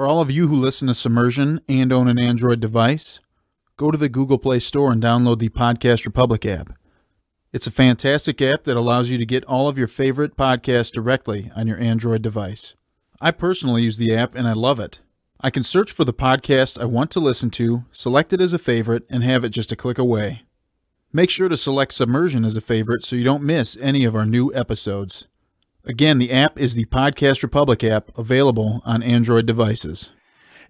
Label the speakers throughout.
Speaker 1: For all of you who listen to Submersion and own an Android device, go to the Google Play Store and download the Podcast Republic app. It's a fantastic app that allows you to get all of your favorite podcasts directly on your Android device. I personally use the app and I love it. I can search for the podcast I want to listen to, select it as a favorite, and have it just a click away. Make sure to select Submersion as a favorite so you don't miss any of our new episodes. Again, the app is the Podcast Republic app, available on Android devices.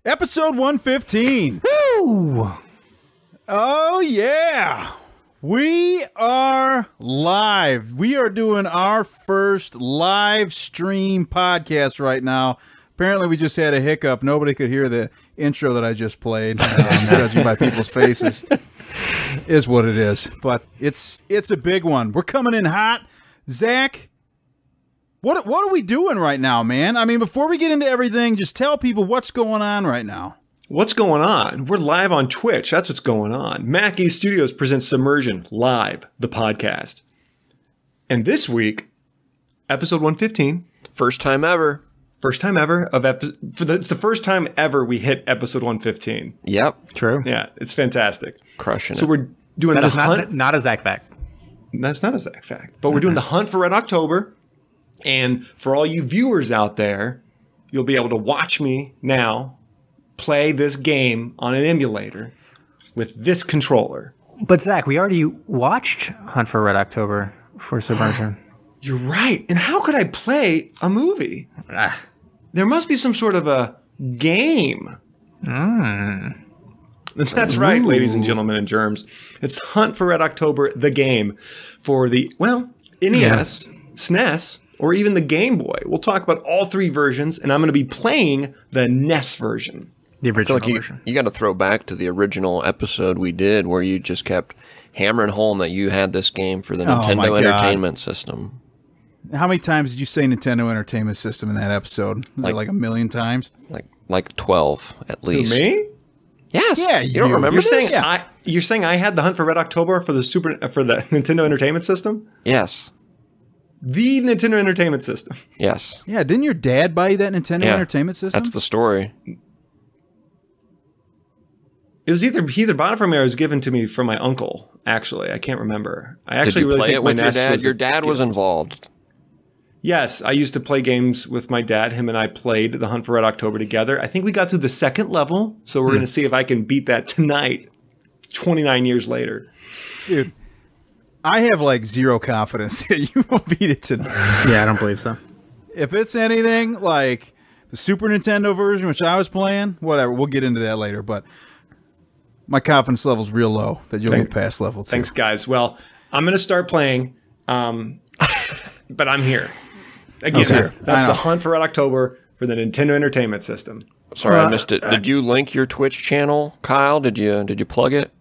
Speaker 1: Episode 115.
Speaker 2: Woo!
Speaker 1: Oh, yeah. We are live. We are doing our first live stream podcast right now. Apparently, we just had a hiccup. Nobody could hear the intro that I just played, judging by people's faces. Is what it is. But it's a big one. We're coming in hot. Zach, what are we doing right now, man? I mean, before we get into everything, just tell people what's going on right now.
Speaker 3: What's going on? We're live on Twitch. That's what's going on. Mackie Studios presents Submersion Live, the podcast. And this week, episode 115.
Speaker 2: First time ever.
Speaker 3: First time ever of it's the first time ever we hit episode 115.
Speaker 2: Yep, true.
Speaker 3: Yeah, it's fantastic.
Speaker 2: Crushing it.
Speaker 3: So we're doing
Speaker 4: that
Speaker 3: the
Speaker 4: is
Speaker 3: hunt.
Speaker 4: not a Zach fact.
Speaker 3: That's not a Zach fact. But we're doing the hunt for Red October. And for all you viewers out there, you'll be able to watch me now play this game on an emulator with this controller.
Speaker 4: But Zach, we already watched Hunt for Red October for Submersion.
Speaker 3: You're right. And how could I play a movie? There must be some sort of a game. That's right, ladies and gentlemen and germs. It's Hunt for Red October, the game for the, NES, SNES, or even the Game Boy. We'll talk about all three versions, and I'm going to be playing the NES version.
Speaker 4: The original
Speaker 2: version. You got to throw back to the original episode we did where you just kept hammering home that you had this game for the Nintendo Entertainment System.
Speaker 1: How many times did you say Nintendo Entertainment System in that episode? Was it like a million times?
Speaker 2: Like 12 at least.
Speaker 3: Me?
Speaker 2: Yes.
Speaker 1: Yeah,
Speaker 2: you don't remember
Speaker 3: you're
Speaker 2: this?
Speaker 3: saying you're saying I had the Hunt for Red October for the Nintendo Entertainment System?
Speaker 2: Yes.
Speaker 3: The Nintendo Entertainment System.
Speaker 2: Yes.
Speaker 1: Yeah, didn't your dad buy you that Nintendo Entertainment System?
Speaker 2: That's the story.
Speaker 3: It was either he bought it for me or it was given to me from my uncle. Actually, I can't remember. I actually
Speaker 2: Did you
Speaker 3: really
Speaker 2: play
Speaker 3: think
Speaker 2: it with
Speaker 3: my
Speaker 2: your
Speaker 3: NES
Speaker 2: dad?
Speaker 3: was
Speaker 2: Your dad was involved.
Speaker 3: Yes, I used to play games with my dad. Him and I played the Hunt for Red October together. I think we got to the second level, so we're going to see if I can beat that tonight, 29 years later.
Speaker 1: Dude, I have like zero confidence that you will beat it tonight.
Speaker 4: Yeah, I don't believe so.
Speaker 1: If it's anything like the Super Nintendo version, which I was playing, whatever, we'll get into that later, but my confidence level's real low that you'll get past level 2.
Speaker 3: Thanks, guys. Well, I'm going to start playing, but I'm here. Again, that's the Hunt for Red October for the Nintendo Entertainment System.
Speaker 2: Sorry, I missed it. Did you link your Twitch channel, Kyle? Did you plug it?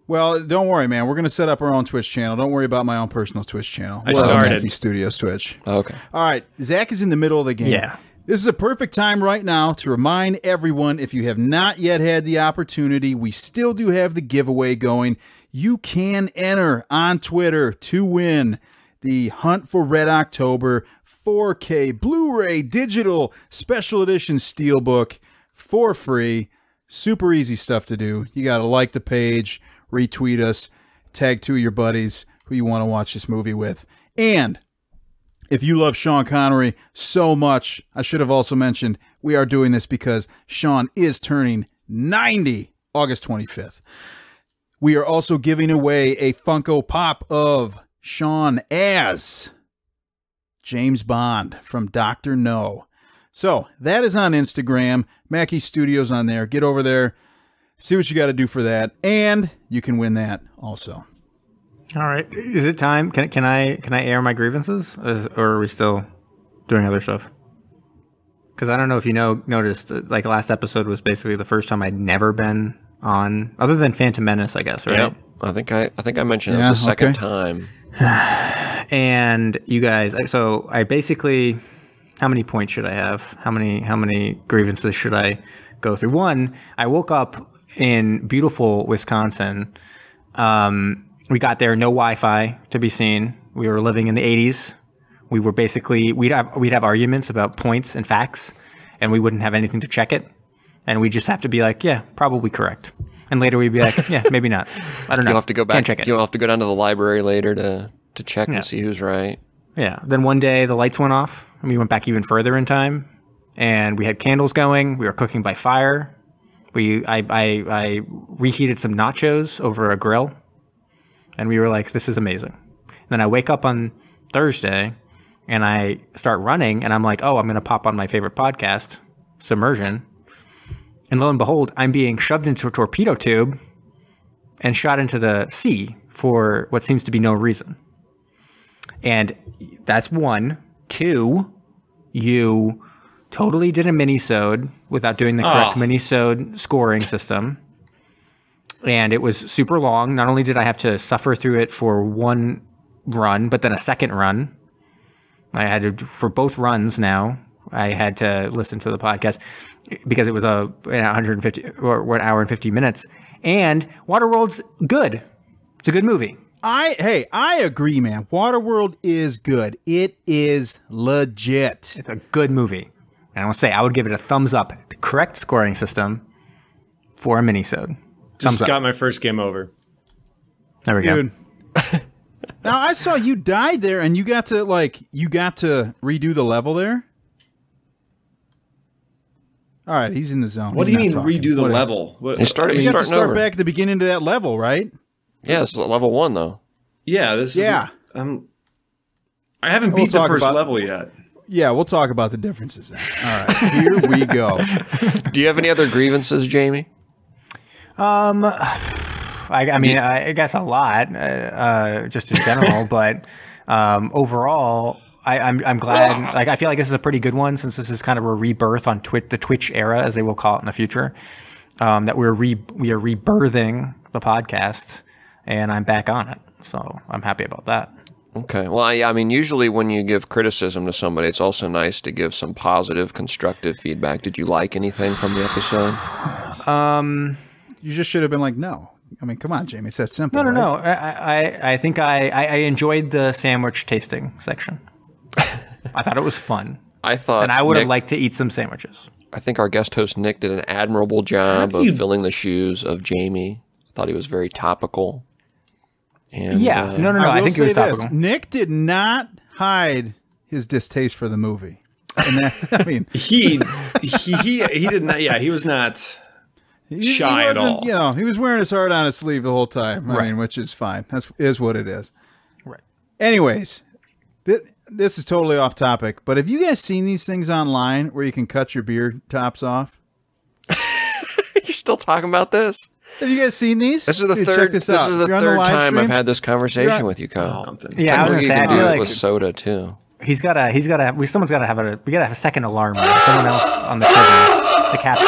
Speaker 1: Well, don't worry, man. We're going to set up our own Twitch channel. Don't worry about my own personal Twitch channel.
Speaker 3: I started.
Speaker 1: Mackie Studios Twitch.
Speaker 2: Okay.
Speaker 1: All right. Zach is in the middle of the game.
Speaker 4: Yeah.
Speaker 1: This is a perfect time right now to remind everyone, if you have not yet had the opportunity, we still do have the giveaway going. You can enter on Twitter to win the Hunt for Red October 4K Blu-ray Digital Special Edition Steelbook for free. Super easy stuff to do. You got to like the page, retweet us, tag 2 of your buddies who you want to watch this movie with. And if you love Sean Connery so much, I should have also mentioned we are doing this because Sean is turning 90 August 25th. We are also giving away a Funko Pop of Sean as James Bond from Dr. No. So that is on Instagram. Mackie Studios on there. Get over there. See what you got to do for that. And you can win that also.
Speaker 4: All right. Is it time? Can I air my grievances? Or are we still doing other stuff? Because I don't know if you noticed, like last episode was basically the first time I'd never been on, other than Phantom Menace, I guess, right?
Speaker 2: Yep. I think I mentioned it was the second time.
Speaker 4: And you guys, so I basically, how many points should I have? How many grievances should I go through? One, I woke up in beautiful Wisconsin. We got there, no Wi-Fi to be seen. We were living in the 80s. We were basically, we'd have arguments about points and facts. and we wouldn't have anything to check it. And we just have to be like, yeah, probably correct. And later we'd be like, yeah, maybe not. I don't know.
Speaker 2: You'll have to go back.
Speaker 4: Can't check it.
Speaker 2: You'll have to go down to the library later to check and see who's right.
Speaker 4: Yeah. Then one day the lights went off, and we went back even further in time, and we had candles going. We were cooking by fire. I reheated some nachos over a grill, and we were like, this is amazing. Then I wake up on Thursday, and I start running, and I'm like, oh, I'm going to pop on my favorite podcast, Submersion. And lo and behold, I'm being shoved into a torpedo tube and shot into the sea for what seems to be no reason. And that's one. Two, you totally did a mini-sode without doing the correct mini-sode scoring system. And it was super long. Not only did I have to suffer through it for one run, but then a second run. I had to, for both runs now, I had to listen to the podcast because it was an 150 or an hour and 50 minutes. And Waterworld's good. It's a good movie.
Speaker 1: I agree, man. Waterworld is good. It is legit.
Speaker 4: It's a good movie. And I will say I would give it a thumbs up. The correct scoring system for a mini-sode.
Speaker 3: Just got my first game over.
Speaker 4: There we go.
Speaker 1: Dude. Now I saw you died there, and you got to redo the level there. All right, he's in the zone.
Speaker 3: What do you mean redo the level?
Speaker 1: You have to start back at the beginning of that level, right?
Speaker 2: Yeah, it's level 1 though.
Speaker 3: Yeah, this is. I haven't beat the first level yet.
Speaker 1: Yeah, we'll talk about the differences then. All right, here we go.
Speaker 2: Do you have any other grievances, Jamie?
Speaker 4: I mean, I guess a lot, just in general, but overall, I'm glad. Like, I feel like this is a pretty good one since this is kind of a rebirth on the Twitch era, as they will call it in the future. That we are rebirthing the podcast, and I'm back on it, so I'm happy about that.
Speaker 2: Okay. Well, I mean, usually when you give criticism to somebody, it's also nice to give some positive, constructive feedback. Did you like anything from the episode?
Speaker 1: You just should have been like, no. I mean, come on, Jamie. It's that simple.
Speaker 4: No. I think I enjoyed the sandwich tasting section. I thought it was fun. And I would have liked to eat some sandwiches.
Speaker 2: I think our guest host Nick did an admirable job of filling the shoes of Jamie. I thought he was very topical. And,
Speaker 4: yeah, no. I think it was topical.
Speaker 1: Nick did not hide his distaste for the movie. And that, I mean,
Speaker 3: he did not. Yeah, he was not shy at all.
Speaker 1: You know, he was wearing his heart on his sleeve the whole time. I mean, which is fine. Is what it is.
Speaker 4: Right.
Speaker 1: Anyways, this is totally off topic. But have you guys seen these things online where you can cut your beard tops off?
Speaker 2: You're still talking about this?
Speaker 1: Have you guys seen these?
Speaker 2: This is the third. This is the third time I've had this conversation with you, Kyle.
Speaker 4: Yeah, I was gonna say, I feel like
Speaker 2: with soda too.
Speaker 4: Someone's got to have a second alarm. Someone else on the trigger. The captain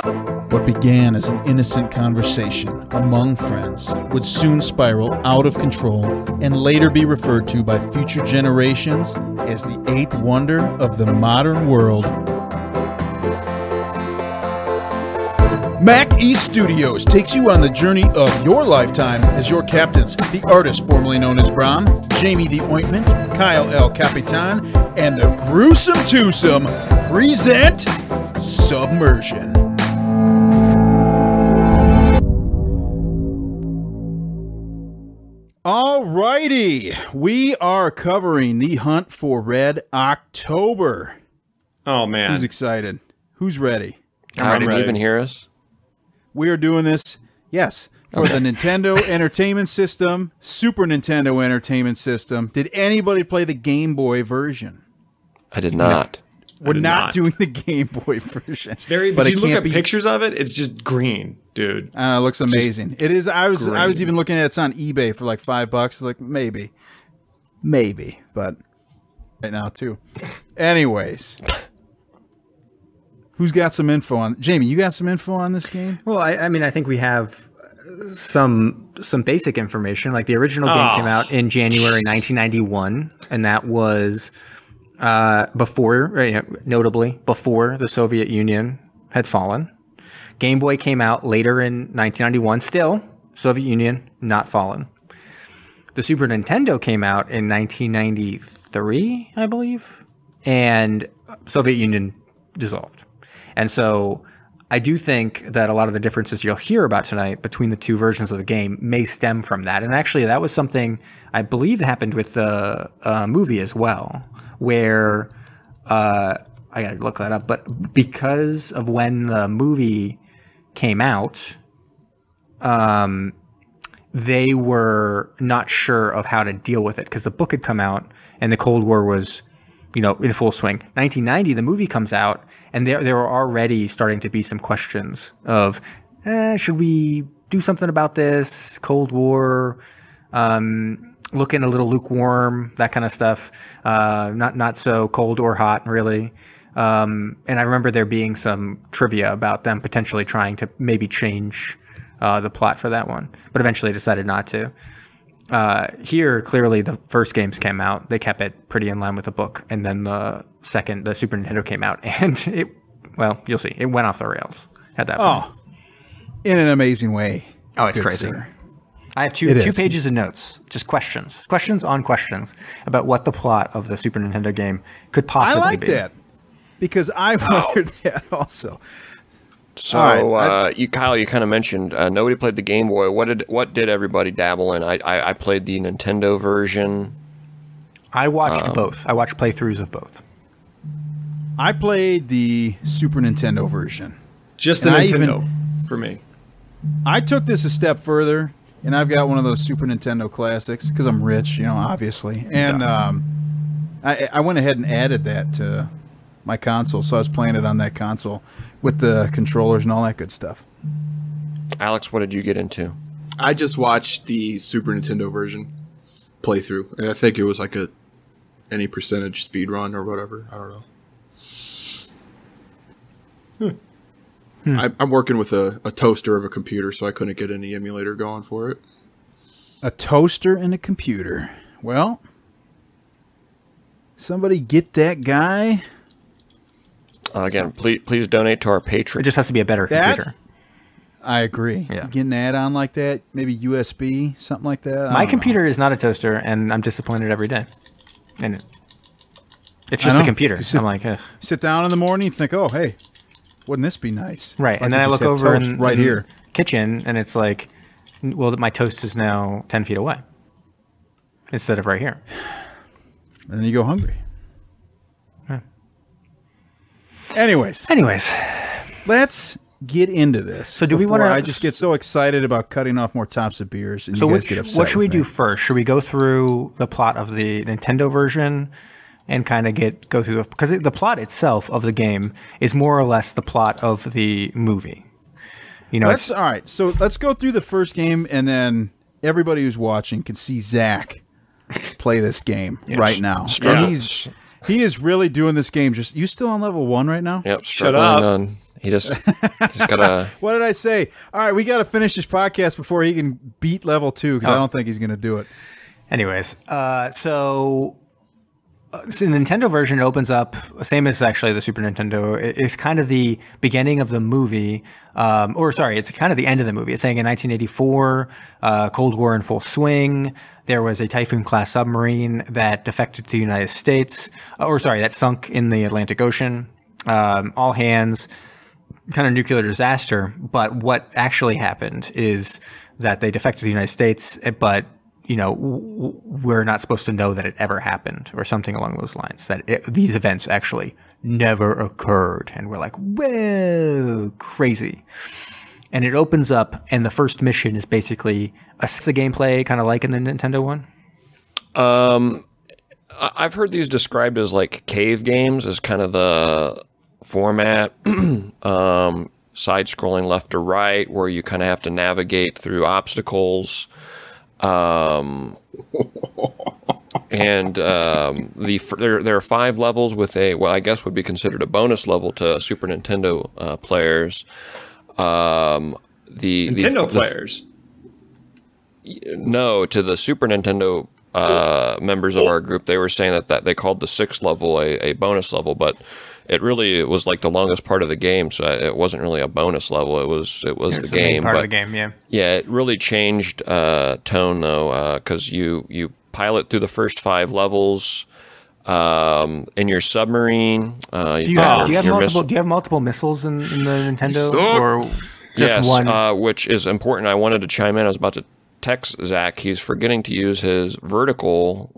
Speaker 4: can't.
Speaker 1: What began as an innocent conversation among friends would soon spiral out of control and later be referred to by future generations as the eighth wonder of the modern world. Mac East Studios takes you on the journey of your lifetime as your captains, the artist formerly known as Brom, Jamie the Ointment, Kyle El Capitan, and the Gruesome Twosome present Submersion. Alrighty, we are covering the Hunt for Red October.
Speaker 3: Oh man,
Speaker 1: who's excited? Who's ready?
Speaker 2: I didn't even hear us.
Speaker 1: We are doing this, yes, for the Nintendo Entertainment System, Super Nintendo Entertainment System. Did anybody play the Game Boy version?
Speaker 2: I did not.
Speaker 1: No, we're not doing the Game Boy version.
Speaker 3: It's very. But you look at pictures of it, it's just green, dude.
Speaker 1: It looks amazing. It is. I was even looking at it. It's on eBay for like $5. Like maybe, but right now too. Anyways. Who's got some info on Jamie? You got some info on this game?
Speaker 4: Well, I mean, I think we have some basic information. Like the original game came out in January 1991, and that was before, notably before the Soviet Union had fallen. Game Boy came out later in 1991. Still, Soviet Union not fallen. The Super Nintendo came out in 1993, I believe. and Soviet Union dissolved. And so I do think that a lot of the differences you'll hear about tonight between the two versions of the game may stem from that. And actually, that was something I believe happened with the movie as well, where I got to look that up. But because of when the movie came out, they were not sure of how to deal with it because the book had come out and the Cold War was, in full swing. 1990, the movie comes out, and there were already starting to be some questions of, should we do something about this? Cold War, looking a little lukewarm, that kind of stuff. Not so cold or hot, really. And I remember there being some trivia about them potentially trying to maybe change the plot for that one, but eventually decided not to. Here, clearly, the first games came out. They kept it pretty in line with the book. And then the Super Nintendo came out. And you'll see. It went off the rails at that point.
Speaker 1: Oh, in an amazing way.
Speaker 4: Oh, it's crazy.
Speaker 1: Sir.
Speaker 4: I have two pages of notes, just questions on questions about what the plot of the Super Nintendo game could possibly be.
Speaker 1: I like that because I wondered that also.
Speaker 2: So,
Speaker 1: right,
Speaker 2: Kyle, you kind of mentioned nobody played the Game Boy. What did everybody dabble in? I played the Nintendo version.
Speaker 4: I watched both. I watched playthroughs of both.
Speaker 1: I played the Super Nintendo version.
Speaker 3: Just the Nintendo for me.
Speaker 1: I took this a step further, and I've got one of those Super Nintendo classics because I'm rich, obviously. And I went ahead and added that to my console, so I was playing it on that console with the controllers and all that good stuff.
Speaker 2: Alex, what did you get into?
Speaker 5: I just watched the Super Nintendo version playthrough, and I think it was like any percentage speed run or whatever. I don't know. I'm working with a toaster of a computer, so I couldn't get any emulator going for it.
Speaker 1: A toaster and a computer. Well, somebody get that guy.
Speaker 2: Again, please donate to our Patreon.
Speaker 4: It just has to be a better computer.
Speaker 1: I agree.
Speaker 4: Yeah.
Speaker 1: Getting an add-on like that, maybe USB, something like that.
Speaker 4: My computer is not a toaster, and I'm disappointed every day. And it's just a computer. I'm like, ugh.
Speaker 1: Sit down in the morning and think, oh, hey, wouldn't this be nice?
Speaker 4: Right, and then I look over in
Speaker 1: right here,
Speaker 4: kitchen, and it's like, well, my toast is now 10 feet away instead of right here.
Speaker 1: And then you go hungry. Anyways, let's get into this.
Speaker 4: So do we want to?
Speaker 1: I just get so excited about cutting off more tops of beers, and
Speaker 4: so
Speaker 1: you guys get upset.
Speaker 4: What should we do first? Should we go through the plot of the Nintendo version and kind of go through because the plot itself of the game is more or less the plot of the movie. All
Speaker 1: right. So let's go through the first game, and then everybody who's watching can see Zach play this game right now. He is really doing this game. You still on level 1 right now?
Speaker 2: Yep.
Speaker 3: Shut up.
Speaker 2: On. He's gotta.
Speaker 1: What did I say? All right, we got to finish this podcast before he can beat level 2 because I don't think he's going to do it.
Speaker 4: Anyways, so the Nintendo version opens up, same as actually the Super Nintendo. It's kind of the beginning of the movie, it's kind of the end of the movie. It's saying in 1984, Cold War in full swing. There was a Typhoon-class submarine that defected to the United States, that sunk in the Atlantic Ocean. All hands, kind of nuclear disaster. But what actually happened is that they defected to the United States, but we're not supposed to know that it ever happened or something along those lines, that these events actually never occurred. And we're like, whoa, crazy. And it opens up, and the first mission is basically a gameplay, kind of like in the Nintendo one.
Speaker 2: I've heard these described as like cave games, as kind of the format, side-scrolling left to right, where you kind of have to navigate through obstacles. And there are 5 levels with I guess would be considered a bonus level to Super Nintendo players.
Speaker 3: Nintendo players.
Speaker 2: No, to the Super Nintendo members of our group, they were saying that they called the 6th level a bonus level, but it was like the longest part of the game, so it wasn't really a bonus level. It was the game.
Speaker 4: Part of the game, yeah.
Speaker 2: Yeah, it really changed tone though, because you pilot through the first 5 levels. In your submarine,
Speaker 4: do you have multiple missiles in the Nintendo, or just one?
Speaker 2: Which is important. I wanted to chime in. I was about to text Zach. He's forgetting to use his vertical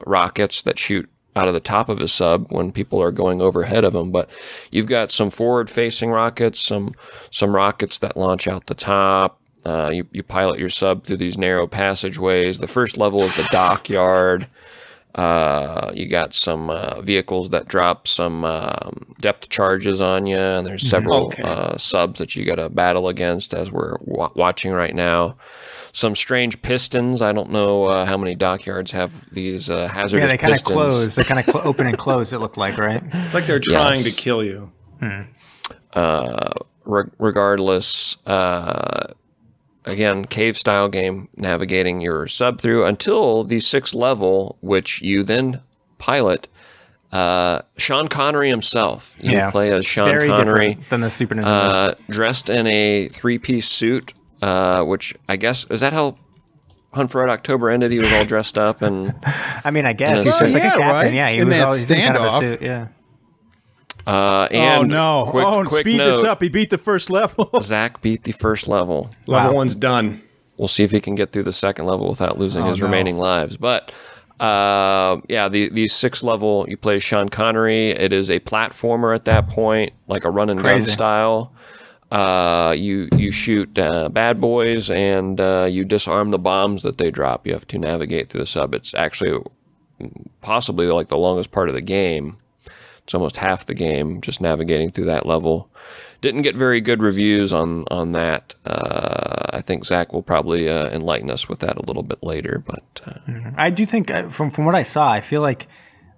Speaker 2: rockets that shoot out of the top of his sub when people are going overhead of him. But you've got some forward-facing rockets, some rockets that launch out the top. You pilot your sub through these narrow passageways. The first level is the dockyard. You got some vehicles that drop some depth charges on you, and there's several subs that you got to battle against as we're watching right now. Some strange pistons. I don't know how many dockyards have these hazardous pistons. Yeah, they kind of
Speaker 4: close. They kind of open and close, it looked like, right?
Speaker 3: It's like they're trying to kill you.
Speaker 2: Regardless, again, cave-style game, navigating your sub through until the 6th level, which you then pilot Sean Connery himself. You play as Sean Connery.
Speaker 4: Different than the Super Nintendo.
Speaker 2: Dressed in a 3-piece suit, which I guess, is that how Hunt for Red October ended? He was all dressed up and...
Speaker 4: I mean, I guess. He's just like a captain. Right? Yeah, he was always in kind of a suit. Yeah.
Speaker 2: And quick
Speaker 1: speed
Speaker 2: note,
Speaker 1: this up. He beat the first level.
Speaker 2: Zach beat the first level.
Speaker 3: Level 1's done.
Speaker 2: We'll see if he can get through the 2nd level without losing his remaining lives. But the 6th level, you play Sean Connery. It is a platformer at that point, like a run and gun style. You shoot bad boys and you disarm the bombs that they drop. You have to navigate through the sub. It's actually possibly like the longest part of the game. It's almost half the game, just navigating through that level. Didn't get very good reviews on that. I think Zach will probably enlighten us with that a little bit later. But
Speaker 4: I do think, from what I saw, I feel like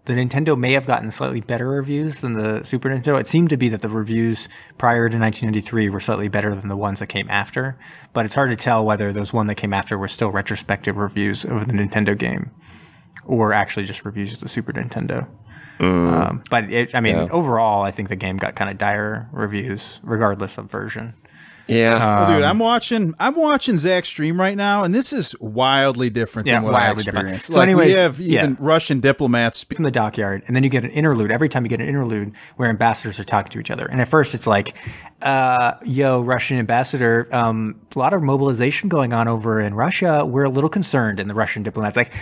Speaker 4: the Nintendo may have gotten slightly better reviews than the Super Nintendo. It seemed to be that the reviews prior to 1993 were slightly better than the ones that came after. But it's hard to tell whether those ones that came after were still retrospective reviews of the Nintendo game or actually just reviews of the Super Nintendo. But overall, I think the game got kind of dire reviews, regardless of version.
Speaker 2: Yeah,
Speaker 1: dude, I'm watching Zach's stream right now, and this is wildly different than what I experienced.
Speaker 4: So, anyways,
Speaker 1: we have even Russian diplomats
Speaker 4: from the dockyard, and then you get an interlude. Every time you get an interlude, where ambassadors are talking to each other, and at first it's like, "Yo, Russian ambassador, a lot of mobilization going on over in Russia. We're a little concerned." And the Russian diplomat's like,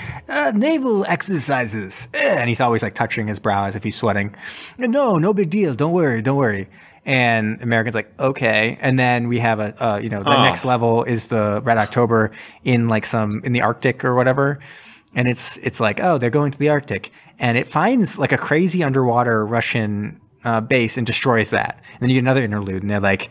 Speaker 4: "Naval exercises," and he's always like touching his brow as if he's sweating. No big deal. Don't worry. And Americans like, okay. And then we have the next level is the Red October in the Arctic or whatever. And it's like, oh, they're going to the Arctic. And it finds like a crazy underwater Russian base and destroys that. And then you get another interlude and they're like,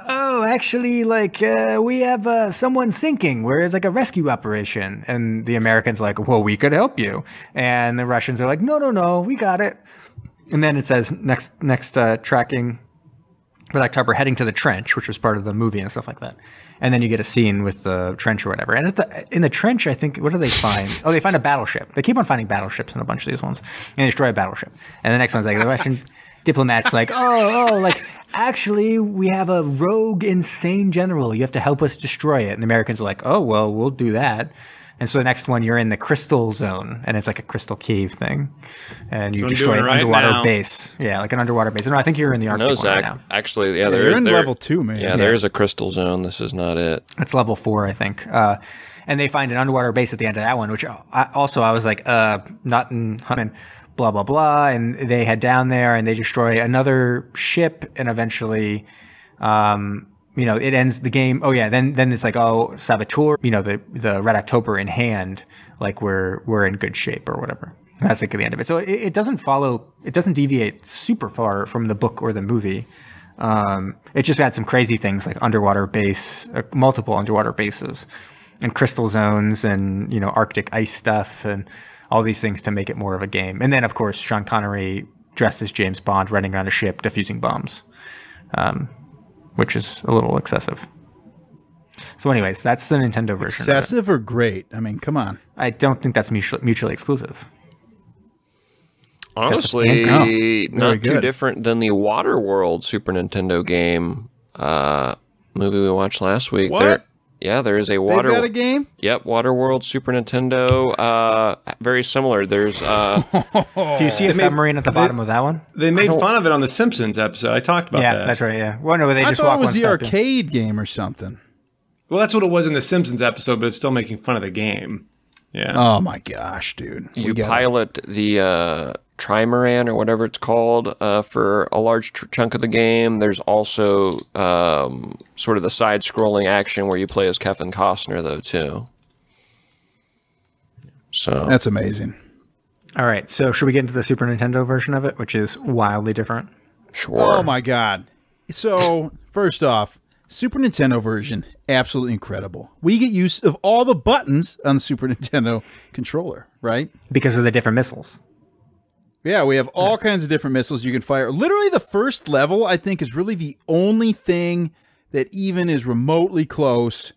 Speaker 4: oh, actually, we have someone sinking where it's like a rescue operation. And the Americans are like, well, we could help you. And the Russians are like, no, we got it. And then it says next tracking Red October heading to the trench, which was part of the movie and stuff like that. And then you get a scene with the trench or whatever. And in the trench, I think, what do they find? Oh, they find a battleship. They keep on finding battleships in a bunch of these ones. And they destroy a battleship. And the next one's like, the Russian diplomat's like, actually, we have a rogue, insane general. You have to help us destroy it. And the Americans are like, oh, well, we'll do that. And so the next one, you're in the crystal zone, and it's like a crystal cave thing, and you destroy an underwater base. Yeah, like an underwater base. No, I think you're in the Arctic one right now.
Speaker 2: Actually,
Speaker 1: you're in level 2, man.
Speaker 2: Yeah, there is a crystal zone. This is not it.
Speaker 4: It's level 4, I think. And they find an underwater base at the end of that one, which I was like, not in Huntman, blah, blah, blah. And they head down there, and they destroy another ship, and eventually... it ends the game. Oh yeah, then it's like, oh, Saboteur, the Red October in hand, like we're in good shape or whatever. That's like the end of it. So it doesn't deviate super far from the book or the movie. It just had some crazy things like underwater base, multiple underwater bases, and crystal zones, and Arctic ice stuff, and all these things to make it more of a game. And then of course Sean Connery dressed as James Bond running around a ship defusing bombs. Which is a little excessive. So anyways, that's the Nintendo version.
Speaker 1: Excessive or great? I mean, come on.
Speaker 4: I don't think that's mutually exclusive.
Speaker 2: Honestly, not too different than the Waterworld Super Nintendo game movie we watched last week.
Speaker 1: What?
Speaker 2: Yeah, there is a
Speaker 1: They've
Speaker 2: water.
Speaker 1: got a game?
Speaker 2: Yep, Waterworld, Super Nintendo. Very similar. There's
Speaker 4: Do you see a submarine at the bottom of that one?
Speaker 3: They made fun of it on the Simpsons episode. I talked about that.
Speaker 4: Yeah, that's right. Yeah. Well, no, they
Speaker 1: I
Speaker 4: just
Speaker 1: thought
Speaker 4: walk
Speaker 1: it was
Speaker 4: one
Speaker 1: the
Speaker 4: step in.
Speaker 1: arcade game or something.
Speaker 3: Well, that's what it was in the Simpsons episode, but it's still making fun of the game. Yeah.
Speaker 1: Oh my gosh, dude.
Speaker 2: you pilot the trimaran or whatever it's called for a large chunk of the game. There's also sort of the side-scrolling action where you play as Kevin Costner, though, too. So
Speaker 1: That's amazing.
Speaker 4: All right. So should we get into the Super Nintendo version of it, which is wildly different?
Speaker 2: sure.
Speaker 1: Oh my god. So, first off, Super Nintendo version, absolutely incredible. We get use of all the buttons on the Super Nintendo controller, right?
Speaker 4: Because of the different missiles.
Speaker 1: Yeah, we have all kinds of different missiles you can fire. Literally, the first level, I think, is really the only thing that even is remotely close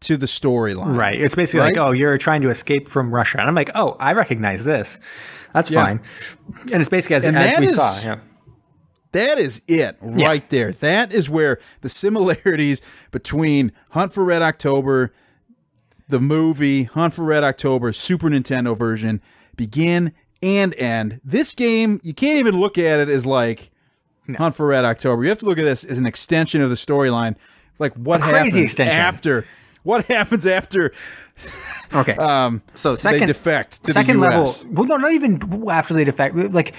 Speaker 1: to the storyline.
Speaker 4: Right. It's basically like, oh, you're trying to escape from Russia. And I'm like, oh, I recognize this. That's fine. And it's basically as we saw. Yeah.
Speaker 1: That is it right there. That is where the similarities between Hunt for Red October, the movie, Hunt for Red October, Super Nintendo version, begin and end. This game, you can't even look at it as like Hunt for Red October. You have to look at this as an extension of the storyline. Like what happens after? What happens after?
Speaker 4: Okay. So second,
Speaker 1: they defect to
Speaker 4: second
Speaker 1: the US.
Speaker 4: level. Well, no, not even after they defect. Like,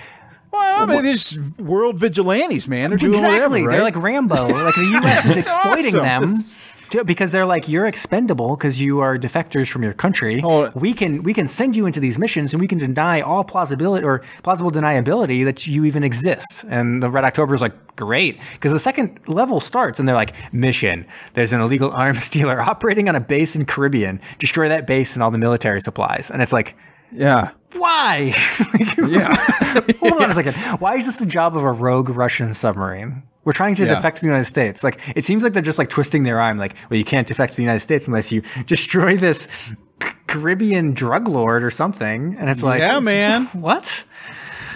Speaker 1: well, I mean, they're just world vigilantes, man. They're doing whatever, right?
Speaker 4: They're like Rambo. Like the U.S. is exploiting
Speaker 1: awesome.
Speaker 4: them because they're like, you're expendable because you are defectors from your country.
Speaker 1: Oh.
Speaker 4: We can send you into these missions and we can deny all plausibility or plausible deniability that you even exist. And the Red October is like, great, because the second level starts and they're like, mission. There's an illegal arms dealer operating on a base in Caribbean. Destroy that base and all the military supplies. And it's like,
Speaker 1: yeah.
Speaker 4: Why?
Speaker 1: Yeah.
Speaker 4: Hold on a second. Why is this the job of a rogue Russian submarine? We're trying to defect to the United States. Like, it seems like they're just like twisting their arm. Like, well, you can't defect to the United States unless you destroy this Caribbean drug lord or something. And it's like,
Speaker 1: yeah, man.
Speaker 4: What?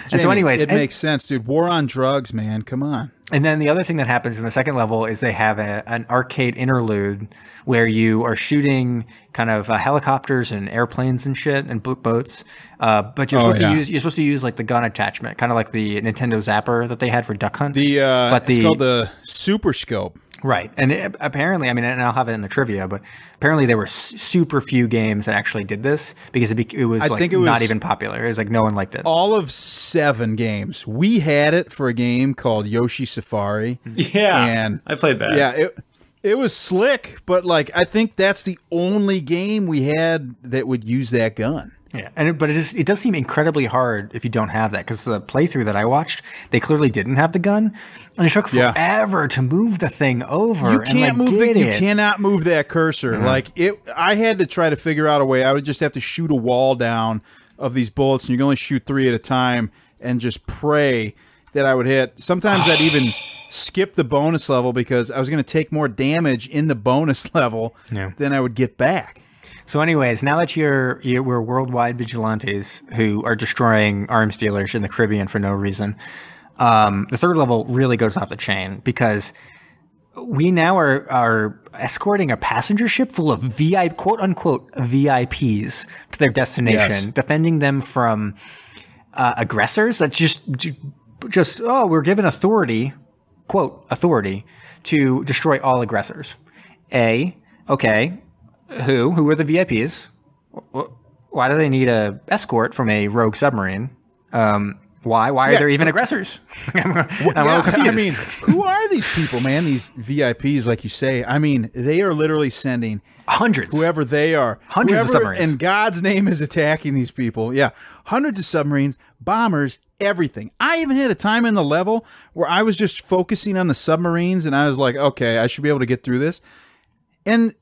Speaker 1: Jamie,
Speaker 4: and so anyways,
Speaker 1: it makes sense, dude. War on drugs, man. Come on.
Speaker 4: And then the other thing that happens in the second level is they have an arcade interlude where you are shooting kind of helicopters and airplanes and shit and boats. But you're supposed to use like the gun attachment, kind of like the Nintendo Zapper that they had for Duck Hunt.
Speaker 1: It's called the Super Scope.
Speaker 4: Right. And apparently, I mean, and I'll have it in the trivia, but apparently there were super few games that actually did this because it was not even popular. It was like no one liked it.
Speaker 1: All of 7 games. We had it for a game called Yoshi Safari.
Speaker 3: Yeah.
Speaker 1: And
Speaker 3: I played that.
Speaker 1: Yeah, it was slick, but like I think that's the only game we had that would use that gun.
Speaker 4: Yeah, but it does seem incredibly hard if you don't have that, because the playthrough that I watched, they clearly didn't have the gun, and it took forever to move the thing over.
Speaker 1: You can't you cannot move that cursor.
Speaker 4: Mm-hmm.
Speaker 1: Like I had to try to figure out a way. I would just have to shoot a wall down of these bullets, and you can only shoot 3 at a time, and just pray that I would hit. Sometimes I'd even skip the bonus level because I was going to take more damage in the bonus level than I would get back.
Speaker 4: So anyways, now that we're worldwide vigilantes who are destroying arms dealers in the Caribbean for no reason, the third level really goes off the chain because we now are escorting a passenger ship full of quote unquote VIPs to their destination, defending them from aggressors. That's just we're given authority, quote authority, to destroy all aggressors. Okay. Who are the VIPs? Why do they need a escort from a rogue submarine? Why are there even aggressors? I'm a little confused.
Speaker 1: I mean, who are these people, man? These VIPs, like you say. I mean, they are literally sending
Speaker 4: hundreds,
Speaker 1: whoever they are,
Speaker 4: hundreds of submarines.
Speaker 1: In God's name is attacking these people. Yeah, hundreds of submarines, bombers, everything. I even had a time in the level where I was just focusing on the submarines, and I was like, okay, I should be able to get through this. And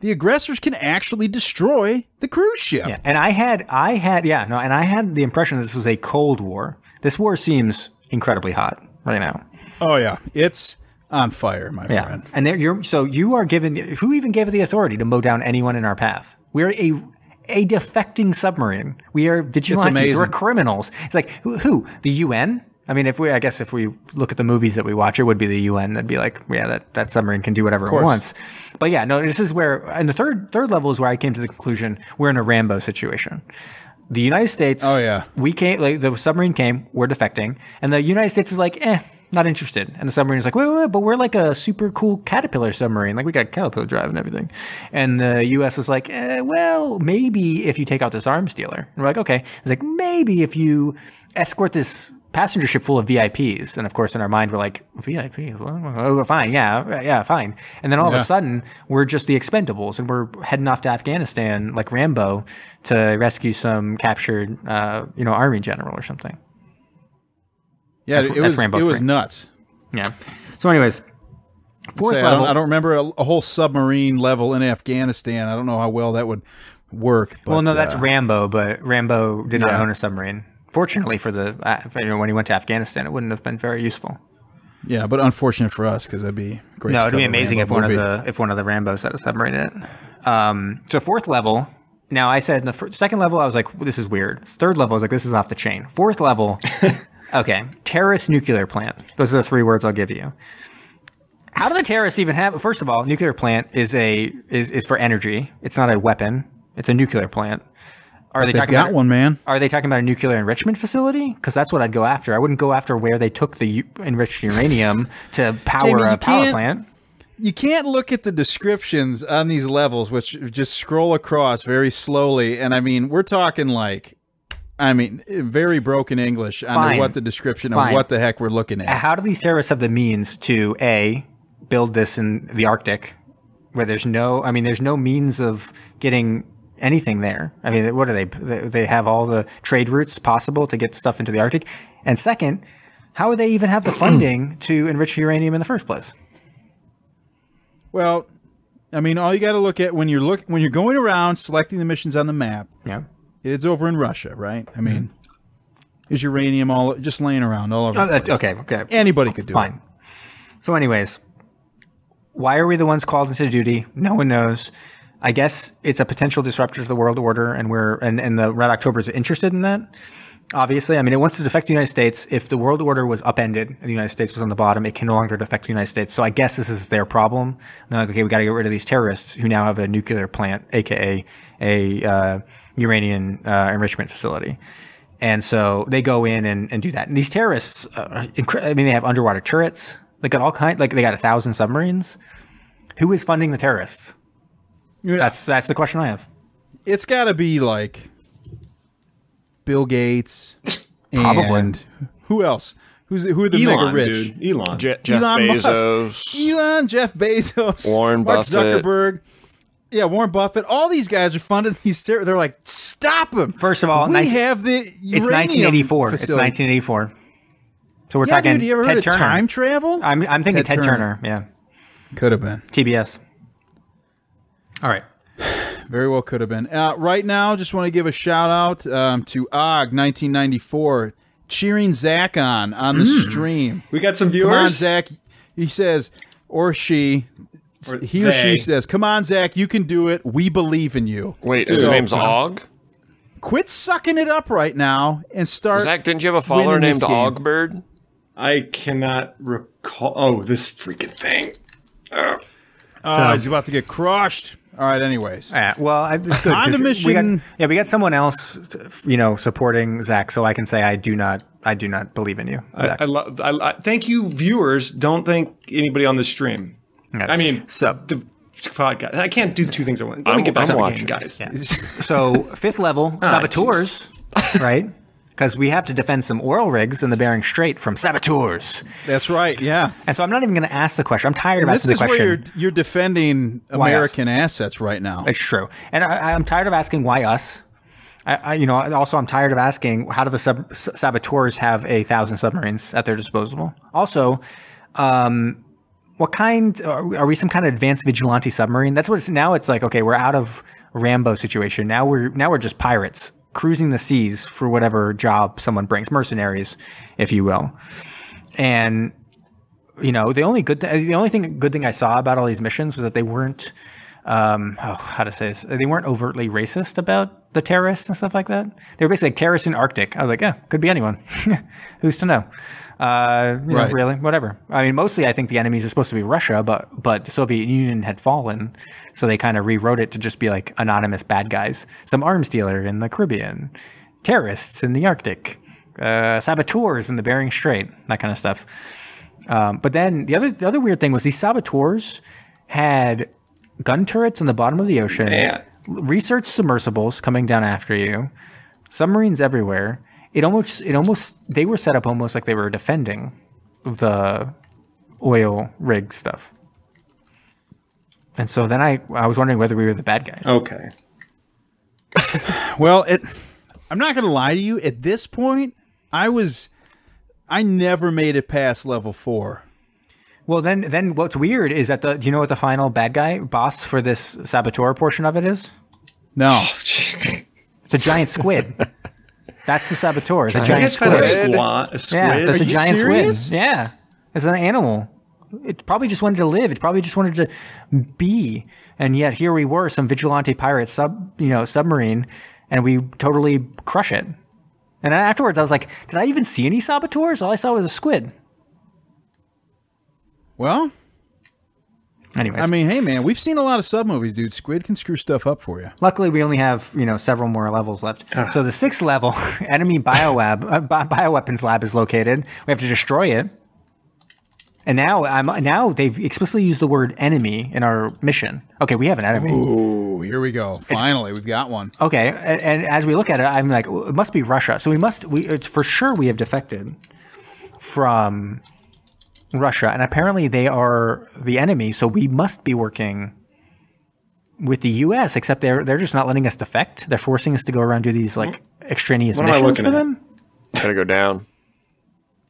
Speaker 1: the aggressors can actually destroy the cruise ship.
Speaker 4: Yeah, and I had the impression that this was a Cold War. This war seems incredibly hot right now.
Speaker 1: Oh yeah, it's on fire, my friend.
Speaker 4: And you are given. Who even gave us the authority to mow down anyone in our path? We're a defecting submarine. We are vigilantes. We're criminals. It's like who? The UN? I mean, I guess if we look at the movies that we watch, it would be the UN. That'd be like, yeah, that submarine can do whatever it wants. But yeah, no, this is where, and the third level is where I came to the conclusion we're in a Rambo situation. The United States, we came, like the submarine came, we're defecting, and the United States is like, not interested. And the submarine is like, wait, but we're like a super cool Caterpillar submarine. Like we got Caterpillar drive and everything. And the US is like, well, maybe if you take out this arms dealer. And we're like, okay. It's like, maybe if you escort this passenger ship full of VIPs. And of course, in our mind, we're like, VIPs? Oh, fine. Yeah, fine. And then all of a sudden, we're just the expendables and we're heading off to Afghanistan like Rambo to rescue some captured, army general or something.
Speaker 1: Yeah, it was nuts.
Speaker 4: Yeah. So anyways, fourth level.
Speaker 1: I don't remember a whole submarine level in Afghanistan. I don't know how well that would work. But,
Speaker 4: well, no, that's Rambo, but Rambo did not own a submarine. Fortunately for when he went to Afghanistan, it wouldn't have been very useful.
Speaker 1: Yeah, but unfortunate for us because that'd be great.
Speaker 4: No, it'd be amazing if one of the Rambos had a submarine in it. So fourth level. Now I said in the second level I was like, this is weird. Third level I was like, this is off the chain. Fourth level, okay, terrorist nuclear plant. Those are the 3 words I'll give you. How do the terrorists even have? First of all, nuclear plant is for energy. It's not a weapon. It's a nuclear plant. They've got one, man. Are they talking about a nuclear enrichment facility? Because that's what I'd go after. I wouldn't go after where they took the enriched uranium to power a power plant.
Speaker 1: You can't look at the descriptions on these levels, which just scroll across very slowly. And I mean, we're talking very broken English on what the description of what the heck we're looking at.
Speaker 4: How do these terrorists have the means to build this in the Arctic, where there's no means of getting anything there? I mean, what are they? They have all the trade routes possible to get stuff into the Arctic. And second, how would they even have the funding to enrich uranium in the first place?
Speaker 1: Well, I mean, all you got to look at when you're going around selecting the missions on the map.
Speaker 4: Yeah,
Speaker 1: it's over in Russia, right? I mean, there's uranium just laying around all over. The place.
Speaker 4: Okay.
Speaker 1: Anybody could do it. Fine.
Speaker 4: So, anyways, why are we the ones called into duty? No one knows. I guess it's a potential disruptor to the world order, and the Red October is interested in that. Obviously, I mean, it wants to defect the United States. If the world order was upended and the United States was on the bottom, it can no longer defect the United States. So I guess this is their problem. And they're like, okay, we got to get rid of these terrorists who now have a nuclear plant, aka a uranium enrichment facility. And so they go in and do that. And these terrorists, they have underwater turrets. They got all kinds. Like they got 1,000 submarines. Who is funding the terrorists? That's the question I have.
Speaker 1: It's got to be like Bill Gates,
Speaker 4: probably.
Speaker 1: And who else? Who are the mega rich?
Speaker 3: Dude. Elon.
Speaker 2: Jeff Bezos.
Speaker 1: Jeff Bezos.
Speaker 2: Warren
Speaker 1: Mark
Speaker 2: Buffett.
Speaker 1: Zuckerberg. Yeah, Warren Buffett. All these guys are funding these. They're like, stop them.
Speaker 4: First of all,
Speaker 1: we have the uranium
Speaker 4: it's 1984.
Speaker 1: Facility.
Speaker 4: It's 1984. So we're talking.
Speaker 1: Dude, you ever
Speaker 4: Ted
Speaker 1: heard of
Speaker 4: Turner.
Speaker 1: time travel?
Speaker 4: I'm thinking Ted Turner. Yeah,
Speaker 1: could have been
Speaker 4: TBS. All right.
Speaker 1: Very well could have been. Right now, just want to give a shout out to Og1994 cheering Zach on the stream.
Speaker 3: We got some viewers.
Speaker 1: Come on, Zach. He says, or she, he or she says, come on, Zach, you can do it. We believe in you.
Speaker 2: Wait, his name's Og?
Speaker 1: Quit sucking it up right now and start.
Speaker 2: Zach, didn't you have a follower named Ogbird?
Speaker 3: I cannot recall. Oh, this freaking thing.
Speaker 1: He's about to get crushed. All right, anyways.
Speaker 4: Well, it's good.
Speaker 1: On the mission.
Speaker 4: We got someone else, supporting Zach, so I can say I do not believe in you.
Speaker 3: I thank you, viewers. Don't thank anybody on the stream.
Speaker 4: Okay.
Speaker 3: I mean, the podcast. I can't do 2 things at once. Let me get back to the game, guys.
Speaker 4: Yeah. So 5th level, saboteurs, right? Because we have to defend some oil rigs in the Bering Strait from saboteurs.
Speaker 1: That's right, yeah.
Speaker 4: And so I'm not even going to ask the question. I'm tired of asking the question.
Speaker 1: This is where you're defending American assets right now.
Speaker 4: It's true. And I'm tired of asking why us. Also, I'm tired of asking how do the saboteurs have 1,000 submarines at their disposal? Also, what kind are we? Some kind of advanced vigilante submarine? That's what it's now. It's like, okay, we're out of Rambo situation. Now we're just pirates cruising the seas for whatever job someone brings, mercenaries, if you will. And the only good thing I saw about all these missions was that they weren't how to say this? They weren't overtly racist about the terrorists and stuff like that. They were basically like terrorists in Arctic. I was like, yeah, could be anyone. Who's to know? You know, really, whatever. I mean, mostly I think the enemies are supposed to be Russia, but the Soviet Union had fallen, so they kind of rewrote it to just be like anonymous bad guys. Some arms dealer in the Caribbean, terrorists in the Arctic, saboteurs in the Bering Strait, that kind of stuff. But then the other weird thing was these saboteurs had gun turrets on the bottom of the ocean, research submersibles coming down after you, submarines everywhere. It almost they were set up almost like they were defending the oil rig stuff. And so then I was wondering whether we were the bad guys.
Speaker 3: Okay.
Speaker 1: Well, I'm not going to lie to you. At this point, I never made it past level 4.
Speaker 4: Well, then what's weird is that do you know what the final bad guy boss for this saboteur portion of it is?
Speaker 1: No.
Speaker 4: It's a giant squid. That's the saboteur. It's a giant
Speaker 3: It's kind of
Speaker 4: squid.
Speaker 3: a squid.
Speaker 4: Yeah, that's
Speaker 1: Are
Speaker 4: a
Speaker 1: you
Speaker 4: giant
Speaker 1: serious?
Speaker 4: squid. Yeah, it's an animal. It probably just wanted to live. It probably just wanted to be. And yet here we were, some vigilante pirate submarine, and we totally crush it. And afterwards, I was like, did I even see any saboteurs? All I saw was a squid.
Speaker 1: Well,
Speaker 4: anyways,
Speaker 1: I mean, hey man, we've seen a lot of sub movies, dude. Squid can screw stuff up for you.
Speaker 4: luckily we only have several more levels left. So the 6th level, enemy bioweapons lab is located. We have to destroy it. And now they've explicitly used the word enemy in our mission. Okay, we have an enemy.
Speaker 1: Ooh, here we go. Finally, we've got one.
Speaker 4: Okay, and as we look at it, I'm like, it must be Russia. So it's for sure we have defected from Russia, and apparently they are the enemy. So we must be working with the U.S. Except they're just not letting us defect. They're forcing us to go around do these like extraneous missions for them.
Speaker 2: Gotta go down.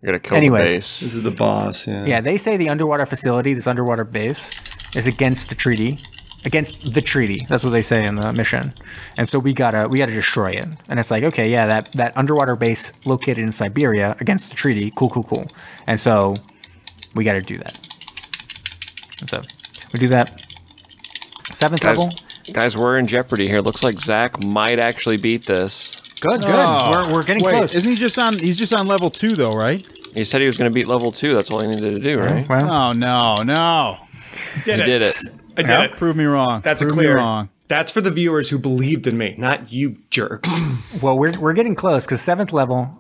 Speaker 2: You gotta kill the base.
Speaker 3: This is the boss. Yeah.
Speaker 4: Yeah, they say the underwater facility, this underwater base, is against the treaty. Against the treaty. That's what they say in the mission. And so we gotta destroy it. And it's like, okay, yeah, that underwater base located in Siberia against the treaty. Cool. And so we gotta do that. And so we do that. 7th level.
Speaker 2: Guys, we're in jeopardy here. Looks like Zach might actually beat this.
Speaker 4: Good.
Speaker 1: Oh,
Speaker 4: We're getting close.
Speaker 1: Isn't he just on? He's just on level 2 though, right?
Speaker 2: He said he was going to beat level 2. That's all he needed to do, right?
Speaker 4: Well,
Speaker 1: Oh no.
Speaker 2: He did it.
Speaker 3: I did it.
Speaker 1: Prove me wrong.
Speaker 3: That's
Speaker 1: Prove
Speaker 3: clear.
Speaker 1: me wrong.
Speaker 3: That's for the viewers who believed in me, not you jerks.
Speaker 4: well, we're getting close because 7th level,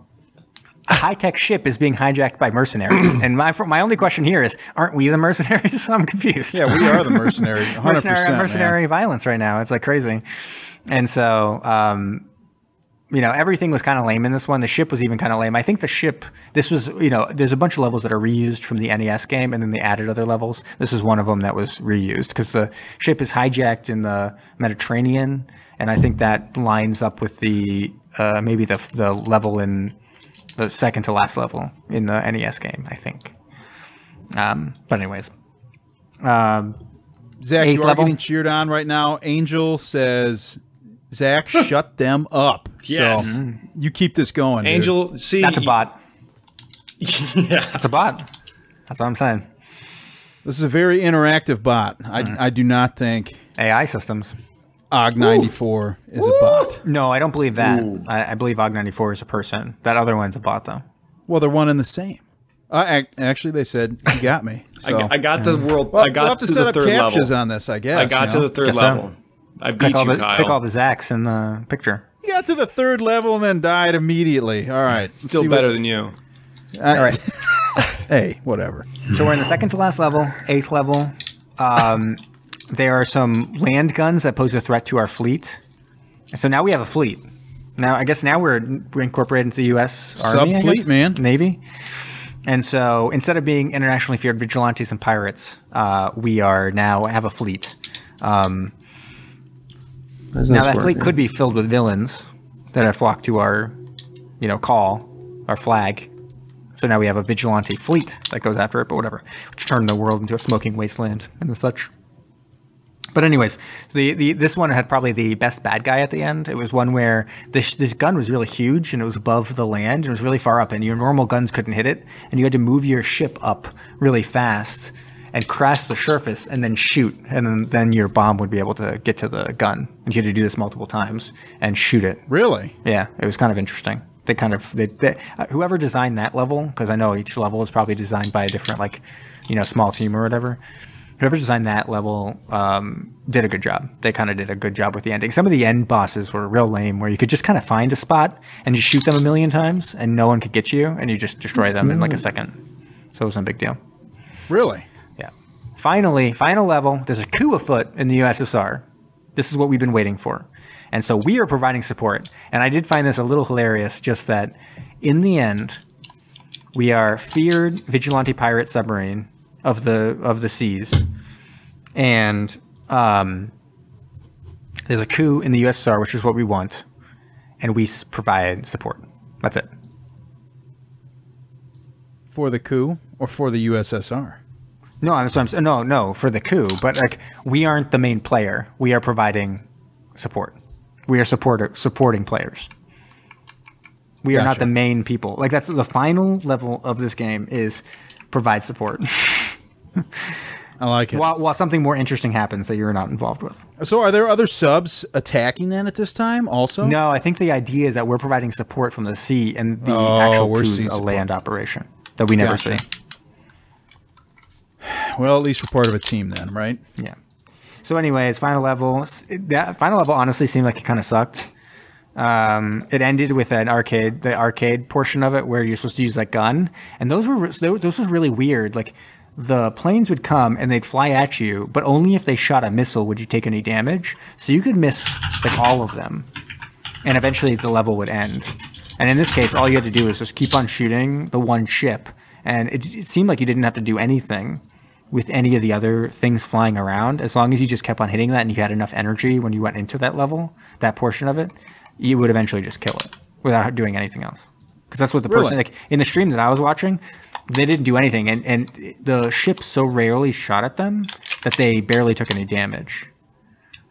Speaker 4: a high-tech ship is being hijacked by mercenaries. And my only question here is, aren't we the mercenaries? I'm confused.
Speaker 1: Yeah, we are the mercenaries. 100%,
Speaker 4: mercenary
Speaker 1: man.
Speaker 4: violence right now. It's like crazy. And so, everything was kind of lame in this one. The ship was even kind of lame. I think the ship, this was, there's a bunch of levels that are reused from the NES game, and then they added other levels. This was one of them that was reused because the ship is hijacked in the Mediterranean, and I think that lines up with the maybe the level in the second to last level in the NES game, I think. But anyways.
Speaker 1: Zach, you are
Speaker 4: level.
Speaker 1: getting cheered on right now. Angel says, Zach, shut them up.
Speaker 3: Yes.
Speaker 1: So you keep this going, dude.
Speaker 3: Angel, see.
Speaker 4: That's a bot.
Speaker 3: Yeah.
Speaker 4: That's a bot. That's what I'm saying.
Speaker 1: This is a very interactive bot. I do not think
Speaker 4: AI systems.
Speaker 1: OG94 is a bot.
Speaker 4: No, I don't believe that. I believe Og94 is a person. That other one's a bot, though.
Speaker 1: Well, they're one and the same. Actually, they said you got me. So.
Speaker 3: I got the world.
Speaker 1: Well,
Speaker 3: I got
Speaker 1: we'll have to
Speaker 3: to
Speaker 1: set
Speaker 3: the
Speaker 1: up
Speaker 3: third
Speaker 1: captures
Speaker 3: level.
Speaker 1: on this, I guess.
Speaker 3: I got to the third
Speaker 4: Guess so.
Speaker 3: level. I beat you, Kyle.
Speaker 4: Click all the Zacks in the picture.
Speaker 1: You got to the 3rd level and then died immediately. All right. let's
Speaker 3: Still
Speaker 1: see
Speaker 3: better
Speaker 1: what-
Speaker 3: than you.
Speaker 4: All right.
Speaker 1: Hey, whatever.
Speaker 4: So we're in the second to last level, 8th level. There are some land guns that pose a threat to our fleet. And so now we have a fleet. Now, I guess now we're incorporated into the U.S. Army, I
Speaker 1: Sub-fleet,
Speaker 4: guess?
Speaker 1: man.
Speaker 4: Navy. And so instead of being internationally feared vigilantes and pirates, we are now have a fleet. Now that fleet could be filled with villains that have flocked to our, call, our flag. So now we have a vigilante fleet that goes after it, but whatever. Which turned the world into a smoking wasteland and such. But anyways, this one had probably the best bad guy at the end. It was one where this gun was really huge and it was above the land and it was really far up and your normal guns couldn't hit it. And you had to move your ship up really fast. and crash the surface and then shoot, and then your bomb would be able to get to the gun. And you had to do this multiple times and shoot it.
Speaker 1: Really?
Speaker 4: Yeah, it was kind of interesting. Whoever designed that level, because I know each level is probably designed by a different, like, small team or whatever. Whoever designed that level did a good job. They kind of did a good job with the ending. Some of the end bosses were real lame, where you could just kind of find a spot and just shoot them a million times, and no one could get you, and you just destroy them in like a second. So it wasn't a big deal.
Speaker 1: Really?
Speaker 4: Yeah. Finally, final level. There's a coup afoot in the USSR. This is what we've been waiting for. And so we are providing support. And I did find this a little hilarious, just that in the end, we are feared vigilante pirate submarine of the seas. And there's a coup in the USSR, which is what we want. And we provide support. That's it.
Speaker 1: For the coup or for the USSR?
Speaker 4: No, no, for the coup. But like, we aren't the main player. We are providing support. We are supporting players. We are not the main people. Like, that's the final level of this game is provide support.
Speaker 1: I like it.
Speaker 4: While something more interesting happens that you're not involved with.
Speaker 1: So are there other subs attacking then at this time also?
Speaker 4: No, I think the idea is that we're providing support from the sea, and the actual coup is a
Speaker 1: support.
Speaker 4: land operation that we never see.
Speaker 1: Well, at least we're part of a team then, right?
Speaker 4: Yeah. So anyways, final level. That final level honestly seemed like it kind of sucked. It ended with the arcade portion of it, where you're supposed to use that gun, and those was really weird. Like, the planes would come and they'd fly at you, but only if they shot a missile would you take any damage. So you could miss like all of them, and eventually the level would end. And in this case, all you had to do is just keep on shooting the one ship, and it seemed like you didn't have to do anything with any of the other things flying around. As long as you just kept on hitting that and you had enough energy when you went into that level, that portion of it, you would eventually just kill it without doing anything else. Because that's what the person, like in the stream that I was watching, they didn't do anything, and the ship so rarely shot at them that they barely took any damage.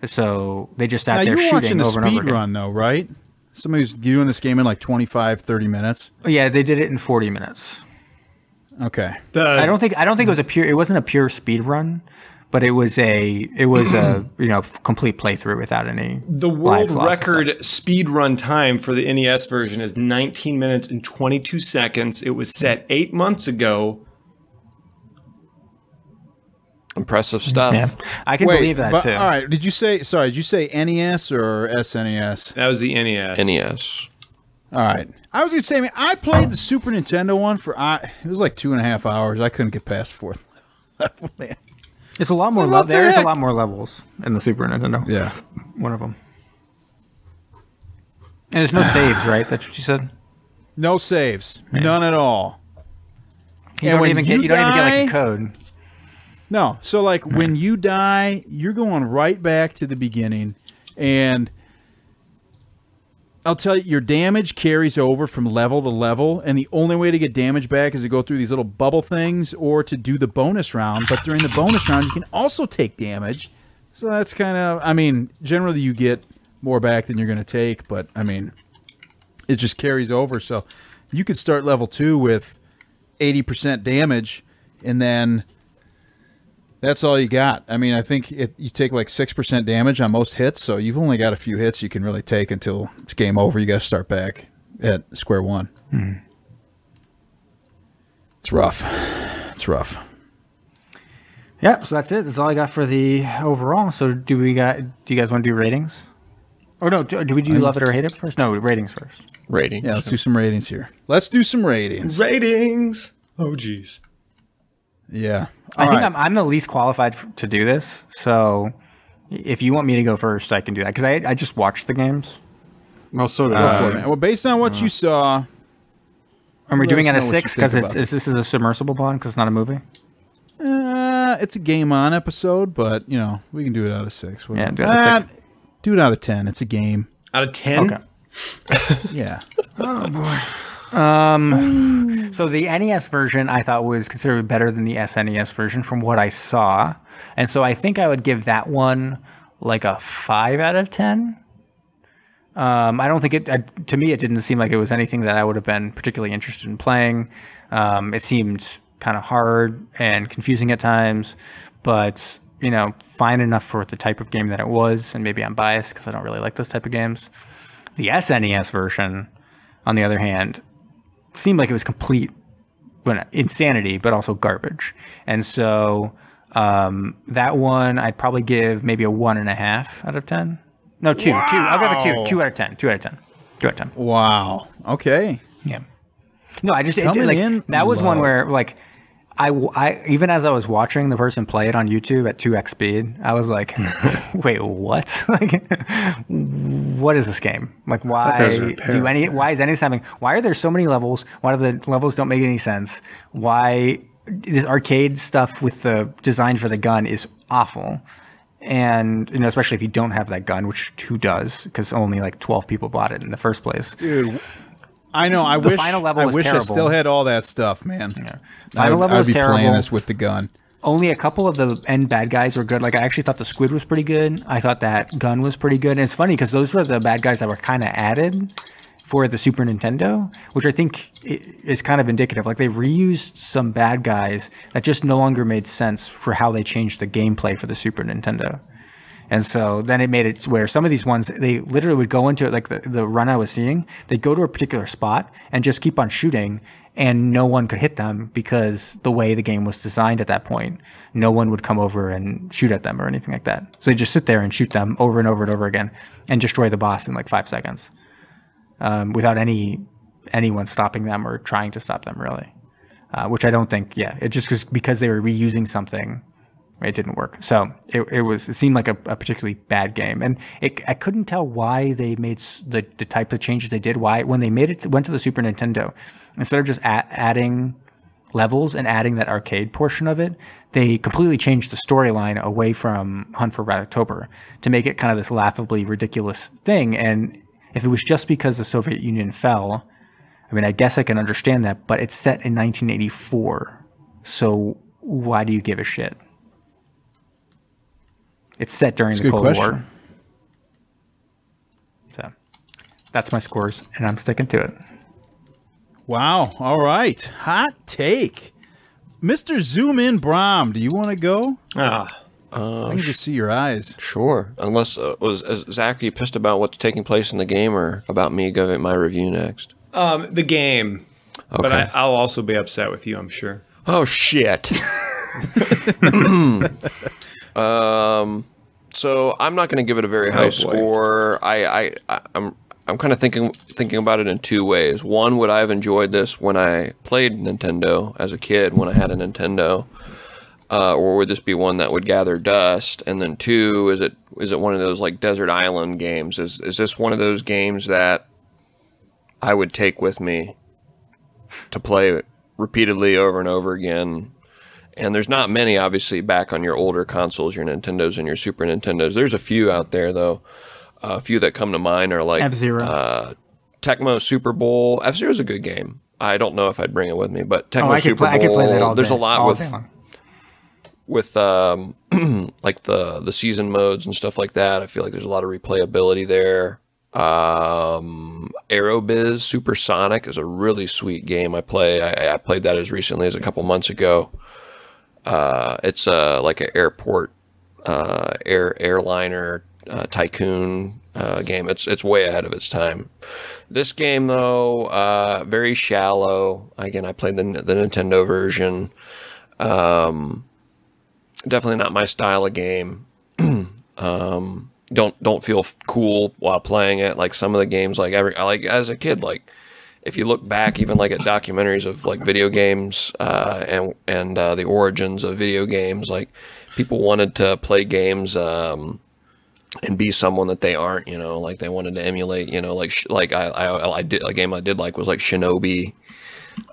Speaker 4: So they just sat there shooting over and over again. You're watching a speed run
Speaker 1: though, right? Somebody's doing this game in like 25, 30 minutes.
Speaker 4: Yeah, they did it in 40 minutes.
Speaker 1: Okay.
Speaker 4: I don't think it wasn't a pure speed run, but it was a complete playthrough without any.
Speaker 3: The world record speed run time for the NES version is 19 minutes and 22 seconds. It was set 8 months ago.
Speaker 2: Impressive stuff.
Speaker 4: Yeah, I can believe that too.
Speaker 1: All right, did you say NES or SNES?
Speaker 3: That was the NES.
Speaker 2: NES.
Speaker 1: All right. I was going to say, man, I played the Super Nintendo one it was like 2.5 hours. I couldn't get past fourth level.
Speaker 4: It's a lot more levels. There's a lot more levels in the Super Nintendo.
Speaker 1: Yeah.
Speaker 4: One of them. And there's no saves, right? That's what you said?
Speaker 1: No saves. Yeah. None at all.
Speaker 4: You don't even get like a code.
Speaker 1: No. So like when you die, you're going right back to the beginning, and I'll tell you, your damage carries over from level to level, and the only way to get damage back is to go through these little bubble things or to do the bonus round. But during the bonus round, you can also take damage. So that's kind of, I mean, generally you get more back than you're going to take, but I mean, it just carries over. So you could start level 2 with 80% damage, and then that's all you got. I mean, I think you take like 6% damage on most hits, so you've only got a few hits you can really take until it's game over. You got to start back at square one. It's rough. It's rough.
Speaker 4: Yeah, so that's it. That's all I got for the overall. So do you guys want to do ratings? Or no, do we do love it or hate it first? No, ratings first.
Speaker 2: Ratings.
Speaker 1: Yeah, let's do some ratings here. Let's do some ratings.
Speaker 3: Ratings. Oh, geez.
Speaker 1: Yeah.
Speaker 4: I think I'm the least qualified to do this. So if you want me to go first, I can do that. Because I just watched the games.
Speaker 5: Well, so did I.
Speaker 1: Well, based on what you saw.
Speaker 4: And we're doing it at a 6 because this is a submersible one because it's not a movie?
Speaker 1: It's a Game On episode, but, you know, we can do it out of 6.
Speaker 4: Yeah, do it out of 6.
Speaker 1: Do it out of 10. It's a game.
Speaker 3: Out of 10?
Speaker 1: Okay. Yeah.
Speaker 4: Oh, boy. So the NES version I thought was considerably better than the SNES version from what I saw. And so I think I would give that one like a 5 out of 10. I don't think to me, it didn't seem like it was anything that I would have been particularly interested in playing. It seemed kind of hard and confusing at times, but you know, fine enough for the type of game that it was. And maybe I'm biased because I don't really like those type of games. The SNES version, on the other hand, seemed like it was complete insanity, but also garbage. And so that one, I'd probably give maybe a 1.5 out of 10. No, 2.
Speaker 1: Wow.
Speaker 4: 2. I'll give it 2. 2 out of 10. 2 out of 10. 2 out of 10.
Speaker 1: Wow. Okay.
Speaker 4: Yeah. No, I just
Speaker 1: Coming in
Speaker 4: that was one
Speaker 1: low.
Speaker 4: where like I even as I was watching the person play it on YouTube at 2x speed, I was like, wait, what? Like, what is this game? Like, why is any happening? Why are there so many levels? Why do the levels don't make any sense? Why this arcade stuff with the design for the gun is awful. And, you know, especially if you don't have that gun, which who does? Because only like 12 people bought it in the first place.
Speaker 1: Dude, I know. I
Speaker 4: The
Speaker 1: wish,
Speaker 4: final level
Speaker 1: I,
Speaker 4: was
Speaker 1: wish I
Speaker 4: terrible.
Speaker 1: still had all that stuff, man.
Speaker 4: Yeah. Final level
Speaker 1: I'd
Speaker 4: was
Speaker 1: be
Speaker 4: terrible.
Speaker 1: playing this with the gun.
Speaker 4: Only a couple of the end bad guys were good. Like, I actually thought the squid was pretty good. I thought that gun was pretty good. And it's funny because those were the bad guys that were kind of added for the Super Nintendo, which I think is kind of indicative. Like, they reused some bad guys that just no longer made sense for how they changed the gameplay for the Super Nintendo. And so then it made it where some of these ones, they literally would go into it, like the run I was seeing, they'd go to a particular spot and just keep on shooting, and no one could hit them because the way the game was designed at that point, no one would come over and shoot at them or anything like that. So they just sit there and shoot them over and over and over again and destroy the boss in like 5 seconds without anyone stopping them or trying to stop them, really. Which I don't think, it just was because they were reusing something. It didn't work. So it seemed like a particularly bad game. And I couldn't tell why they made the type of changes they did. Why, when they went to the Super Nintendo, instead of just adding levels and adding that arcade portion of it, they completely changed the storyline away from Hunt for Red October to make it kind of this laughably ridiculous thing. And if it was just because the Soviet Union fell, I mean, I guess I can understand that, but it's set in 1984. So why do you give a shit? It's set during the Cold War. So that's my scores, and I'm sticking to it.
Speaker 1: Wow. All right. Hot take. Mr. Zoom In Brom, do you want to go? I can just see your eyes.
Speaker 2: Sure. Unless, was Zach, are you pissed about what's taking place in the game or about me giving my review next?
Speaker 3: The game.
Speaker 2: Okay.
Speaker 3: But I'll also be upset with you, I'm sure.
Speaker 2: Oh, shit. So I'm not going to give it a very high score. I'm kind of thinking about it in two ways. One, would I have enjoyed this when I played Nintendo as a kid, when I had a Nintendo, or would this be one that would gather dust? And then two, is it one of those like desert island games? Is this one of those games that I would take with me to play repeatedly over and over again? And there's not many, obviously, back on your older consoles, your Nintendos and your Super Nintendos. There's a few out there, though. A few that come to mind are like
Speaker 4: F-Zero.
Speaker 2: Tecmo Super Bowl. F-Zero is a good game. I don't know if I'd bring it with me, but Tecmo Super Bowl.
Speaker 4: I could play that all day.
Speaker 2: There's a lot
Speaker 4: all
Speaker 2: with like the season modes and stuff like that. I feel like there's a lot of replayability there. Aerobiz Supersonic is a really sweet game. I played that as recently as a couple months ago. It's like an airport airliner tycoon game. It's way ahead of its time. This game, though, very shallow. Again, I played the Nintendo version. Definitely not my style of game. Don't feel cool while playing it. Like some of the games, like as a kid, like if you look back, even like at documentaries of like video games and the origins of video games, like people wanted to play games and be someone that they aren't. You know, like they wanted to emulate. You know, I did a game I did like was like Shinobi.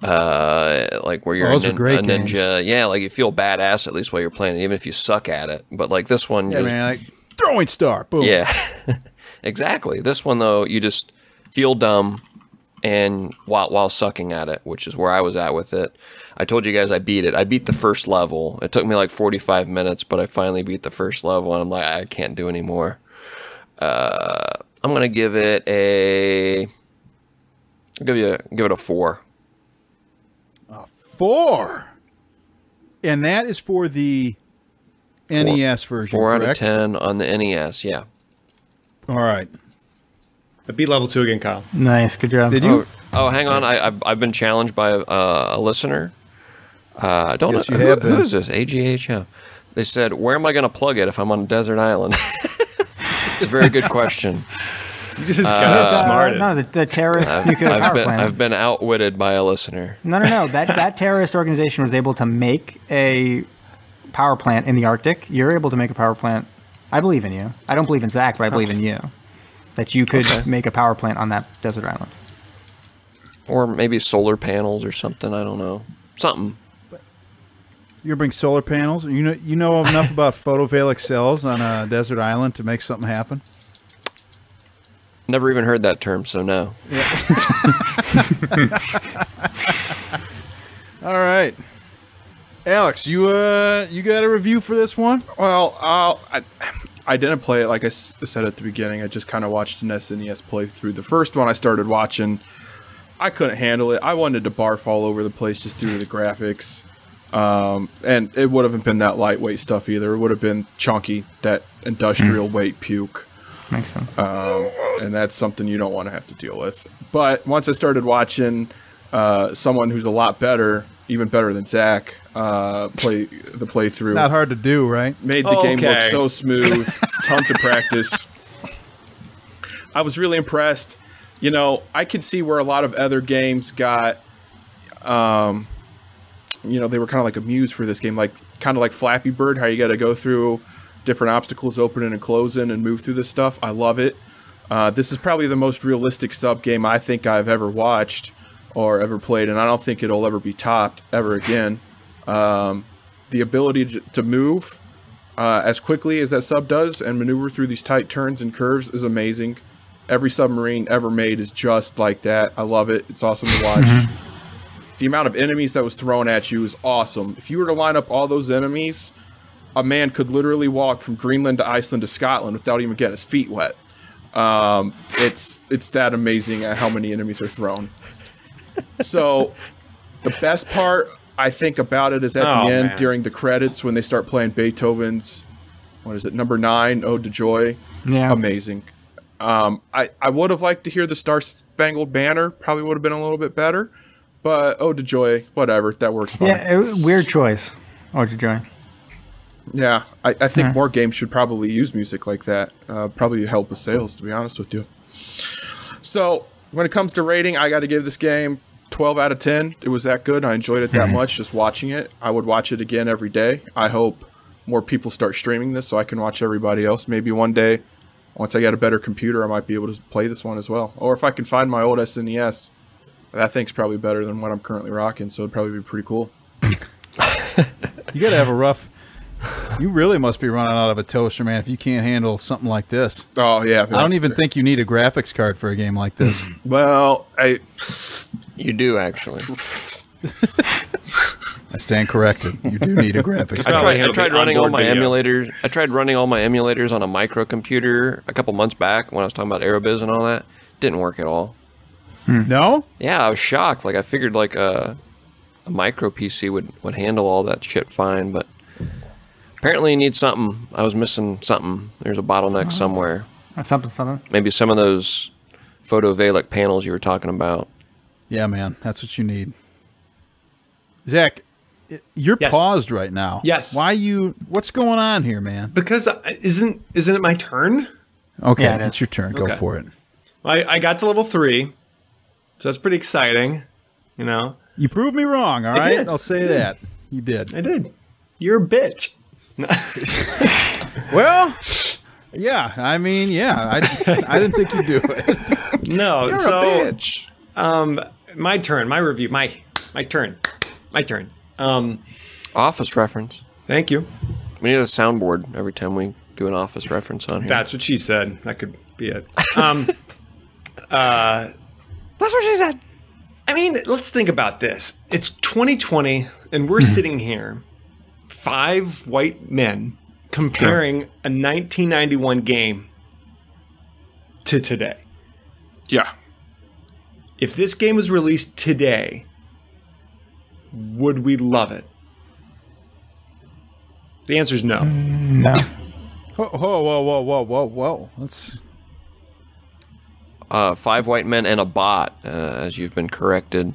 Speaker 2: Like where you're a ninja.
Speaker 1: Games.
Speaker 2: Yeah, like you feel badass at least while you're playing it, even if you suck at it. But like this one,
Speaker 1: Man, like throwing star. Boom.
Speaker 2: Yeah, exactly. This one though, you just feel dumb and while sucking at it, which is where I was at with it. I told you guys I beat it. I beat the first level. It took me like 45 minutes, but I finally beat the first level, and I'm like, I can't do anymore. I'm gonna give it give it a 4.
Speaker 1: A 4. And that is for the NES version,
Speaker 2: 4 out of
Speaker 1: correct?
Speaker 2: 10 on the NES, yeah.
Speaker 1: All right.
Speaker 3: I beat level 2 again, Kyle.
Speaker 4: Nice, good job.
Speaker 1: Did you?
Speaker 2: Oh, hang on. I've been challenged by a listener. I don't
Speaker 1: Yes,
Speaker 2: know.
Speaker 1: you have been.
Speaker 2: Who is this? AGH? Yeah. They said, where am I going to plug it if I'm on a desert island? It's a very good question.
Speaker 3: You just got outsmarted.
Speaker 4: No, the terrorist nuclear power plant.
Speaker 2: I've been outwitted by a listener.
Speaker 4: No. That terrorist organization was able to make a power plant in the Arctic. You're able to make a power plant. I believe in you. I don't believe in Zach, but I believe in you. That you could make a power plant on that desert island.
Speaker 2: Or maybe solar panels or something. I don't know. Something.
Speaker 1: You gonna bring solar panels? You know enough about photovoltaic cells on a desert island to make something happen?
Speaker 2: Never even heard that term, so no.
Speaker 1: All right. Alex, you got a review for this one?
Speaker 5: Well, I didn't play it like I said at the beginning. I just kind of watched an SNES playthrough. The first one I started watching, I couldn't handle it. I wanted to barf all over the place just due to the graphics. And it would have been that lightweight stuff either. It would have been chunky, that industrial weight puke.
Speaker 4: Makes sense.
Speaker 5: And that's something you don't want to have to deal with. But once I started watching someone who's a lot better, even better than Zach, play the playthrough.
Speaker 1: Not hard to do, right?
Speaker 5: Made the game look so smooth. Tons of practice. I was really impressed. You know, I could see where a lot of other games got, you know, they were kind of like a muse for this game, like kind of like Flappy Bird, how you got to go through different obstacles, opening and closing, and move through this stuff. I love it. This is probably the most realistic sub game I think I've ever watched or ever played, and I don't think it'll ever be topped ever again. The ability to move as quickly as that sub does and maneuver through these tight turns and curves is amazing. Every submarine ever made is just like that. I love it. It's awesome to watch. The amount of enemies that was thrown at you is awesome. If you were to line up all those enemies, a man could literally walk from Greenland to Iceland to Scotland without even getting his feet wet. It's that amazing at how many enemies are thrown. So the best part I think about it is at the end, during the credits, when they start playing Beethoven's, what is it, number 9, Ode to Joy.
Speaker 4: Yeah.
Speaker 5: Amazing. I would have liked to hear the Star Spangled Banner. Probably would have been a little bit better. But Ode to Joy, whatever, that works fine.
Speaker 4: Yeah, weird choice. Ode to Joy.
Speaker 5: Yeah, I think more games should probably use music like that. Probably help with sales, to be honest with you. So, when it comes to rating, I got to give this game 12 out of 10. It was that good. I enjoyed it that much just watching it. I would watch it again every day. I hope more people start streaming this so I can watch everybody else. Maybe one day, once I get a better computer, I might be able to play this one as well. Or if I can find my old SNES, that thing's probably better than what I'm currently rocking, so it'd probably be pretty cool.
Speaker 1: You got to have a rough... You really must be running out of a toaster, man, if you can't handle something like this.
Speaker 5: Oh, yeah.
Speaker 1: I don't even think you need a graphics card for a game like this.
Speaker 5: Well,
Speaker 2: You do, actually.
Speaker 1: I stand corrected. You do need a graphics card.
Speaker 2: I tried running all my
Speaker 3: video.
Speaker 2: emulators. I tried running all my emulators on a microcomputer a couple months back when I was talking about Aerobiz and all that. Didn't work at all.
Speaker 1: No?
Speaker 2: Yeah, I was shocked. Like I figured like a micro PC would handle all that shit fine, but apparently you need something. I was missing something. There's a bottleneck somewhere.
Speaker 4: Something.
Speaker 2: Maybe some of those photovoltaic panels you were talking about.
Speaker 1: Yeah, man. That's what you need. Zach, you're
Speaker 3: Yes.
Speaker 1: paused right now.
Speaker 3: Yes.
Speaker 1: Why you... What's going on here, man?
Speaker 3: Because isn't it my turn?
Speaker 1: Okay,
Speaker 4: Yeah, it
Speaker 1: it's
Speaker 4: is.
Speaker 1: your turn. Go
Speaker 3: Okay.
Speaker 1: for it.
Speaker 3: I got to level 3, so that's pretty exciting. You know,
Speaker 1: You proved me wrong, all right?
Speaker 3: did.
Speaker 1: I'll say that. You did.
Speaker 3: I did. You're a bitch.
Speaker 1: Well, yeah. I mean, yeah. I didn't think you'd do it.
Speaker 3: No,
Speaker 5: You're
Speaker 3: so
Speaker 5: a bitch.
Speaker 3: my turn, my review, my turn.
Speaker 2: Office reference.
Speaker 3: Thank you.
Speaker 2: We need a soundboard every time we do an office reference on here.
Speaker 3: That's what she said. That could be it.
Speaker 2: That's what she said.
Speaker 3: I mean, let's think about this. It's 2020, and we're sitting here, 5 white men, comparing a 1991 game to today.
Speaker 5: Yeah.
Speaker 3: If this game was released today, would we love it? The answer is no.
Speaker 4: No.
Speaker 1: Whoa. Let's...
Speaker 2: 5 white men and a bot, as you've been corrected.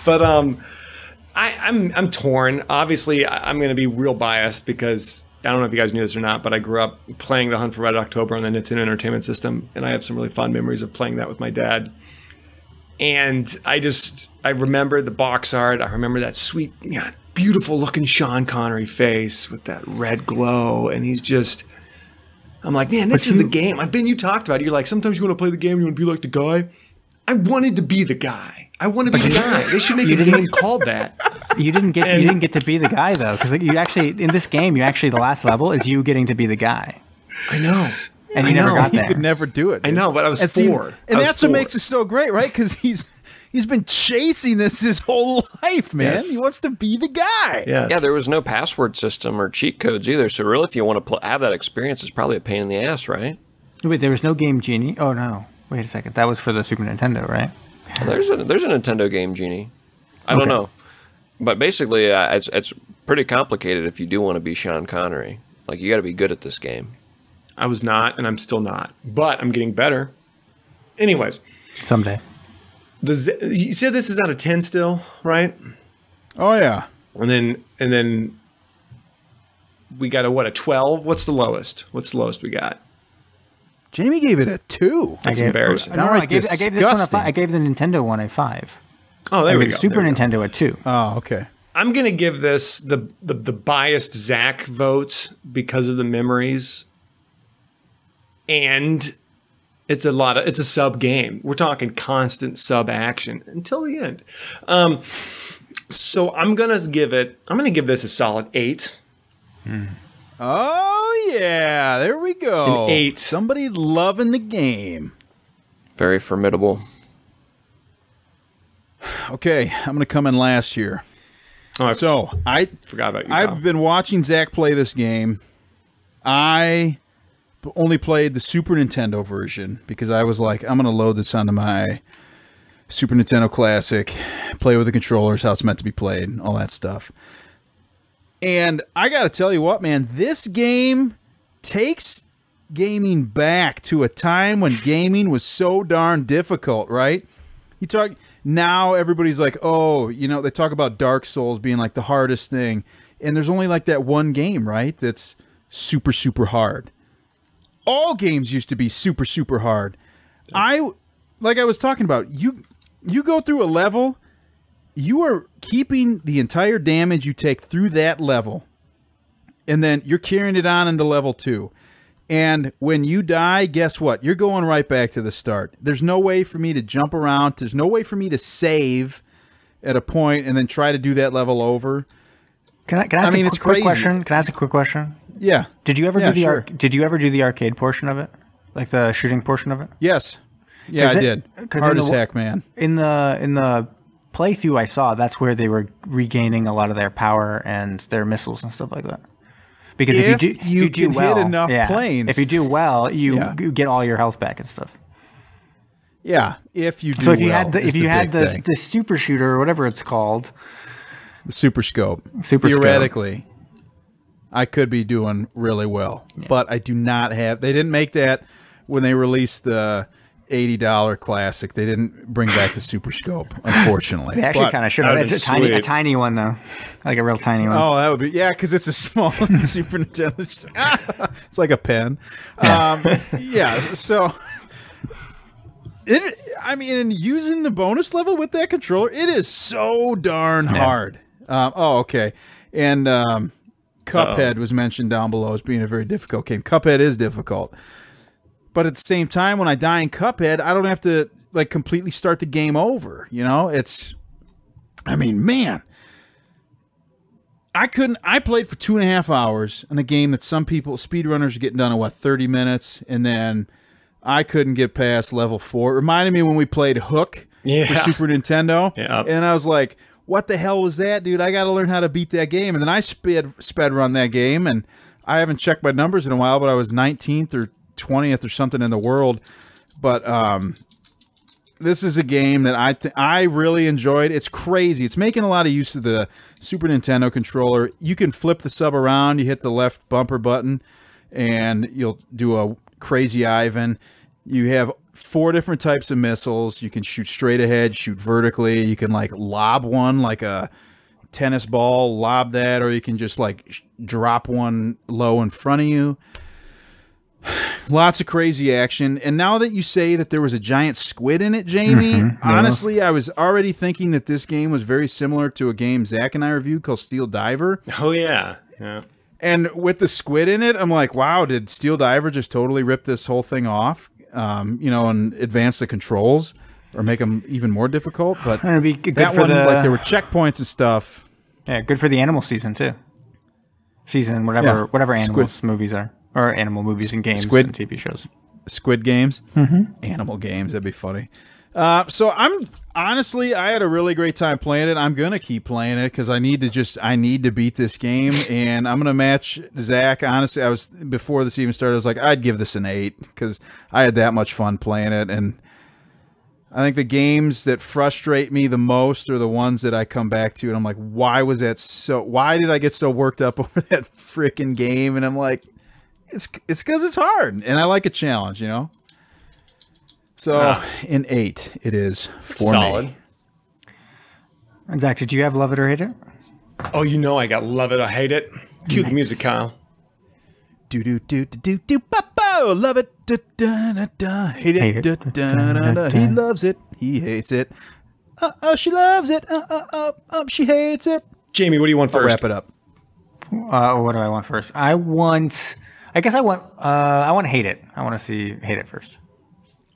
Speaker 3: But I'm torn. Obviously, I'm going to be real biased because I don't know if you guys knew this or not, but I grew up playing The Hunt for Red October on the Nintendo Entertainment System, and I have some really fond memories of playing that with my dad. And I remember the box art. I remember that sweet, beautiful looking Sean Connery face with that red glow, and I'm like, man, this is the game. You talked about it. You're like, sometimes you want to play the game, you want to be like the guy. I wanted to be the guy. I want to be the guy. They should make a game called that.
Speaker 4: You didn't get to be the guy though, because you actually in this game, the last level is you getting to be the guy.
Speaker 3: I know.
Speaker 4: And you never got there.
Speaker 1: He could never do it.
Speaker 3: Dude. I know, but I was four.
Speaker 1: And that's what makes it so great, right? Because he's been chasing this his whole life, man. Yes. He wants to be the guy.
Speaker 2: Yeah, there was no password system or cheat codes either. So really, if you want to have that experience, it's probably a pain in the ass, right?
Speaker 4: Wait, there was no Game Genie? Oh, no. Wait a second. That was for the Super Nintendo, right?
Speaker 2: There's a Nintendo Game Genie. I don't know. But basically, it's pretty complicated if you do want to be Sean Connery. Like, you got to be good at this game.
Speaker 3: I was not, and I'm still not. But I'm getting better. Anyways.
Speaker 4: Someday.
Speaker 3: You said this is out of 10 still, right?
Speaker 1: Oh, yeah.
Speaker 3: And then we got a 12? What's the lowest? What's the lowest we got?
Speaker 1: Jamie gave it a 2.
Speaker 3: That's embarrassing.
Speaker 4: No, I gave this one a 5. I gave the Nintendo one a 5.
Speaker 3: Oh, there we go.
Speaker 4: Super Nintendo a 2.
Speaker 1: Oh, okay.
Speaker 3: I'm gonna give this the biased Zach vote because of the memories, and it's a sub game. We're talking constant sub action until the end. So I'm gonna give this a solid 8.
Speaker 1: Oh yeah, there we go.
Speaker 3: An 8.
Speaker 1: Somebody loving the game.
Speaker 2: Very formidable.
Speaker 1: Okay, I'm gonna come in last here.
Speaker 3: Oh,
Speaker 1: I
Speaker 3: forgot about you.
Speaker 1: I've been watching Zach play this game. I only played the Super Nintendo version because I was like, I'm gonna load this onto my Super Nintendo Classic, play with the controllers, how it's meant to be played, all that stuff. And I gotta tell you what, man, this game takes gaming back to a time when gaming was so darn difficult, right? Now everybody's like, oh, they talk about Dark Souls being like the hardest thing. And there's only like that one game, right? That's super, super hard. All games used to be super, super hard. Like I was talking about, you go through a level, you are keeping the entire damage you take through that level. And then you're carrying it on into level 2. And when you die, guess what? You're going right back to the start. There's no way for me to jump around. There's no way for me to save at a point and then try to do that level over.
Speaker 4: Can I ask a quick question? Can I ask a quick question?
Speaker 1: Yeah.
Speaker 4: Did you ever do the arcade portion of it? Like the shooting portion of it?
Speaker 1: Yes. Yeah, I did. Hard as heck, man.
Speaker 4: In the playthrough I saw, that's where they were regaining a lot of their power and their missiles and stuff like that. Because if you do well,
Speaker 1: hit enough planes.
Speaker 4: If you do well, you get all your health back and stuff.
Speaker 1: Yeah, if you do.
Speaker 4: So if you had the super shooter or whatever it's called,
Speaker 1: the super scope, theoretically, I could be doing really well. Yeah. But I do not have. They didn't make that when they released the $80 classic. They didn't bring back the super scope, unfortunately.
Speaker 4: They actually kind of should have. It's a tiny one though, like a real tiny one.
Speaker 1: Oh, that would be because it's a small Super Nintendo. It's like a pen. So using the bonus level with that controller, it is so darn hard. Okay, and Cuphead was mentioned down below as being a very difficult game. Cuphead is difficult. But at the same time, when I die in Cuphead, I don't have to like completely start the game over. Man, I played for 2.5 hours in a game that some people, speedrunners, are getting done in 30 minutes, and then I couldn't get past level 4. It reminded me when we played Hook for Super Nintendo, and I was like, "What the hell was that, dude? I got to learn how to beat that game." And then I sped run that game, and I haven't checked my numbers in a while, but I was 19th or 20th or something in the world. But this is a game that I really enjoyed. It's crazy. It's making a lot of use of the Super Nintendo controller. You can flip the sub around. You hit the left bumper button, and you'll do a crazy Ivan. You have 4 different types of missiles. You can shoot straight ahead, shoot vertically. You can like lob one like a tennis ball, lob that, or you can just like drop one low in front of you. Lots of crazy action. And now that you say that there was a giant squid in it, Jamie, honestly, I was already thinking that this game was very similar to a game Zach and I reviewed called Steel Diver.
Speaker 3: Oh, yeah. Yeah.
Speaker 1: And with the squid in it, I'm like, wow, did Steel Diver just totally rip this whole thing off, you know, and advance the controls or make them even more difficult? But
Speaker 4: it'd be good
Speaker 1: that
Speaker 4: for
Speaker 1: one,
Speaker 4: the,
Speaker 1: like, there were checkpoints and stuff.
Speaker 4: Yeah, good for the animal season, too. Season, whatever animals movies are. Or animal movies and games and TV shows.
Speaker 1: Squid games? Animal games, that'd be funny. So honestly, I had a really great time playing it. I'm going to keep playing it because I need to beat this game. And I'm going to match Zach. Honestly, before this even started, I was like, I'd give this an 8 because I had that much fun playing it. And I think the games that frustrate me the most are the ones that I come back to. And I'm like, why did I get so worked up over that freaking game? And I'm like, it's because it's hard, and I like a challenge, you know? So, an 8 it is for me.
Speaker 4: And Zach, did you have Love It or Hate It?
Speaker 3: Oh, you know I got Love It or Hate It. Cue the music, Kyle.
Speaker 1: Do-do-do-do-do-do-do-do. Love it. Da-da-da-da. Hate it. Da-da-da-da. He loves it. He hates it. She loves it. She hates it.
Speaker 3: Jamie, what do you want first?
Speaker 1: I'll wrap it up.
Speaker 4: What do I want first? I want Hate It. I want to see Hate It first.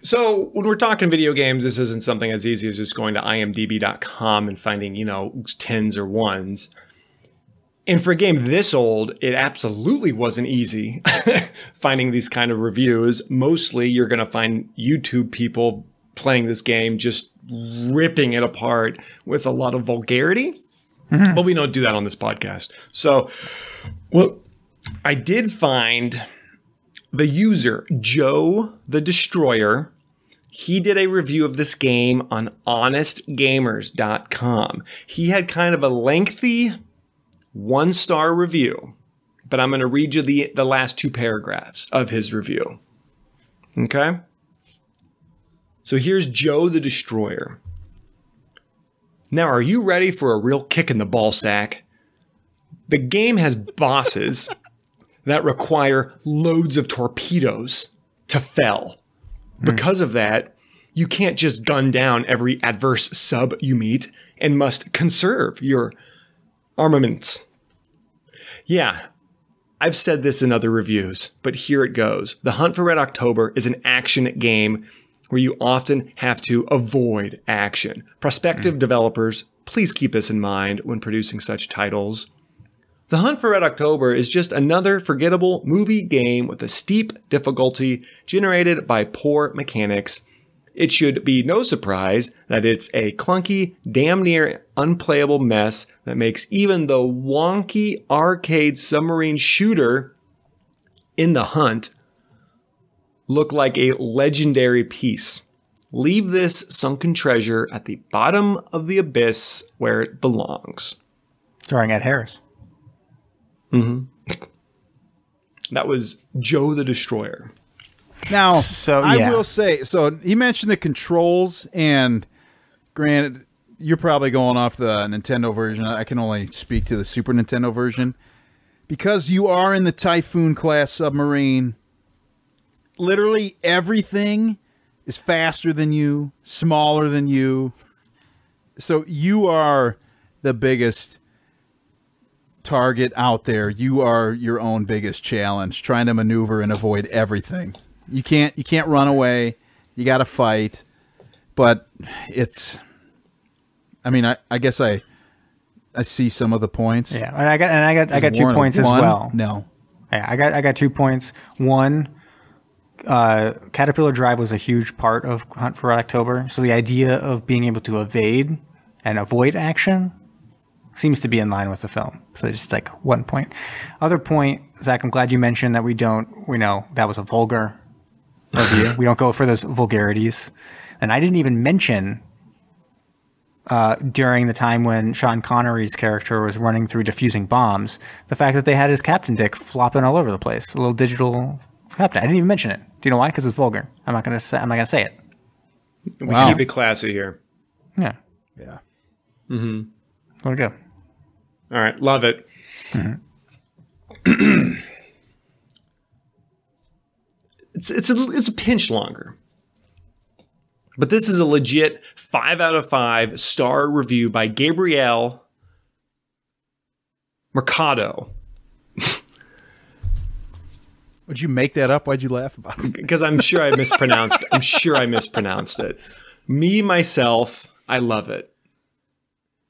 Speaker 3: So when we're talking video games, this isn't something as easy as just going to imdb.com and finding, 10s or 1s. And for a game this old, it absolutely wasn't easy finding these kind of reviews. Mostly you're going to find YouTube people playing this game, just ripping it apart with a lot of vulgarity. But we don't do that on this podcast. So, well, I did find the user, Joe the Destroyer. He did a review of this game on honestgamers.com. He had kind of a lengthy 1-star review, but I'm going to read you the last 2 paragraphs of his review. Okay? So here's Joe the Destroyer. Now, are you ready for a real kick in the ball sack? The game has bosses that require loads of torpedoes to fell. Because of that, you can't just gun down every adverse sub you meet and must conserve your armaments. Yeah, I've said this in other reviews, but here it goes. The Hunt for Red October is an action game where you often have to avoid action. Prospective developers, please keep this in mind when producing such titles. The Hunt for Red October is just another forgettable movie game with a steep difficulty generated by poor mechanics. It should be no surprise that it's a clunky, damn near unplayable mess that makes even the wonky arcade submarine shooter in The Hunt look like a legendary piece. Leave this sunken treasure at the bottom of the abyss where it belongs.
Speaker 4: Starring Ed Harris.
Speaker 3: That was Joe the Destroyer.
Speaker 1: Now, I will say, so he mentioned the controls, and granted, you're probably going off the Nintendo version. I can only speak to the Super Nintendo version. Because you are in the Typhoon class submarine, literally everything is faster than you, smaller than you. So you are the biggest target out there. You are your own biggest challenge, trying to maneuver and avoid everything. You can't run away. You got to fight. But it's, I mean, I guess I see some of the points.
Speaker 4: Yeah, and I got 2 points as well.
Speaker 1: No.
Speaker 4: Yeah, I got 2 points. One, Caterpillar Drive was a huge part of Hunt for Red October. So the idea of being able to evade and avoid action seems to be in line with the film. So just like 1 point. Other point, Zach, I'm glad you mentioned that we know that was a vulgar review. We don't go for those vulgarities. And I didn't even mention during the time when Sean Connery's character was running through defusing bombs, the fact that they had his captain dick flopping all over the place, a little digital captain. I didn't even mention it. Do you know why? Because it's vulgar. I'm not gonna say it.
Speaker 3: We keep it classy here.
Speaker 4: Yeah.
Speaker 1: Yeah.
Speaker 4: There we go.
Speaker 3: All right, love it. It's a pinch longer. But this is a legit 5 out of 5 star review by Gabrielle Mercado.
Speaker 1: Would you make that up? Why'd you laugh about it?
Speaker 3: Because I'm sure I mispronounced it. Me, myself, I love it.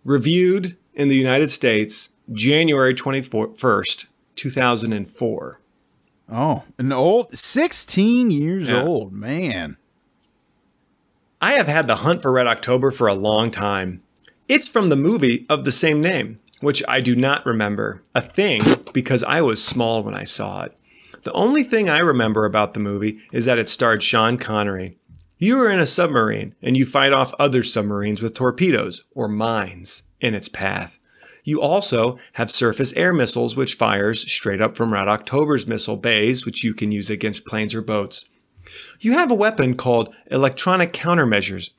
Speaker 3: Reviewed in the United States, January 21st, 2004.
Speaker 1: Oh, an old 16 years old, man.
Speaker 3: I have had the hunt for Red October for a long time. It's from the movie of the same name, which I do not remember a thing because I was small when I saw it. The only thing I remember about the movie is that it starred Sean Connery. You are in a submarine and you fight off other submarines with torpedoes or mines in its path. You also have surface air missiles which fires straight up from Red October's missile bays, which you can use against planes or boats. You have a weapon called electronic countermeasures,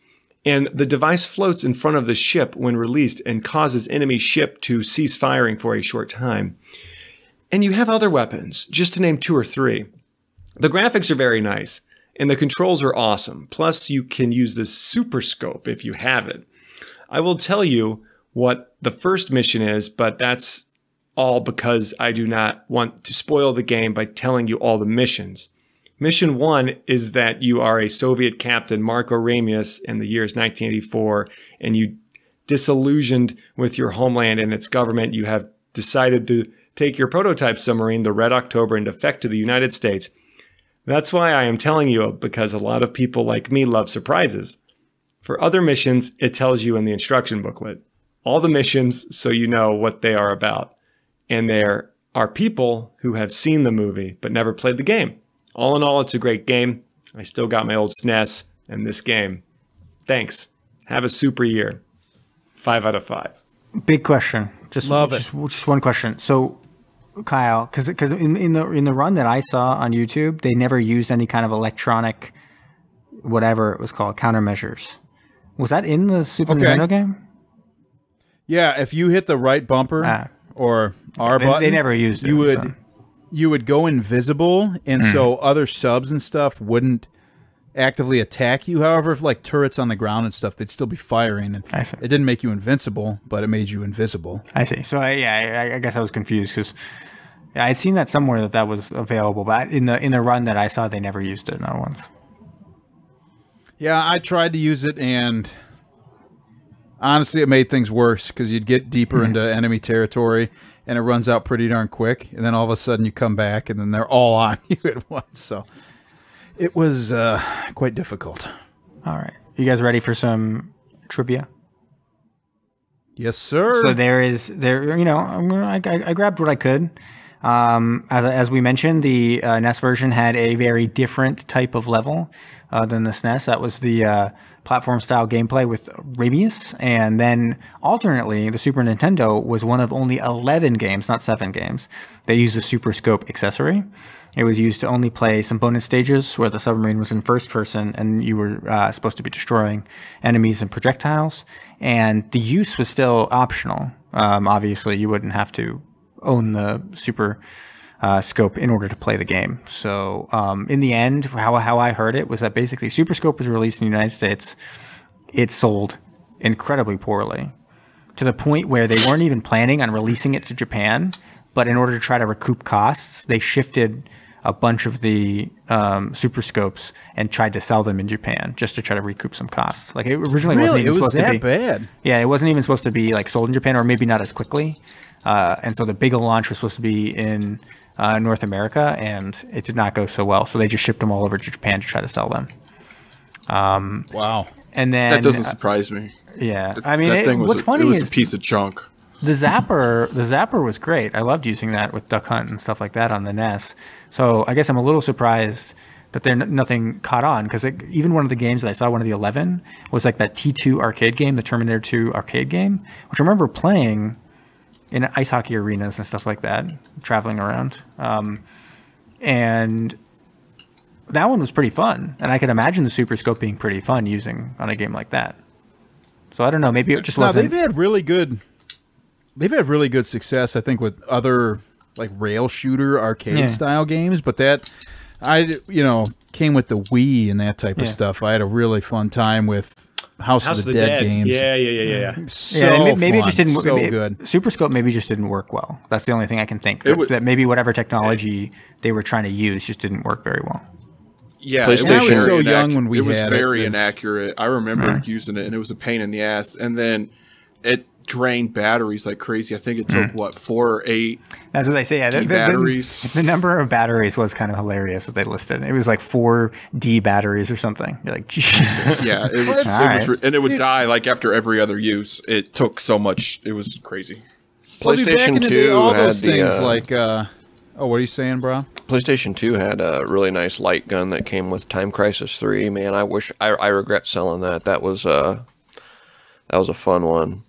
Speaker 3: and the device floats in front of the ship when released and causes enemy ship to cease firing for a short time. And you have other weapons, just to name 2 or 3. The graphics are very nice, and the controls are awesome. Plus, you can use the super scope if you have it. I will tell you what the first mission is, but that's all because I do not want to spoil the game by telling you all the missions. Mission 1 is that you are a Soviet captain, Marco Ramius, in the years 1984, and you, disillusioned with your homeland and its government, you have decided to take your prototype submarine, the Red October, and defect to the United States. That's why I am telling you, because a lot of people like me love surprises. For other missions, it tells you in the instruction booklet. All the missions so you know what they are about. And there are people who have seen the movie but never played the game. All in all, it's a great game. I still got my old SNES and this game. Thanks. Have a super year. 5 out of 5.
Speaker 4: Big question. Just one question. So, Kyle, because in the run that I saw on YouTube, they never used any kind of electronic, whatever it was called, countermeasures. Was that in the Super Nintendo game?
Speaker 1: Yeah, if you hit the right bumper or R button,
Speaker 4: they never used it.
Speaker 1: You would go invisible, and so other subs and stuff wouldn't actively attack you. However, if like turrets on the ground and stuff, they'd still be firing. And
Speaker 4: I see.
Speaker 1: It didn't make you invincible, but it made you invisible.
Speaker 4: I see. So I guess I was confused because I'd seen that somewhere that was available, but in the run that I saw, they never used it, not once.
Speaker 1: Yeah, I tried to use it, and honestly, it made things worse because you'd get deeper into enemy territory, and it runs out pretty darn quick, and then all of a sudden you come back, and then they're all on you at once. So it was quite difficult.
Speaker 4: All right. You guys ready for some trivia?
Speaker 1: Yes, sir.
Speaker 4: So I grabbed what I could. As we mentioned, the NES version had a very different type of level than the SNES. That was the platform-style gameplay with Ramius. And then, alternately, the Super Nintendo was one of only 11 games, not 7 games, that used a Super Scope accessory. It was used to only play some bonus stages where the submarine was in first person and you were supposed to be destroying enemies and projectiles. And the use was still optional. Obviously, you wouldn't have to own the Super Scope in order to play the game. So in the end, how I heard it was that basically Super Scope was released in the United States. It sold incredibly poorly to the point where they weren't even planning on releasing it to Japan. But in order to try to recoup costs, they shifted a bunch of the Super Scopes and tried to sell them in Japan just to try to recoup some costs. Like it originally wasn't even supposed to be
Speaker 1: bad.
Speaker 4: Yeah, it wasn't even supposed to be like sold in Japan, or maybe not as quickly. And so the big launch was supposed to be in North America, and it did not go so well. So they just shipped them all over to Japan to try to sell them.
Speaker 1: Wow.
Speaker 4: And then
Speaker 5: That doesn't surprise me.
Speaker 4: Yeah,
Speaker 5: That,
Speaker 4: I mean,
Speaker 5: that thing
Speaker 4: what's funny
Speaker 5: was
Speaker 4: is
Speaker 5: a piece of junk.
Speaker 4: the zapper was great. I loved using that with Duck Hunt and stuff like that on the NES. So I guess I'm a little surprised that nothing caught on, because even one of the games that I saw, one of the 11, was like that T2 arcade game, the Terminator 2 arcade game, which I remember playing in ice hockey arenas and stuff like that, traveling around. And that one was pretty fun, and I could imagine the Super Scope being pretty fun using on a game like that. So I don't know, maybe it just wasn't.
Speaker 1: They've had really good success, I think, with other like rail shooter arcade style games, but that came with the Wii and that type of stuff. I had a really fun time with House of the Dead games.
Speaker 3: Yeah.
Speaker 1: So
Speaker 4: maybe it just didn't.
Speaker 1: So good.
Speaker 4: Super Scope maybe just didn't work well. That's the only thing I can think. That maybe whatever technology they were trying to use just didn't work very well.
Speaker 5: Yeah,
Speaker 2: PlayStation.
Speaker 1: I was so young when we
Speaker 5: it was
Speaker 1: had
Speaker 5: very
Speaker 1: it.
Speaker 5: inaccurate. I remember using it, and it was a pain in the ass. And then it drained batteries like crazy. I think it took 4 or 8.
Speaker 4: That's what they say. Yeah,
Speaker 5: batteries.
Speaker 4: The number of batteries was kind of hilarious that they listed. It was like 4 D batteries or something. You're like, Jesus.
Speaker 5: Yeah, it was, and it would die like after every other use. It took so much. It was crazy.
Speaker 2: PlayStation 2
Speaker 1: all
Speaker 2: had
Speaker 1: those things like. What are you saying, bro?
Speaker 2: PlayStation 2 had a really nice light gun that came with Time Crisis 3. Man, I regret selling that. That was a fun one.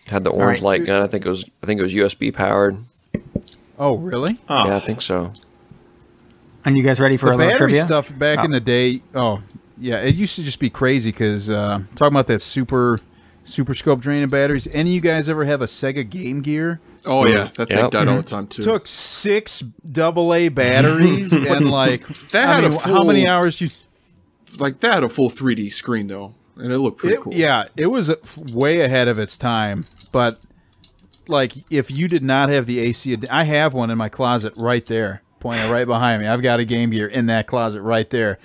Speaker 2: Had the orange light gun. I think it was USB powered.
Speaker 1: Oh, really?
Speaker 3: Oh.
Speaker 2: Yeah, I think so.
Speaker 4: And you guys ready for
Speaker 1: The
Speaker 4: a little
Speaker 1: battery
Speaker 4: trivia?
Speaker 1: stuff back in the day. Oh, yeah. It used to just be crazy because talking about that super scope draining batteries. Any of you guys ever have a Sega Game Gear?
Speaker 5: Oh yeah, that thing died all the time too.
Speaker 1: Took 6 AA batteries and like
Speaker 5: that had
Speaker 1: how many hours you?
Speaker 5: Like that had a full 3D screen though, and it looked pretty cool.
Speaker 1: Yeah, it was way ahead of its time. But like, if you did not have the AC, I have one in my closet right there, pointing right behind me. I've got a Game Gear in that closet right there,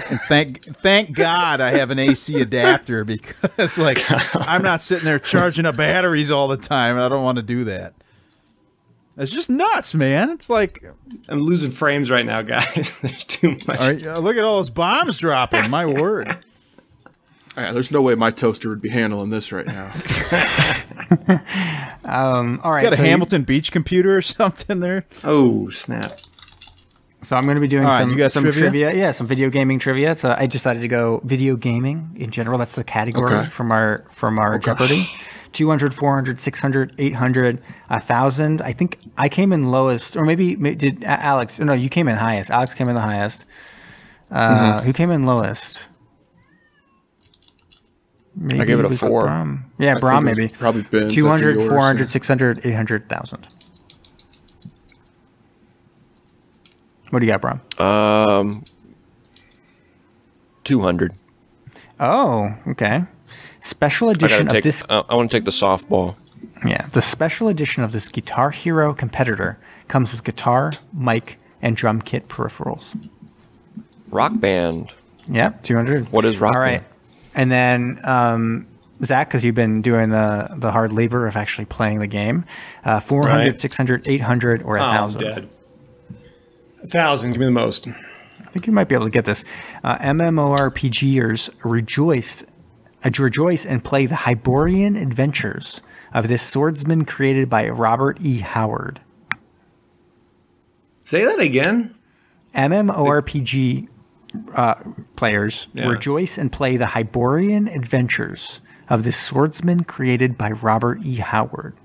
Speaker 1: and thank God I have an AC adapter, because like I'm not sitting there charging up batteries all the time, and I don't want to do that. It's just nuts, man. It's like
Speaker 3: I'm losing frames right now, guys. There's too much.
Speaker 1: All right, look at all those bombs dropping. My word.
Speaker 5: There's no way my toaster would be handling this right now.
Speaker 4: All right.
Speaker 1: Got a Hamilton Beach computer or something there?
Speaker 3: Oh, snap.
Speaker 4: So I'm going to be doing some
Speaker 1: trivia?
Speaker 4: trivia. Yeah, some video gaming trivia. So I decided to go video gaming in general. That's the category from our Jeopardy. 200, 400, 600, 800, 1,000. I think I came in lowest, or maybe did Alex? No, you came in highest. Alex came in the highest. Who came in lowest? Maybe
Speaker 2: I gave it a 4.
Speaker 4: Brom. Yeah, Brom maybe.
Speaker 5: Probably been
Speaker 4: 200, 400, 600, 800, 1,000. What do you got, Brom?
Speaker 2: 200.
Speaker 4: Oh, okay. Special edition of this.
Speaker 2: I want to take the softball.
Speaker 4: Yeah, the special edition of this Guitar Hero competitor comes with guitar, mic, and drum kit peripherals.
Speaker 2: Rock Band.
Speaker 4: Yep, 200.
Speaker 2: What is Rock
Speaker 4: All right.
Speaker 2: Band?
Speaker 4: And then, Zach, because you've been doing the hard labor of actually playing the game, 400, 600, 800, or 1,000.
Speaker 3: I'm dead. 1,000, give me the most.
Speaker 4: I think you might be able to get this. MMORPGers rejoice and play the Hyborian adventures of this swordsman created by Robert E. Howard.
Speaker 3: Say that again.
Speaker 4: MMORPG players rejoice and play the Hyborian adventures of this swordsman created by Robert E. Howard.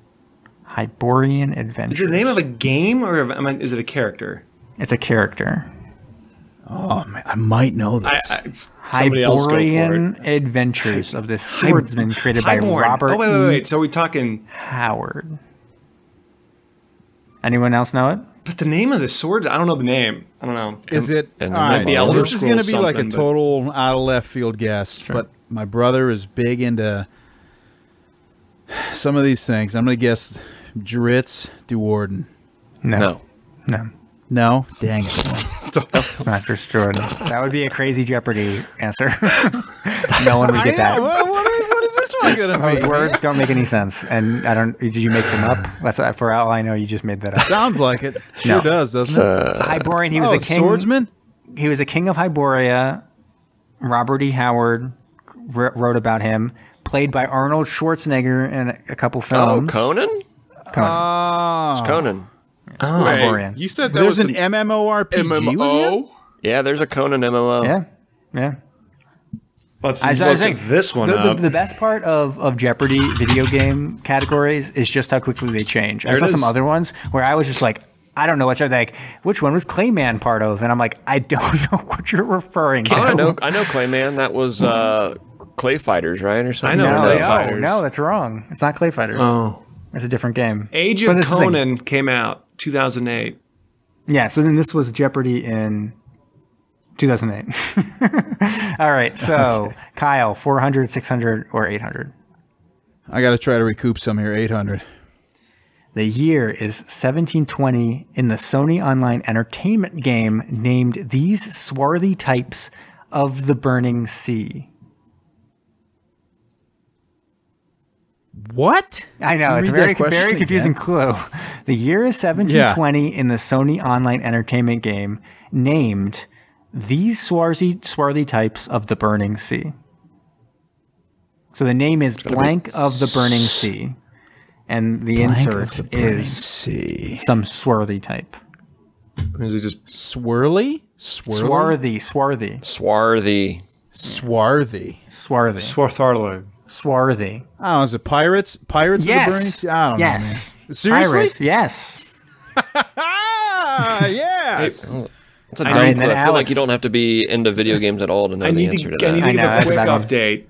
Speaker 4: Hyborian adventures.
Speaker 3: Is it the name of a game, or is it a character?
Speaker 4: It's a character.
Speaker 1: Oh, man, I might know this.
Speaker 3: Somebody else go for
Speaker 4: Hyborian adventures of this swordsman created by Robert
Speaker 3: Oh, wait. So we're talking
Speaker 4: Howard. Anyone else know it?
Speaker 3: But the name of the sword, I don't know the name. I don't know.
Speaker 1: Is it?
Speaker 2: And
Speaker 1: All right,
Speaker 2: maybe Elder
Speaker 1: this is going to be like a
Speaker 3: something, but-
Speaker 1: total out of left field guess, but my brother is big into some of these things. I'm going to guess Dritz Duwarden.
Speaker 4: No.
Speaker 1: No? Dang it.
Speaker 4: It's not Dritz Jordan. That would be a crazy Jeopardy answer. No one would get that.
Speaker 1: What is this one going to be?
Speaker 4: Those words don't make any sense. And I don't. Did you make them up? That's for all I know. You just made that up.
Speaker 1: Sounds like it. Sure does, doesn't it?
Speaker 4: Hyborian. He was a king.
Speaker 1: Swordsman?
Speaker 4: He was a king of Hyboria. Robert E. Howard wrote about him. Played by Arnold Schwarzenegger in a couple films.
Speaker 2: Oh, Conan?
Speaker 1: Oh.
Speaker 2: It's Conan.
Speaker 3: Oh,
Speaker 4: Hyborian.
Speaker 5: You said that
Speaker 1: There's
Speaker 5: was
Speaker 1: an MMORPG with
Speaker 5: MMO?
Speaker 1: him?
Speaker 2: Yeah, there's a Conan MMO.
Speaker 4: Yeah, yeah.
Speaker 3: Let's
Speaker 4: I was
Speaker 3: look
Speaker 4: saying,
Speaker 3: at this one up.
Speaker 4: the best part of Jeopardy video game categories is just how quickly they change. I saw some other ones where I was just like, I don't know what's like. Which one was Clayman part of? And I'm like, I don't know what you're referring to.
Speaker 2: Oh, I know Clayman. That was Clay Fighters, right, or something?
Speaker 3: I know Clay Fighters.
Speaker 4: No, that's wrong. It's not Clay Fighters.
Speaker 3: Oh,
Speaker 4: it's a different game.
Speaker 3: Age of Conan came out 2008.
Speaker 4: Yeah, so then this was Jeopardy in 2008. All right, so okay. Kyle, 400, 600, or 800?
Speaker 1: I got to try to recoup some here, 800.
Speaker 4: The year is 1720 in the Sony Online Entertainment game named These Swarthy Types of the Burning Sea.
Speaker 1: What?
Speaker 4: I know, it's a very confusing clue. The year is 1720 in the Sony Online Entertainment game named These Swarthy Types of the Burning Sea. So the name is Blank of the Burning Sea. And the insert is some swarthy type.
Speaker 3: Is it just
Speaker 1: swirly?
Speaker 4: Swarthy.
Speaker 1: Oh, is it pirates? Pirates of the Burning Sea? I don't know, man. Seriously?
Speaker 4: Pirates, yes.
Speaker 1: Yes.
Speaker 2: It's a dumb clue. I feel like you don't have to be into video games at all to know the answer to that.
Speaker 3: I need to give a quick update.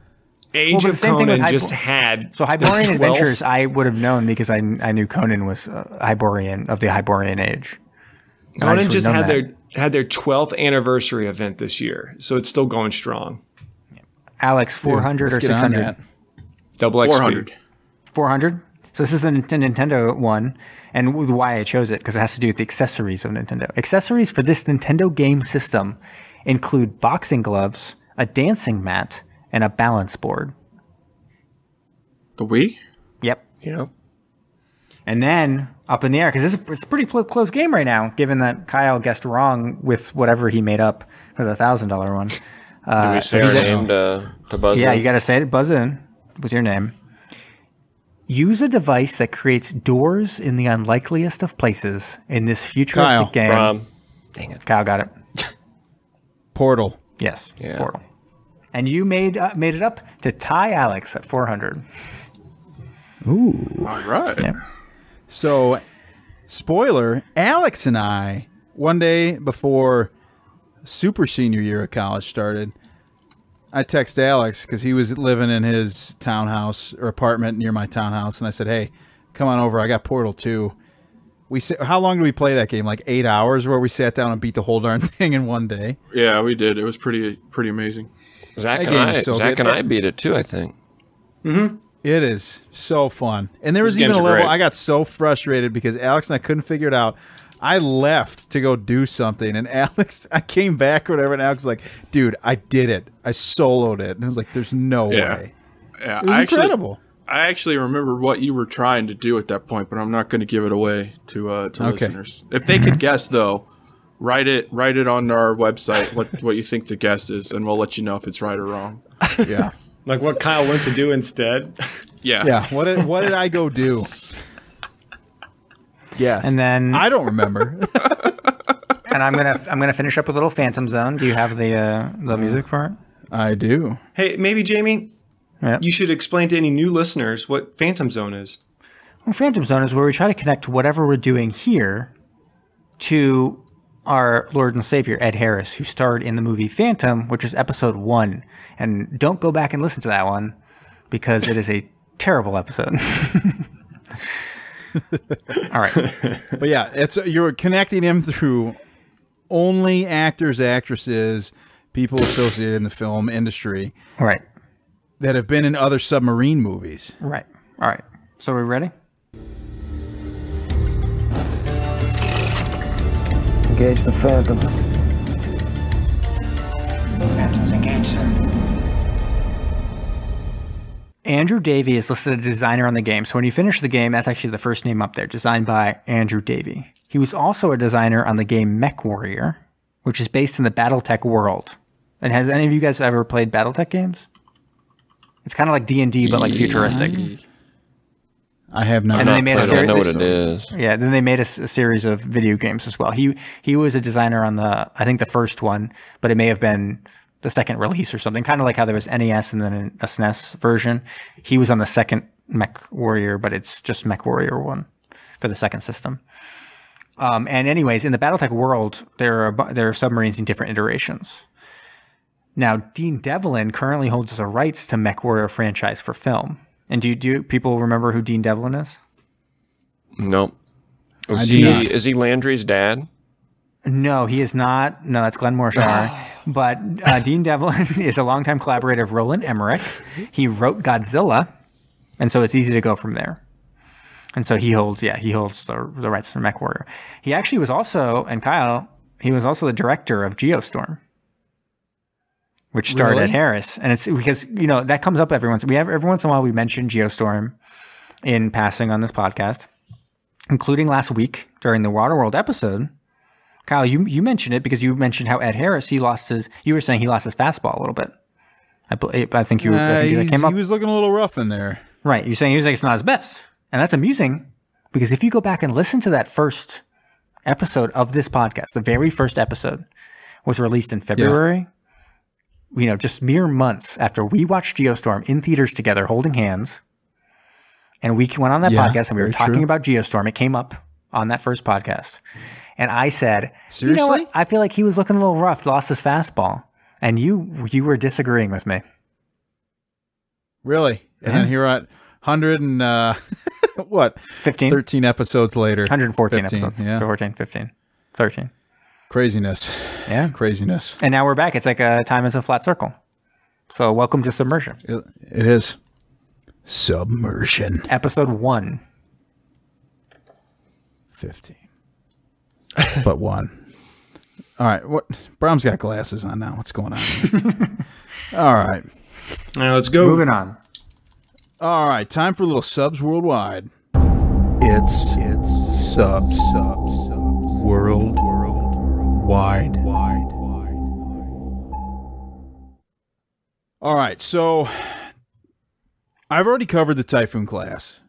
Speaker 3: Age of Conan just had...
Speaker 4: So Hyborian Adventures, I would have known because I knew Conan was Hyborian, of the Hyborian age.
Speaker 3: Conan just had their 12th anniversary event this year, so it's still going strong.
Speaker 4: Alex, 400 or 600?
Speaker 3: Double XP.
Speaker 5: 400.
Speaker 4: 400? So this is the Nintendo one, and why I chose it, because it has to do with the accessories of Nintendo. Accessories for this Nintendo game system include boxing gloves, a dancing mat, and a balance board.
Speaker 5: The Wii?
Speaker 4: Yep. And then up in the air, because it's a pretty close game right now, given that Kyle guessed wrong with whatever he made up for the $1,000 one.
Speaker 2: Do we say our name to buzz in?
Speaker 4: Yeah, you got to say it, buzz in with your name. Use a device that creates doors in the unlikeliest of places in this futuristic game.
Speaker 2: Dang it.
Speaker 4: Kyle got it.
Speaker 1: Portal.
Speaker 4: Yes,
Speaker 2: yeah.
Speaker 4: Portal. And you made it up to tie Alex at 400.
Speaker 1: Ooh.
Speaker 5: All right.
Speaker 4: Yeah.
Speaker 1: So, spoiler, Alex and I, one day before super senior year of college started, I texted Alex because he was living in his townhouse or apartment near my townhouse, and I said, hey, come on over. I got Portal 2. How long did we play that game? Like 8 hours where we sat down and beat the whole darn thing in one day?
Speaker 5: Yeah, we did. It was pretty amazing.
Speaker 2: Zach and I beat it too, I think.
Speaker 3: Mm-hmm.
Speaker 1: It is so fun. And there was even a level, I got so frustrated because Alex and I couldn't figure it out. I left to go do something, and I came back or whatever, and Alex was like, dude, I did it. I soloed it. And I was like, there's no way.
Speaker 5: Yeah,
Speaker 1: it was incredible.
Speaker 5: I actually remember what you were trying to do at that point, but I'm not going to give it away to listeners. If they could guess, though, write it on our website what you think the guess is, and we'll let you know if it's right or wrong.
Speaker 1: Yeah.
Speaker 3: Like what Kyle went to do instead.
Speaker 5: Yeah.
Speaker 1: Yeah. What did I go do? Yes.
Speaker 4: And then
Speaker 1: I don't remember.
Speaker 4: And I'm gonna finish up with a little Phantom Zone. Do you have the music for it?
Speaker 1: I do.
Speaker 3: Hey, maybe Jamie,
Speaker 4: Yep.
Speaker 3: you should explain to any new listeners what Phantom Zone is.
Speaker 4: Well, Phantom Zone is where we try to connect whatever we're doing here to our Lord and Savior, Ed Harris, who starred in the movie Phantom, which is episode 1. And don't go back and listen to that one because it is a terrible episode. All right.
Speaker 1: But yeah, you're connecting him through only actors, actresses, people associated in the film industry.
Speaker 4: Right.
Speaker 1: That have been in other submarine movies.
Speaker 4: Right. All right. So are we ready?
Speaker 6: Engage the Phantom.
Speaker 7: Phantom's engaged, sir.
Speaker 4: Andrew Davie is listed as designer on the game. So when you finish the game, that's actually the first name up there, designed by Andrew Davie. He was also a designer on the game Mech Warrior, which is based in the Battletech world. And has any of you guys ever played Battletech games? It's kind of like D&D, but like futuristic.
Speaker 1: I have not.
Speaker 4: And then they made a
Speaker 2: I
Speaker 4: series.
Speaker 2: know what it is.
Speaker 4: Yeah, then they made a series of video games as well. He was a designer on I think the first one, but it may have been the second release or something. Kind of like how there was NES and then a SNES version. He was on the second Mech Warrior, but it's just Mech Warrior 1 for the second system. And anyways, in the BattleTech world, there are submarines in different iterations. Now, Dean Devlin currently holds the rights to Mech Warrior franchise for film. And do people remember who Dean Devlin is?
Speaker 2: No.
Speaker 1: I do not.
Speaker 2: Is he Landry's dad?
Speaker 4: No, he is not. No, that's Glenn Morshower. But Dean Devlin is a longtime collaborator of Roland Emmerich. He wrote Godzilla, and so it's easy to go from there. And so he holds the rights to Mech Warrior. He actually was also, and Kyle, he was also the director of Geostorm, which starred
Speaker 1: Really?
Speaker 4: Ed Harris. And it's because, that comes up every once in a while we mention Geostorm in passing on this podcast, including last week during the Waterworld episode. Kyle, you mentioned it because you mentioned how Ed Harris, you were saying he lost his fastball a little bit. I think that came up.
Speaker 1: He was looking a little rough in there.
Speaker 4: Right. You're saying it's not his best. And that's amusing because if you go back and listen to that first episode of this podcast, the very first episode was released in February. Just mere months after we watched Geostorm in theaters together, holding hands, and we went on that podcast and we were talking about Geostorm. It came up on that first podcast, and I said,
Speaker 1: Seriously?
Speaker 4: "You know what? I feel like he was looking a little rough, lost his fastball," and you were disagreeing with me.
Speaker 1: Really? And then here at 100 and what?
Speaker 4: 15?
Speaker 1: 13 episodes later.
Speaker 4: 114
Speaker 1: 15,
Speaker 4: episodes.
Speaker 1: yeah.
Speaker 4: 14, 15, 13.
Speaker 1: Craziness.
Speaker 4: Yeah.
Speaker 1: Craziness.
Speaker 4: And now we're back. It's like time is a flat circle. So welcome to Submersion.
Speaker 1: It is. Submersion.
Speaker 4: Episode 1.
Speaker 1: 15. But 1. All right. What? Brahm's got glasses on now. What's going on here? All right.
Speaker 3: All right, let's go.
Speaker 4: Moving on.
Speaker 1: All right. Time for a little subs worldwide. It's subs world wide. All right, so I've already covered the Typhoon class.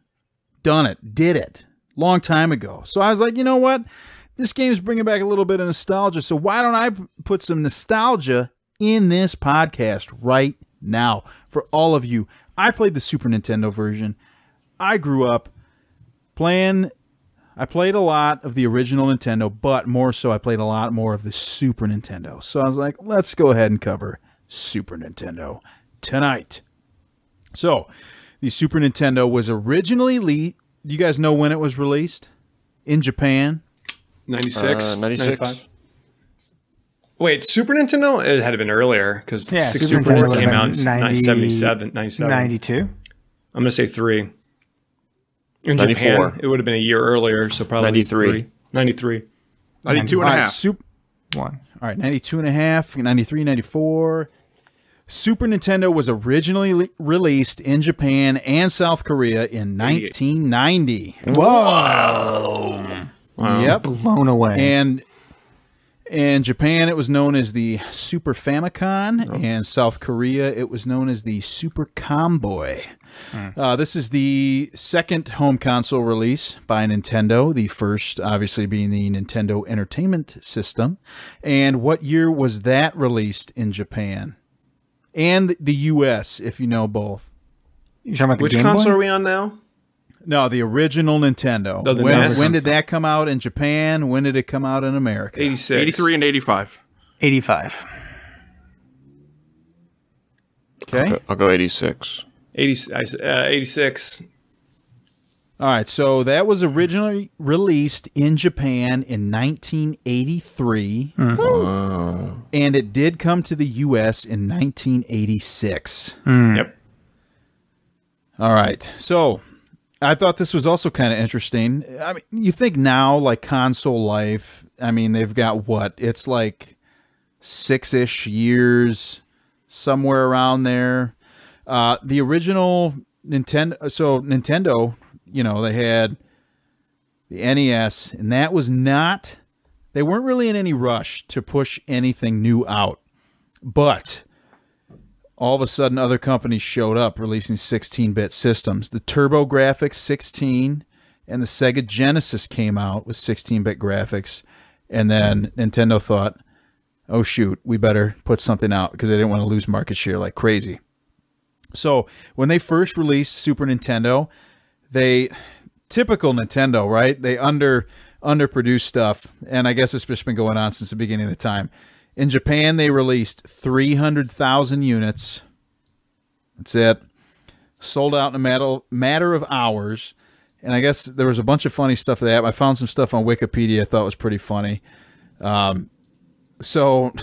Speaker 1: Done it. Did it. Long time ago. So I was like, you know what? This game's bringing back a little bit of nostalgia, so why don't I put some nostalgia in this podcast right now for all of you. I played the Super Nintendo version. I grew up I played a lot of the original Nintendo, but more so I played a lot more of the Super Nintendo. So I was like, let's go ahead and cover Super Nintendo tonight. So the Super Nintendo was originally, do you guys know when it was released? In Japan?
Speaker 3: 96?
Speaker 2: 96.
Speaker 3: 95? Wait, Super Nintendo? It had to been earlier because
Speaker 4: Yeah,
Speaker 3: Super
Speaker 4: Super
Speaker 3: Nintendo
Speaker 4: Nintendo
Speaker 3: came out in
Speaker 4: 97.
Speaker 3: 97.
Speaker 4: 92.
Speaker 3: I'm going to say 3. In
Speaker 2: 94.
Speaker 3: Japan, it would have been a year earlier, so probably
Speaker 2: 93.
Speaker 3: 93.
Speaker 5: 92 and a half.
Speaker 4: 1.
Speaker 1: All right, 92 and a half, 93, 94. Super Nintendo was originally released in Japan and South Korea in 1990.
Speaker 4: Whoa.
Speaker 1: Yep.
Speaker 4: Blown away.
Speaker 1: And in Japan, it was known as the Super Famicom, and South Korea, it was known as the Super Comboy. This is the second home console release by Nintendo, the first obviously being the Nintendo Entertainment System. And what year was that released in Japan? And the U.S., if you know both.
Speaker 4: You talking about the
Speaker 3: Which
Speaker 4: Game
Speaker 3: console
Speaker 4: Boy?
Speaker 3: are we on now?
Speaker 1: No, the original Nintendo.
Speaker 3: Oh, the
Speaker 1: when,
Speaker 3: NES?
Speaker 1: when did that come out in Japan? When did it come out in America?
Speaker 3: 86.
Speaker 5: 83 and 85.
Speaker 4: 85.
Speaker 1: Okay.
Speaker 2: I'll go 86.
Speaker 3: 86.
Speaker 1: All right, so that was originally released in Japan in 1983, and it did come to the U.S. in 1986.
Speaker 3: Yep.
Speaker 1: All right, so I thought this was also kind of interesting. I mean, you think now, like console life, I mean, they've got what? It's like 6-ish years, somewhere around there. The original Nintendo, so Nintendo, you know, they had the NES, and that was not, they weren't really in any rush to push anything new out. But all of a sudden other companies showed up releasing 16-bit systems. The TurboGrafx 16 and the Sega Genesis came out with 16-bit graphics, and then Nintendo thought, oh shoot, we better put something out because they didn't want to lose market share like crazy. So when they first released Super Nintendo, typical Nintendo, right? They underproduced stuff, and I guess it's just been going on since the beginning of the time. In Japan, they released 300,000 units. That's it. Sold out in a matter of hours. And I guess there was a bunch of funny stuff that I found some stuff on Wikipedia I thought was pretty funny. So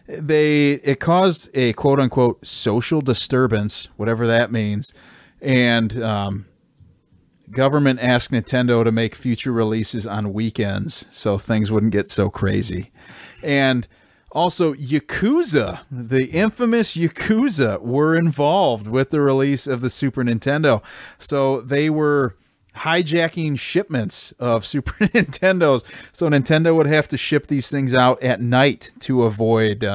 Speaker 1: it caused a quote-unquote social disturbance, whatever that means. And government asked Nintendo to make future releases on weekends so things wouldn't get so crazy. And also Yakuza, the infamous Yakuza, were involved with the release of the Super Nintendo. So they were hijacking shipments of Super Nintendos. So Nintendo would have to ship these things out at night to avoid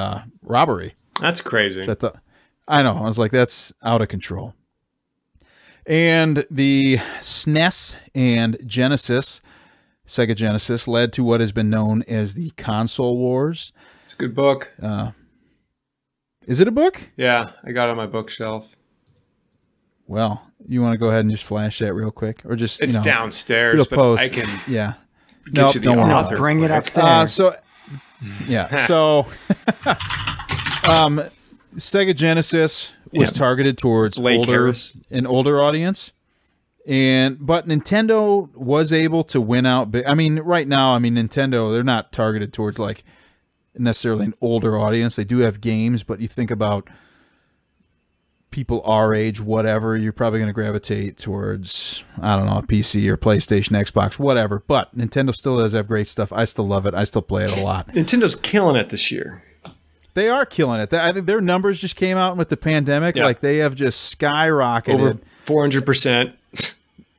Speaker 1: robbery.
Speaker 3: That's crazy.
Speaker 1: I know. I was like, that's out of control. And the SNES and Genesis, Sega Genesis, led to what has been known as the console wars.
Speaker 3: It's a good book.
Speaker 1: Is it a book?
Speaker 3: Yeah, I got it on my bookshelf.
Speaker 1: Well, you want to go ahead and just flash that real quick? Or just,
Speaker 3: it's downstairs, but
Speaker 1: post.
Speaker 3: I can
Speaker 1: get
Speaker 3: you the author.
Speaker 4: Bring it upstairs.
Speaker 1: So Sega Genesis was targeted towards an older audience, but Nintendo was able to win out. I mean, right now, Nintendo, they're not targeted towards like necessarily an older audience. They do have games, but you think about people our age, whatever, you're probably going to gravitate towards, I don't know, a PC or PlayStation, Xbox, whatever. But Nintendo still does have great stuff. I still love it. I still play it a lot.
Speaker 3: Nintendo's killing it this year.
Speaker 1: They are killing it. I think their numbers just came out with the pandemic. Yeah. Like they have just skyrocketed.
Speaker 3: Over 400%.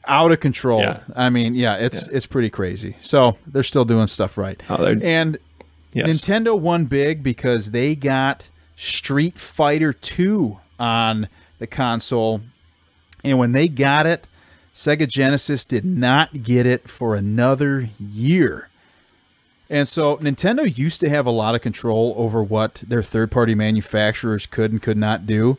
Speaker 1: Out of control.
Speaker 3: Yeah.
Speaker 1: I mean, it's pretty crazy. So they're still doing stuff right. And Nintendo won big because they got Street Fighter 2 on the console. And when they got it, Sega Genesis did not get it for another year. And so Nintendo used to have a lot of control over what their third-party manufacturers could and could not do,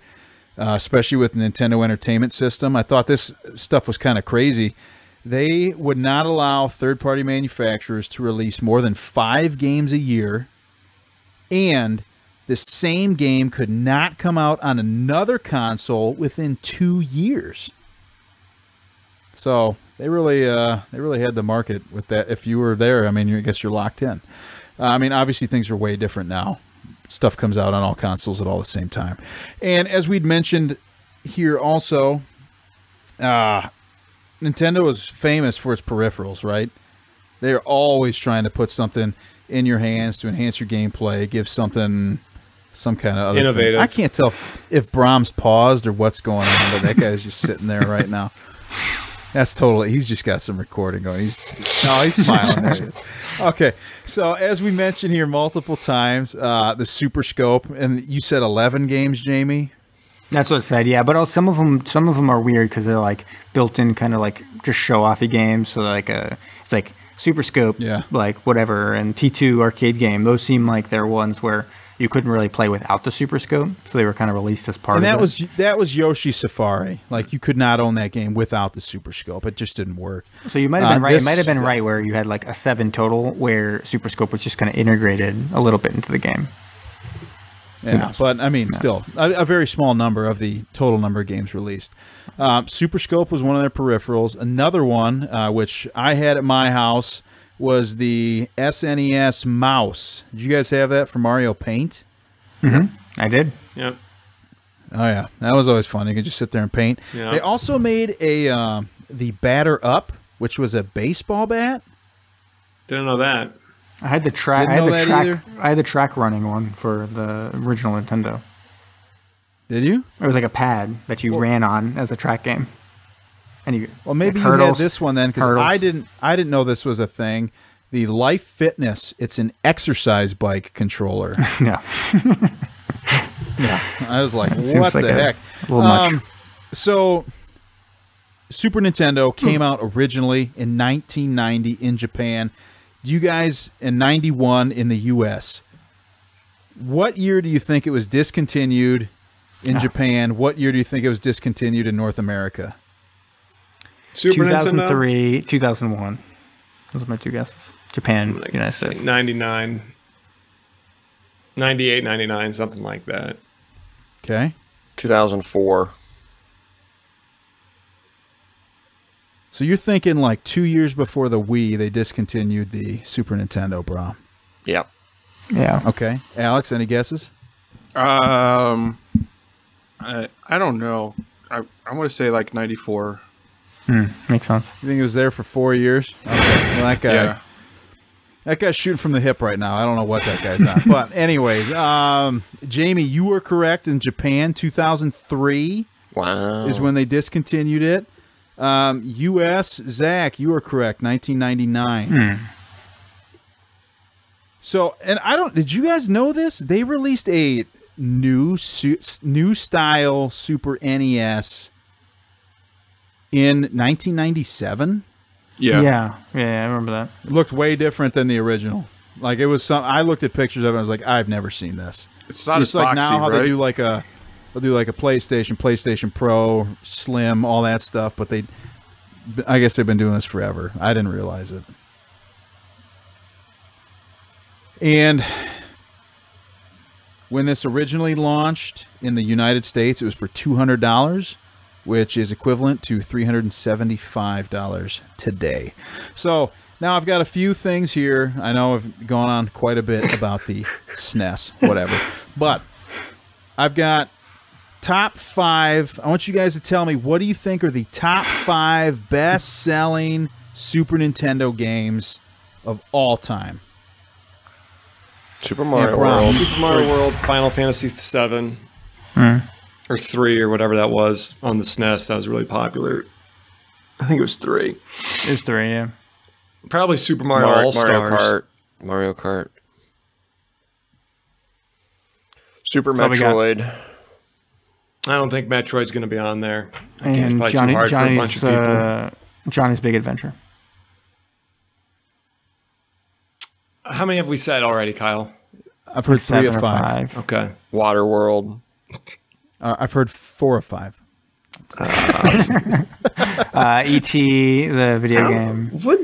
Speaker 1: especially with the Nintendo Entertainment System. I thought this stuff was kind of crazy. They would not allow third-party manufacturers to release more than 5 games a year, and the same game could not come out on another console within 2 years. So they really had the market with that. If you were there, I mean, I guess you're locked in. I mean, obviously things are way different now. Stuff comes out on all consoles at all the same time. And as we'd mentioned here also, Nintendo is famous for its peripherals, right? They're always trying to put something in your hands to enhance your gameplay, give something, some kind of other
Speaker 3: innovative
Speaker 1: thing. I can't tell if Brahms paused or what's going on, but that guy's just sitting there right now. That's totally, he's just got some recording going. He's smiling. There he is. Okay, so as we mentioned here multiple times, the Super Scope, and you said 11 games, Jamie?
Speaker 4: That's what it said, yeah. But some of them are weird because they're like built in, kind of like just show-offy games. So like it's like Super Scope, like whatever, and T2 arcade game. Those seem like they're ones where you couldn't really play without the Super Scope, so they were kind of released as part of it.
Speaker 1: And that was Yoshi Safari. Like you could not own that game without the Super Scope. It just didn't work.
Speaker 4: So you might have been right. It might have been right where you had like a 7 total, where Super Scope was just kind of integrated a little bit into the game.
Speaker 1: Yeah, but I mean, still a very small number of the total number of games released. Super Scope was one of their peripherals. Another one, which I had at my house, was the SNES Mouse. Did you guys have that for Mario Paint?
Speaker 4: Mm-hmm. I did.
Speaker 3: Yep.
Speaker 1: Oh yeah, that was always fun. You could just sit there and paint. Yep. They also made the Batter Up, which was a baseball bat.
Speaker 3: Didn't know that.
Speaker 4: I had the track. I had the track running one for the original Nintendo.
Speaker 1: Did you?
Speaker 4: It was like a pad that you ran on as a track game. And you,
Speaker 1: well, maybe
Speaker 4: like
Speaker 1: you had this one then, because I didn't know this was a thing. The Life Fitness. It's an exercise bike controller.
Speaker 4: No.
Speaker 1: Yeah, I was like,
Speaker 4: Seems
Speaker 1: what
Speaker 4: like
Speaker 1: the
Speaker 4: a
Speaker 1: heck?
Speaker 4: little much.
Speaker 1: So, Super Nintendo came out originally in 1990 in Japan. You guys in 91 in the U.S. What year do you think it was discontinued in Japan? What year do you think it was discontinued in North America?
Speaker 3: Super Nintendo?
Speaker 4: 2003, 2001. Those are my two guesses. Japan, United States.
Speaker 3: 99. 98, 99, something like that.
Speaker 1: Okay.
Speaker 2: 2004.
Speaker 1: So you're thinking like 2 years before the Wii, they discontinued the Super Nintendo, bro.
Speaker 2: Yep.
Speaker 4: Yeah.
Speaker 1: Okay. Alex, any guesses?
Speaker 5: I don't know. I want to say like 94.
Speaker 4: Makes sense.
Speaker 1: You think it was there for 4 years? Okay. Well, that guy.
Speaker 5: Yeah.
Speaker 1: That guy's shooting from the hip right now. I don't know what that guy's on. But anyways, Jamie, you were correct. In Japan, 2003
Speaker 2: Wow.
Speaker 1: is when they discontinued it. U.S., Zach, you were correct. 1999. So, and I don't. Did you guys know this? They released a new style Super NES in 1997.
Speaker 4: Yeah, I remember that.
Speaker 1: It looked way different than the original. Like it was some. I looked at pictures of it. And I was like, I've never seen this.
Speaker 5: It's not
Speaker 1: It's
Speaker 5: as
Speaker 1: like
Speaker 5: boxy,
Speaker 1: now how
Speaker 5: right?
Speaker 1: they do like a, they'll do like a PlayStation Pro, Slim, all that stuff. But I guess they've been doing this forever. I didn't realize it. And when this originally launched in the United States, it was for $200. Which is equivalent to $375 today. So now I've got a few things here. I know I've gone on quite a bit about the SNES, whatever. But I've got top 5. I want you guys to tell me, what do you think are the top 5 best-selling Super Nintendo games of all time?
Speaker 2: Super Mario
Speaker 1: Brown.
Speaker 2: World.
Speaker 3: Super Mario World, Final Fantasy VII. Or 3 or whatever that was on the SNES. That was really popular. I think it was 3.
Speaker 4: It was 3, yeah.
Speaker 3: Probably Super Mario
Speaker 2: Mario
Speaker 3: All-Stars.
Speaker 2: Mario Kart. Super
Speaker 4: That's all we got.
Speaker 2: Metroid.
Speaker 3: I don't think Metroid's going to be on there. I think it's
Speaker 4: And
Speaker 3: probably too hard for a bunch of people.
Speaker 4: Johnny's Big Adventure.
Speaker 3: How many have we said already, Kyle?
Speaker 1: I've heard 3 of
Speaker 4: 7 or
Speaker 1: 5.
Speaker 3: Okay.
Speaker 2: Water World.
Speaker 1: I've heard 4 of 5.
Speaker 4: E.T., the video game.
Speaker 3: What?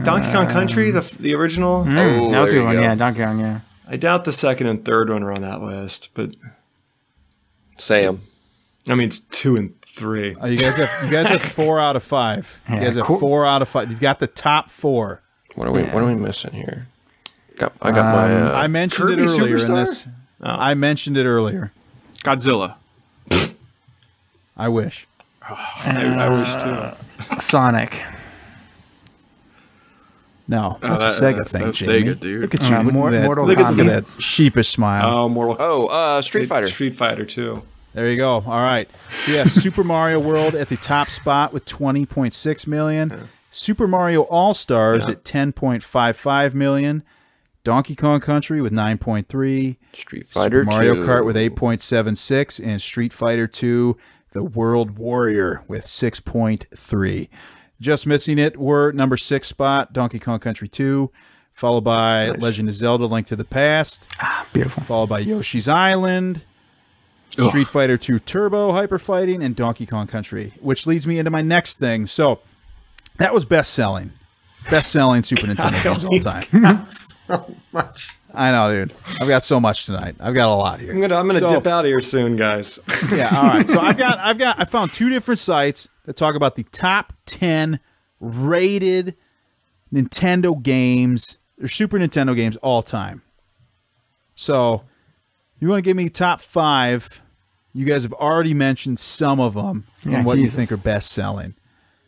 Speaker 3: Donkey Kong Country, the original?
Speaker 4: That was a
Speaker 2: there
Speaker 4: good
Speaker 2: you
Speaker 4: one,
Speaker 2: go.
Speaker 4: yeah. Donkey Kong, yeah.
Speaker 3: I doubt the second and third one are on that list, but
Speaker 2: Sam.
Speaker 3: I mean, it's 2 and 3.
Speaker 1: You guys have 4 out of 5. You
Speaker 4: Yeah,
Speaker 1: guys have
Speaker 4: cool.
Speaker 1: 4 out of 5. You've got the top 4.
Speaker 2: What are we missing here? I got my
Speaker 1: I mentioned
Speaker 3: Kirby
Speaker 1: it earlier in
Speaker 3: Superstar?
Speaker 1: this. I mentioned it earlier.
Speaker 5: Godzilla.
Speaker 1: I wish.
Speaker 3: I wish too.
Speaker 4: Sonic.
Speaker 1: No, that's a Sega thing,
Speaker 5: that's
Speaker 1: Jamie.
Speaker 5: Sega, dude.
Speaker 1: Look at you. Look at that,
Speaker 4: Mortal
Speaker 1: look at
Speaker 4: Kombat.
Speaker 1: that sheepish smile.
Speaker 3: Mortal
Speaker 2: Street Fighter.
Speaker 3: Street Fighter 2.
Speaker 1: There you go. All right. So yeah, Super Mario World at the top spot with 20.6 million.
Speaker 3: Yeah.
Speaker 1: Super Mario All-Stars at 10.55 million. Donkey Kong Country with 9.3.
Speaker 2: Street Fighter
Speaker 1: Super Mario
Speaker 2: 2.
Speaker 1: Kart with 8.76. And Street Fighter 2, The World Warrior with 6.3. Just missing it were number 6 spot, Donkey Kong Country 2, followed by Legend of Zelda, Link to the Past,
Speaker 4: Beautiful.
Speaker 1: followed by Yoshi's Island, Street Fighter 2 Turbo, Hyper Fighting, and Donkey Kong Country, which leads me into my next thing. So that was best-selling. Best-selling Super Nintendo games of all time.
Speaker 3: So much.
Speaker 1: I know, dude. I've got so much tonight. I've got a lot here.
Speaker 3: I'm gonna
Speaker 1: So-
Speaker 3: dip out of here soon, guys.
Speaker 1: Yeah, all right. So I found 2 different sites that talk about the top 10 rated Nintendo games or Super Nintendo games all time. So you want to give me top 5? You guys have already mentioned some of them and what you think are best selling.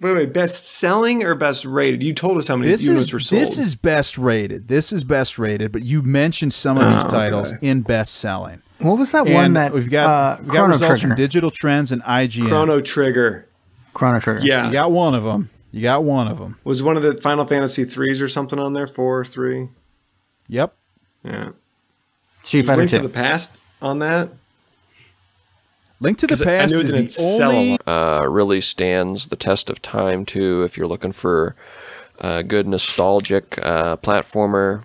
Speaker 3: Wait, best selling or best rated? You told us how many units were sold.
Speaker 1: This is best rated. This is best rated, but you mentioned some of these titles in best selling.
Speaker 4: What was that one
Speaker 1: And
Speaker 4: that
Speaker 1: we've got
Speaker 4: Chrono
Speaker 1: results from
Speaker 4: Trigger?
Speaker 1: Digital Trends and IGN.
Speaker 3: Chrono Trigger.
Speaker 4: Chrono Trigger.
Speaker 3: Yeah.
Speaker 1: You got one of them. You got one of them.
Speaker 3: Was one of the Final Fantasy 3s or something on there? 4, 3?
Speaker 1: Yep.
Speaker 3: Yeah.
Speaker 4: Street Fighter
Speaker 3: Link to
Speaker 4: 2.
Speaker 3: the Past on that?
Speaker 1: Link to the
Speaker 3: 'Cause I
Speaker 1: Past
Speaker 3: knew it
Speaker 1: is
Speaker 3: didn't
Speaker 1: the
Speaker 3: sell a
Speaker 1: only...
Speaker 3: lot.
Speaker 2: Really stands the test of time too. If you're looking for a good nostalgic platformer,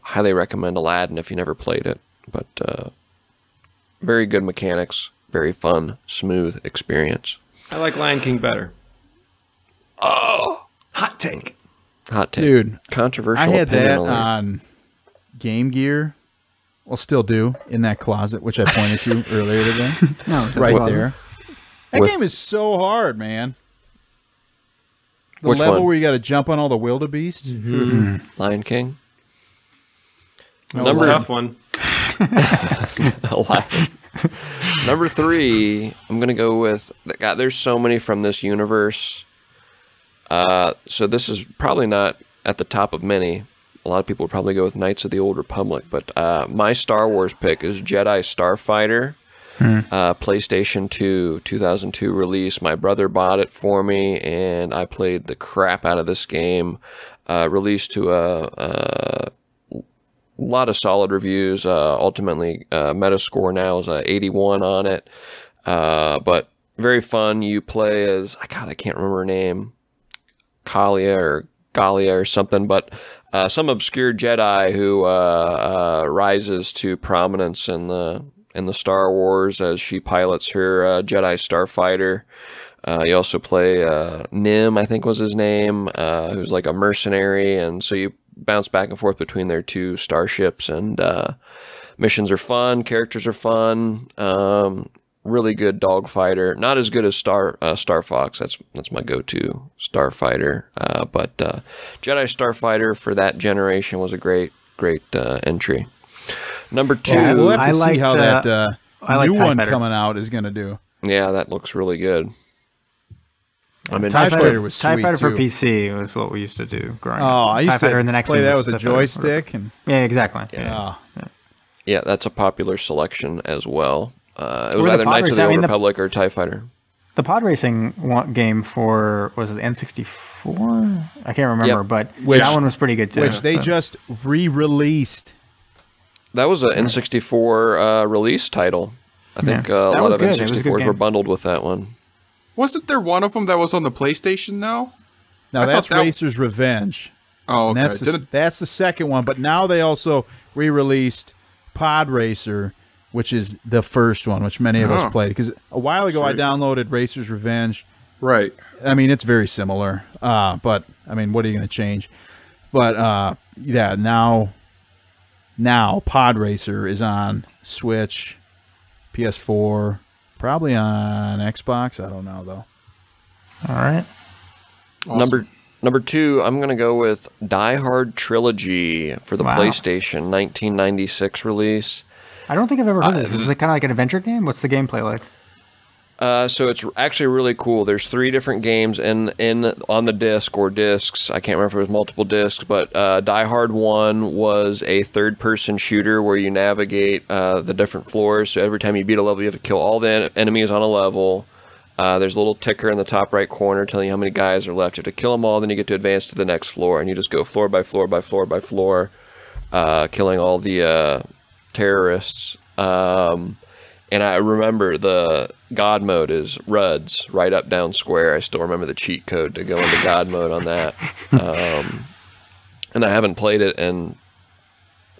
Speaker 2: highly recommend Aladdin if you never played it. But very good mechanics, very fun, smooth experience.
Speaker 3: I like Lion King better.
Speaker 2: Oh,
Speaker 3: Hot take.
Speaker 2: hot take,
Speaker 1: Dude,
Speaker 2: controversial.
Speaker 1: I had
Speaker 2: opinion
Speaker 1: that
Speaker 2: alert.
Speaker 1: on Game Gear. Well, still do, in that closet, which I pointed to earlier today.
Speaker 4: No,
Speaker 1: Right
Speaker 4: closet.
Speaker 1: there. That
Speaker 2: With-
Speaker 1: game is so hard, man. The
Speaker 2: Which
Speaker 1: level
Speaker 2: one?
Speaker 1: where you got to jump on all the wildebeest.
Speaker 2: Lion King.
Speaker 3: That was a tough one.
Speaker 2: Aladdin. Number 3, I'm gonna go with. God, there's so many from this universe. So this is probably not at the top of many. A lot of people would probably go with Knights of the Old Republic, but my Star Wars pick is Jedi Starfighter. PlayStation 2 2002 release. My brother bought it for me, and I played the crap out of this game. Released to a lot of solid reviews. Ultimately, Metascore now is 81 on it. But very fun. You play as, I can't remember her name, Kalia or Galia or something, but some obscure Jedi who rises to prominence in the Star Wars as she pilots her Jedi Starfighter. You also play Nim, I think was his name, who's like a mercenary, and so you bounce back and forth between their two starships, and missions are fun, characters are fun, really good dogfighter. Not as good as Star Fox. That's my go-to Starfighter, but Jedi Starfighter for that generation was a great entry. Number 2,
Speaker 1: Yeah, we'll have to
Speaker 4: I
Speaker 1: see
Speaker 4: liked,
Speaker 1: how that
Speaker 4: I like
Speaker 1: new
Speaker 4: TIE
Speaker 1: one
Speaker 4: Fighter.
Speaker 1: coming out is going to do.
Speaker 2: yeah, that looks really good. I'm
Speaker 1: TIE
Speaker 2: interested.
Speaker 1: Fighter was
Speaker 4: TIE
Speaker 1: sweet,
Speaker 4: Fighter for
Speaker 1: too.
Speaker 4: PC was what we used to do growing
Speaker 1: Oh,
Speaker 4: up.
Speaker 1: I
Speaker 4: TIE
Speaker 1: used
Speaker 4: Fighter
Speaker 1: to
Speaker 4: and the next
Speaker 1: play
Speaker 4: one
Speaker 1: that
Speaker 4: was
Speaker 1: with a
Speaker 4: TIE Fighter, whatever.
Speaker 1: joystick. And
Speaker 4: Yeah, exactly. Yeah.
Speaker 2: Yeah, that's a popular selection as well. It was
Speaker 4: Or the
Speaker 2: either
Speaker 4: pod
Speaker 2: Knights of
Speaker 4: race,
Speaker 2: the
Speaker 4: I
Speaker 2: Old
Speaker 4: mean,
Speaker 2: Republic or TIE Fighter.
Speaker 4: The pod racing game for, was it the N64? I can't remember,
Speaker 2: Yep.
Speaker 4: but
Speaker 1: Which-
Speaker 4: that one was pretty good too.
Speaker 1: which they
Speaker 4: So-
Speaker 1: just re-released.
Speaker 2: That was an N64 release title. I think
Speaker 4: Yeah.
Speaker 2: a
Speaker 4: That
Speaker 2: lot
Speaker 4: was
Speaker 2: of
Speaker 4: good. It was a good
Speaker 2: N64s were
Speaker 4: game.
Speaker 2: bundled with that one.
Speaker 5: Wasn't there one of them that was on the PlayStation now?
Speaker 1: Now
Speaker 5: I
Speaker 1: that's
Speaker 5: thought that-
Speaker 1: Racer's Revenge.
Speaker 5: Oh,
Speaker 1: And
Speaker 5: okay.
Speaker 1: that's the second one, but now they also re-released Pod Racer, which is the first one, which many of us
Speaker 5: Oh.
Speaker 1: played. Because a while ago I
Speaker 5: Sweet.
Speaker 1: downloaded Racer's Revenge.
Speaker 5: Right.
Speaker 1: I mean, it's very similar, but I mean, what are you going to change? But yeah, now Pod Racer is on Switch, PS4, probably on Xbox. I don't know though.
Speaker 4: All right.
Speaker 5: Awesome.
Speaker 2: Number 2, I'm gonna go with Die Hard Trilogy for the
Speaker 4: Wow.
Speaker 2: PlayStation 1996 release.
Speaker 4: I don't think I've ever heard of this. Is it kind of like an adventure game? What's the gameplay like?
Speaker 2: So it's actually really cool. There's 3 different games in on the disc or discs. I can't remember if it was multiple discs, but Die Hard 1 was a third-person shooter where you navigate the different floors. So every time you beat a level, you have to kill all the enemies on a level. There's a little ticker in the top right corner telling you how many guys are left. You have to kill them all, then you get to advance to the next floor, and you just go floor by floor by floor by floor, killing all the terrorists. And I remember the God mode is RUDS, right up, down, square. I still remember the cheat code to go into God mode on that. And I haven't played it in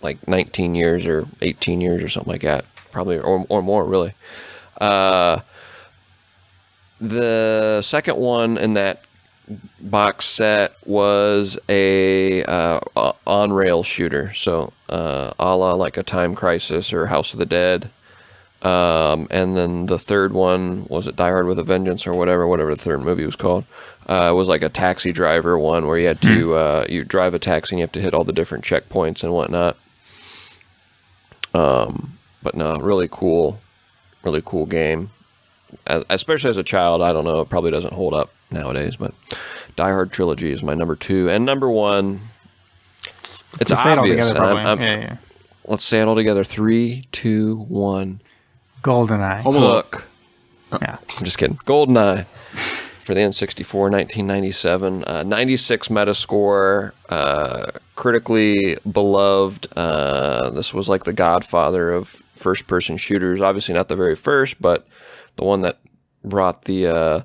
Speaker 2: like 19 years or 18 years or something like that. Probably, or more, really. The second one in that box set was a on-rail shooter. So a la like a Time Crisis or House of the Dead. And then the third one, was it Die Hard with a Vengeance or whatever the third movie was called, was like a taxi driver one where you had to, you drive a taxi and you have to hit all the different checkpoints and whatnot. But no, really cool game. Especially as a child, I don't know, it probably doesn't hold up nowadays, but Die Hard Trilogy is my number 2. And number 1, it's
Speaker 4: Let's say it all
Speaker 2: obvious.
Speaker 4: together,
Speaker 2: and
Speaker 4: probably. Yeah.
Speaker 2: Let's say it all together. 3, 2, 1.
Speaker 4: GoldenEye.
Speaker 2: Hook.
Speaker 4: Yeah.
Speaker 2: I'm just kidding. GoldenEye for the N64, 1997. 96 Metascore. critically beloved. This was like the godfather of first-person shooters. Obviously not the very first, but the one that brought the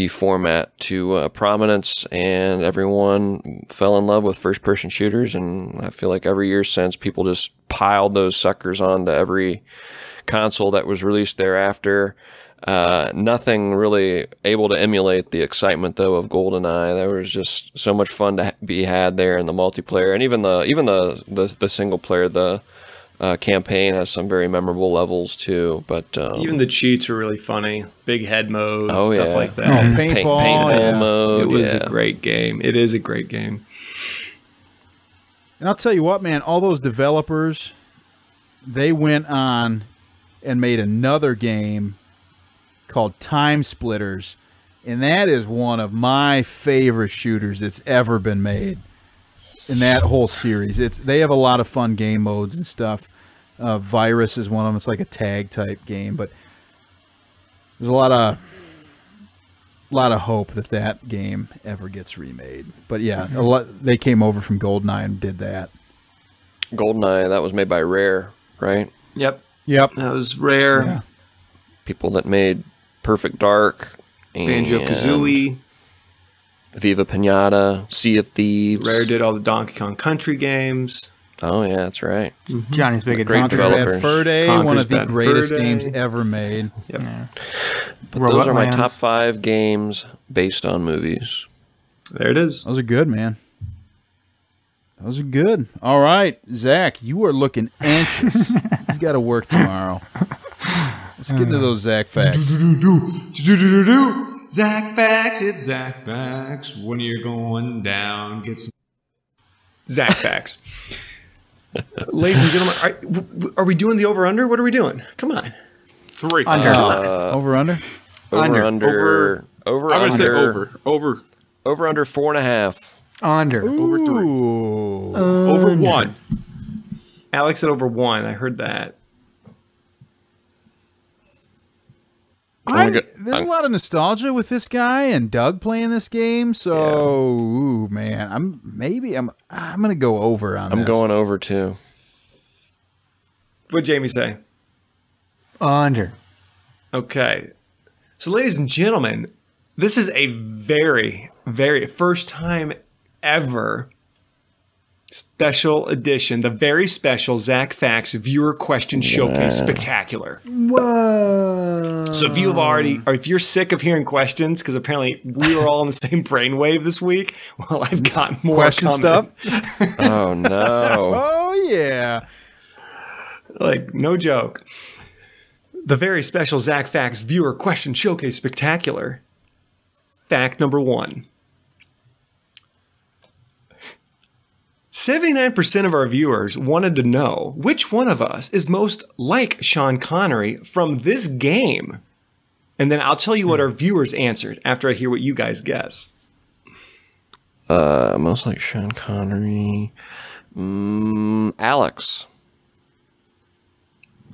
Speaker 2: format to prominence, and everyone fell in love with first-person shooters. And I feel like every year since, people just piled those suckers onto every console that was released thereafter. Nothing really able to emulate the excitement though of GoldenEye. There was just so much fun to be had there in the multiplayer, and even the single player. The campaign has some very memorable levels too. But
Speaker 3: even the cheats were really funny. Big head mode,
Speaker 2: oh,
Speaker 3: stuff
Speaker 2: yeah.
Speaker 3: like that.
Speaker 2: Paintball mode.
Speaker 3: It was a great game. It is a great game.
Speaker 1: And I'll tell you what, man, all those developers, they went on and made another game called Time Splitters, and that is one of my favorite shooters that's ever been made in that whole series. They have a lot of fun game modes and stuff. Virus is one of them. It's like a tag type game, but there's a lot of hope that game ever gets remade. But yeah, they came over from GoldenEye and did that.
Speaker 2: GoldenEye, that was made by Rare, right?
Speaker 3: Yep.
Speaker 1: That
Speaker 3: was Rare.
Speaker 1: Yeah.
Speaker 2: People that made Perfect Dark, and
Speaker 3: Banjo-Kazooie,
Speaker 2: Viva Pinata, Sea of Thieves.
Speaker 3: Rare did all the Donkey Kong Country games.
Speaker 2: Oh yeah, that's right.
Speaker 4: Johnny's Big
Speaker 2: Great
Speaker 4: Adventure.
Speaker 2: developers.
Speaker 1: Bad Fur Day, one
Speaker 3: Conker's
Speaker 1: of the
Speaker 3: Bad
Speaker 1: greatest
Speaker 3: Fur Day.
Speaker 1: games ever made.
Speaker 3: Yep.
Speaker 4: Yeah.
Speaker 2: But those are my
Speaker 4: Robotland.
Speaker 2: top 5 games based on movies.
Speaker 3: There it is.
Speaker 1: Those are good, man. Those are good. All right, Zach, you are looking anxious. He's got to work tomorrow. Let's get into those Zach facts.
Speaker 8: Zach Facts, it's Zach Facts. When you're going down, get some.
Speaker 3: Zach facts. Ladies and gentlemen, are we doing the over-under? What are we doing? Come on.
Speaker 5: 3.
Speaker 4: Under.
Speaker 1: Over under?
Speaker 2: Over.
Speaker 5: I'm going to say over.
Speaker 2: Over under 4.5.
Speaker 4: Under.
Speaker 5: Over 3.
Speaker 1: Ooh.
Speaker 5: Over 1.
Speaker 3: Alex said over 1. I heard that.
Speaker 1: There's a lot of nostalgia with this guy and Doug playing this game, so ooh, man, I'm gonna go over on this.
Speaker 2: I'm going over too.
Speaker 3: What'd Jamie say?
Speaker 4: Under.
Speaker 3: Okay. So, ladies and gentlemen, this is a very, very first time ever special edition, the very special Zach Facts Viewer Question Showcase Spectacular.
Speaker 4: Whoa.
Speaker 3: So if you've already, or if you're sick of hearing questions, because apparently we were all in the same brainwave this week, well, I've got more
Speaker 1: Question
Speaker 3: coming.
Speaker 1: stuff?
Speaker 2: Oh no.
Speaker 1: Oh yeah.
Speaker 3: Like, no joke. The very special Zach Facts Viewer Question Showcase Spectacular. Fact number 1. 79% of our viewers wanted to know which one of us is most like Sean Connery from this game. And then I'll tell you what our viewers answered after I hear what you guys guess.
Speaker 2: Most like Sean Connery. Alex.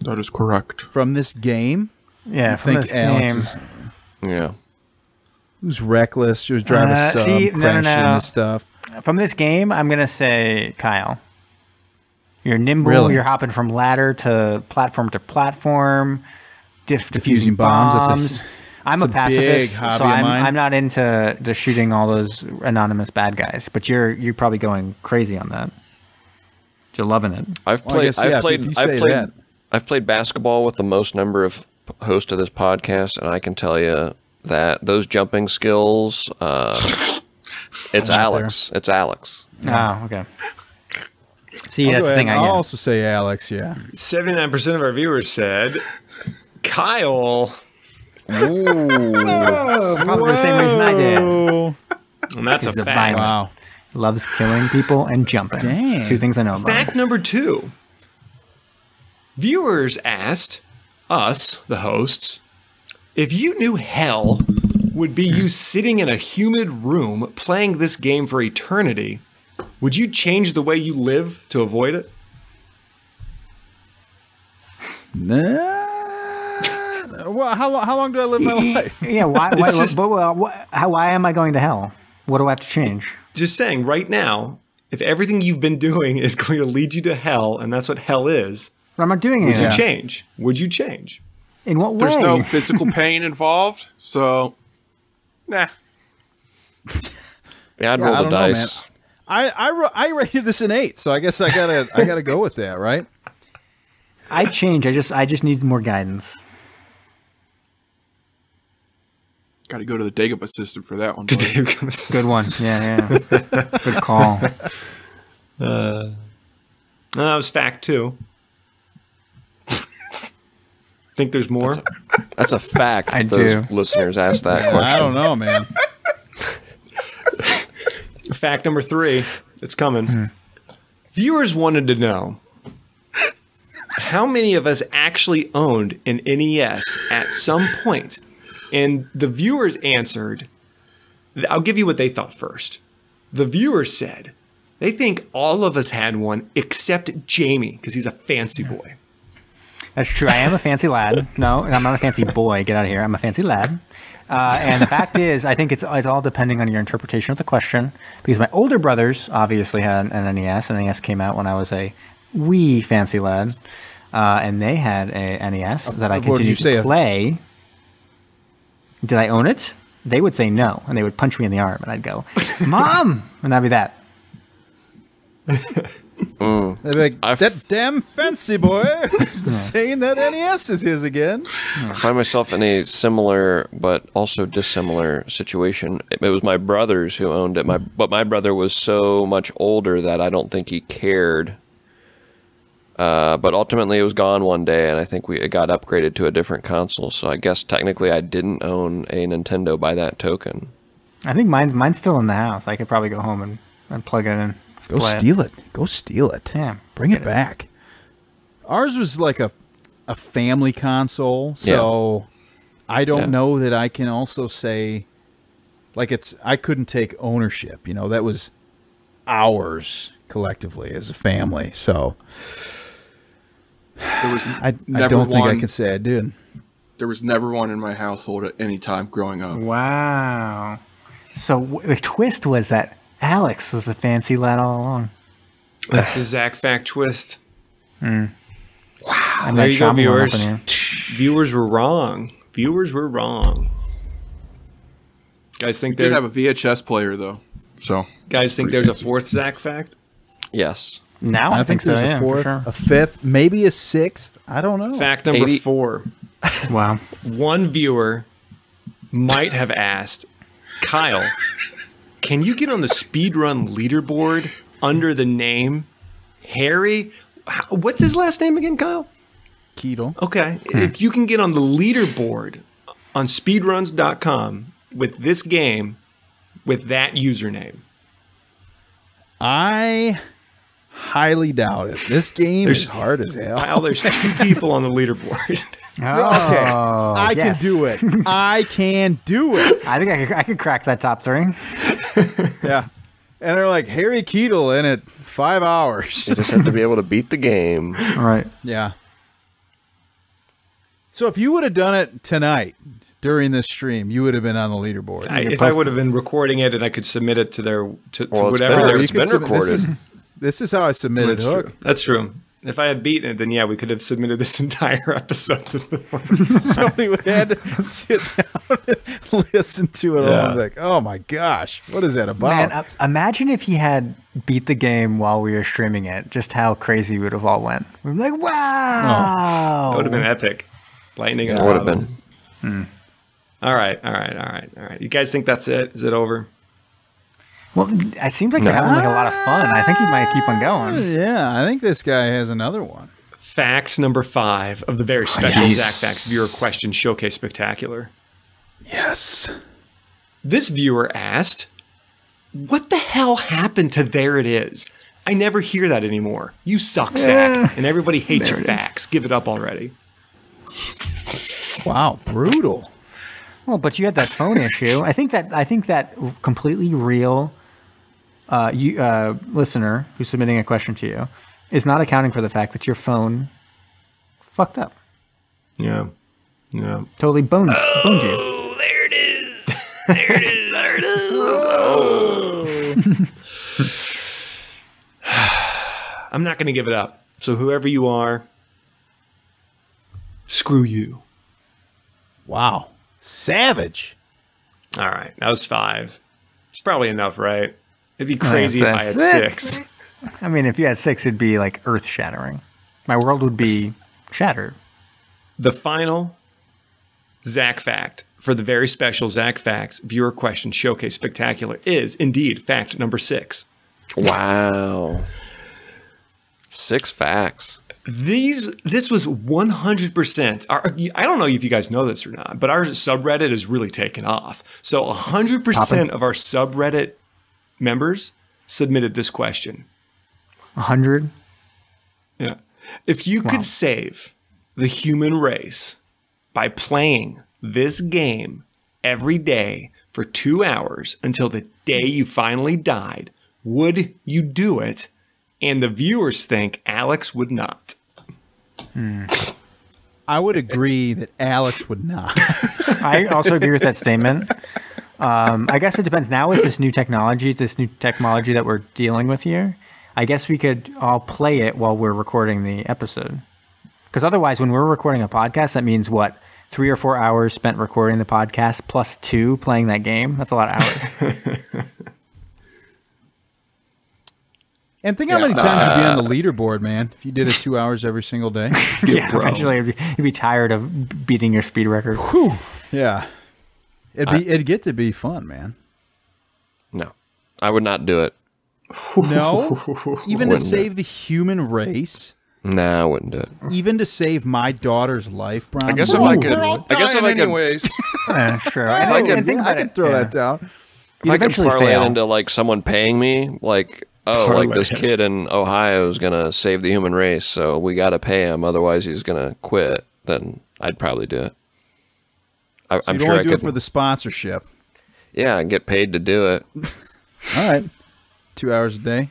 Speaker 5: That is correct.
Speaker 1: From this game?
Speaker 4: Yeah,
Speaker 1: I
Speaker 4: from
Speaker 1: think
Speaker 4: this
Speaker 1: Alex
Speaker 4: game.
Speaker 1: is
Speaker 2: Yeah.
Speaker 1: who's reckless. She was driving a sub,
Speaker 4: see,
Speaker 1: crashing
Speaker 4: no.
Speaker 1: and stuff.
Speaker 4: From this game, I'm gonna say Kyle. You're nimble.
Speaker 1: Really?
Speaker 4: You're hopping from ladder to platform,
Speaker 1: Diffusing bombs. That's
Speaker 4: I'm a
Speaker 1: big
Speaker 4: pacifist,
Speaker 1: hobby
Speaker 4: so
Speaker 1: of mine.
Speaker 4: I'm not into the shooting all those anonymous bad guys. But you're probably going crazy on that. You're loving it.
Speaker 2: I've
Speaker 1: Well, I guess, yeah, if you say that.
Speaker 2: I've played basketball with the most number of hosts of this podcast, and I can tell you that those jumping skills, it's Alex. It's Alex.
Speaker 4: Oh, okay. See,
Speaker 1: I'll
Speaker 4: that's
Speaker 1: go
Speaker 4: the thing.
Speaker 1: ahead. I'll
Speaker 4: I get.
Speaker 1: also say Alex, yeah.
Speaker 3: 79% of our viewers said Kyle.
Speaker 4: Probably the same reason I did.
Speaker 1: Oh,
Speaker 3: And that's a
Speaker 4: He's a
Speaker 3: fact.
Speaker 4: violent.
Speaker 1: wow.
Speaker 4: Loves killing people and jumping.
Speaker 1: Dang.
Speaker 4: 2 things I know about.
Speaker 3: Fact number 2. Viewers asked us, the hosts, if you knew hell would be you sitting in a humid room playing this game for eternity, would you change the way you live to avoid it?
Speaker 1: Nah. Well, how long do I live my life?
Speaker 4: Yeah, why
Speaker 3: just-
Speaker 4: why am I going to hell? What do I have to change?
Speaker 3: Just saying, right now, if everything you've been doing is going to lead you to hell, and that's what hell is,
Speaker 4: But I'm not doing
Speaker 3: would
Speaker 4: it.
Speaker 3: you change? Would you change?
Speaker 4: In what way?
Speaker 5: There's no physical pain involved, so nah.
Speaker 2: Yeah, I'd
Speaker 1: Yeah,
Speaker 2: roll
Speaker 1: I
Speaker 2: the
Speaker 1: don't know,
Speaker 2: dice.
Speaker 1: man. I rated this an 8, so I guess I gotta go with that, right?
Speaker 4: I change. I just need more guidance.
Speaker 5: Got to go to the Dagobah system for that one.
Speaker 4: Good one. Yeah. Good call.
Speaker 3: That was fact 2. Think there's more?
Speaker 2: That's a fact.
Speaker 4: I
Speaker 2: those
Speaker 4: do.
Speaker 2: listeners asked that question.
Speaker 1: I don't know, man.
Speaker 3: Fact number 3. It's coming. Viewers wanted to know how many of us actually owned an NES at some point. And the viewers answered, I'll give you what they thought first. The viewers said they think all of us had one except Jamie, because he's a fancy boy.
Speaker 4: That's true. I am a fancy lad. No, I'm not a fancy boy. Get out of here. I'm a fancy lad. And the fact is, I think it's all depending on your interpretation of the question. Because my older brothers obviously had an NES. An NES came out when I was a wee fancy lad. And they had a NES that I continued to play. Did I own it? They would say no, and they would punch me in the arm, and I'd go, "Mom!" and that'd be that.
Speaker 1: They'd be like, that damn fancy boy saying that NES is his again.
Speaker 2: I find myself in a similar but also dissimilar situation. It was my brothers who owned it, but my brother was so much older that I don't think he cared. But ultimately, it was gone one day, and I think it got upgraded to a different console. So I guess technically, I didn't own a Nintendo by that token.
Speaker 4: I think mine's still in the house. I could probably go home and plug it in.
Speaker 1: Go steal it. Go steal it.
Speaker 4: Yeah,
Speaker 1: bring it back. Ours was like a family console, so I don't know that I can also say like I couldn't take ownership. You know, that was ours collectively as a family. So.
Speaker 5: There was
Speaker 1: I don't think I can say I did.
Speaker 5: There was never one in my household at any time growing up.
Speaker 4: Wow. So the twist was that Alex was a fancy lad all along.
Speaker 3: That's the Zach fact twist.
Speaker 4: Wow.
Speaker 3: And there you go, viewers. Viewers were wrong. Viewers were wrong. Guys think
Speaker 5: they did have a VHS player though. So
Speaker 3: guys think there's a 4th Zach fact?
Speaker 2: Yes.
Speaker 4: Now I think so,
Speaker 1: there's a 4th, a 5th, maybe a 6th. I don't know.
Speaker 3: Fact number 4.
Speaker 4: Wow.
Speaker 3: One viewer might have asked, Kyle, can you get on the speedrun leaderboard under the name Harry? What's his last name again, Kyle?
Speaker 1: Keatle.
Speaker 3: Okay. If you can get on the leaderboard on speedruns.com with this game, with that username.
Speaker 1: I highly doubt it. This game is hard as hell.
Speaker 3: Kyle, there's 2 people on the leaderboard.
Speaker 1: Okay, I can do it. I can do it.
Speaker 4: I think I could crack that top 3.
Speaker 1: Yeah. And they're like, Harry Keatle in it 5 hours.
Speaker 2: You just have to be able to beat the game.
Speaker 4: All right.
Speaker 1: Yeah. So if you would have done it tonight during this stream, you would have been on the leaderboard.
Speaker 3: If I would have been recording it and I could submit it to their whatever
Speaker 2: it's been recorded.
Speaker 1: This is how I submitted
Speaker 3: That's
Speaker 1: Hook.
Speaker 3: True. That's true. If I had beaten it, then yeah, we could have submitted this entire episode to the
Speaker 1: Somebody would have to sit down and listen to it all and be like, oh my gosh, what is that about?
Speaker 4: Man, imagine if he had beat the game while we were streaming it, just how crazy we would have all went. We'd be like, wow.
Speaker 3: That would have been epic. Lightning and
Speaker 2: would have been.
Speaker 3: All right. You guys think that's it? Is it over?
Speaker 4: Well, it seems like they're having like a lot of fun. I think he might keep on going.
Speaker 1: Yeah, I think this guy has another one.
Speaker 3: Fact number 5 of the very special Zach Facts Viewer Question Showcase Spectacular.
Speaker 1: Yes.
Speaker 3: This viewer asked, what the hell happened to There It Is? I never hear that anymore. You suck, Zach. And everybody hates your facts. Give it up already.
Speaker 1: Wow, brutal.
Speaker 4: Well, but you had that phone issue. I think that completely real listener who's submitting a question to you is not accounting for the fact that your phone fucked up.
Speaker 3: Yeah.
Speaker 4: Totally boned you.
Speaker 3: Oh, there it is. There it is. There it is. Oh. I'm not going to give it up. So whoever you are, screw you.
Speaker 1: Wow. Savage.
Speaker 3: All right, that was 5. It's probably enough, right? It'd be crazy if I had 6.
Speaker 4: I mean, if you had 6, it'd be like earth-shattering. My world would be shattered.
Speaker 3: The final Zach fact for the very special Zach Facts Viewer Question Showcase Spectacular is indeed fact number 6.
Speaker 2: Wow. 6 facts.
Speaker 3: This was 100%. I don't know if you guys know this or not, but our subreddit is really taken off. So 100% of our subreddit members submitted this question.
Speaker 4: 100?
Speaker 3: Yeah. If you could save the human race by playing this game every day for 2 hours until the day you finally died, would you do it? And the viewers think Alex would not.
Speaker 1: I would agree that Alex would not.
Speaker 4: I also agree with that statement. I guess it depends now with this new technology that we're dealing with here. I guess we could all play it while we're recording the episode. Because otherwise, when we're recording a podcast, that means what? 3 or 4 hours spent recording the podcast plus 2 playing that game? That's a lot of hours.
Speaker 1: And think how many times you'd be on the leaderboard, man, if you did it 2 hours every single day.
Speaker 4: Yeah, eventually you'd be tired of beating your speed record.
Speaker 1: Whew. Yeah. It'd get to be fun, man.
Speaker 2: No, I would not do it.
Speaker 1: No? Even to save the human race?
Speaker 2: No, I wouldn't do it.
Speaker 1: Even to save my daughter's life, Brian?
Speaker 2: I guess if I could.
Speaker 5: We're all
Speaker 2: I guess if
Speaker 5: dying
Speaker 2: I could.
Speaker 5: anyways.
Speaker 4: That's true.
Speaker 1: I
Speaker 4: And think about
Speaker 1: could
Speaker 4: it.
Speaker 1: throw
Speaker 4: Yeah.
Speaker 1: that down.
Speaker 2: If I could
Speaker 4: eventually
Speaker 2: parlay
Speaker 4: fail.
Speaker 2: it into like someone paying me, like, oh, like this kid in Ohio is gonna save the human race, so we got to pay him, otherwise he's gonna quit. Then I'd probably do it. I'm
Speaker 1: You'd
Speaker 2: sure
Speaker 1: only
Speaker 2: I
Speaker 1: do
Speaker 2: could.
Speaker 1: it for the sponsorship.
Speaker 2: Yeah, and get paid to do it.
Speaker 1: All right. 2 hours a day.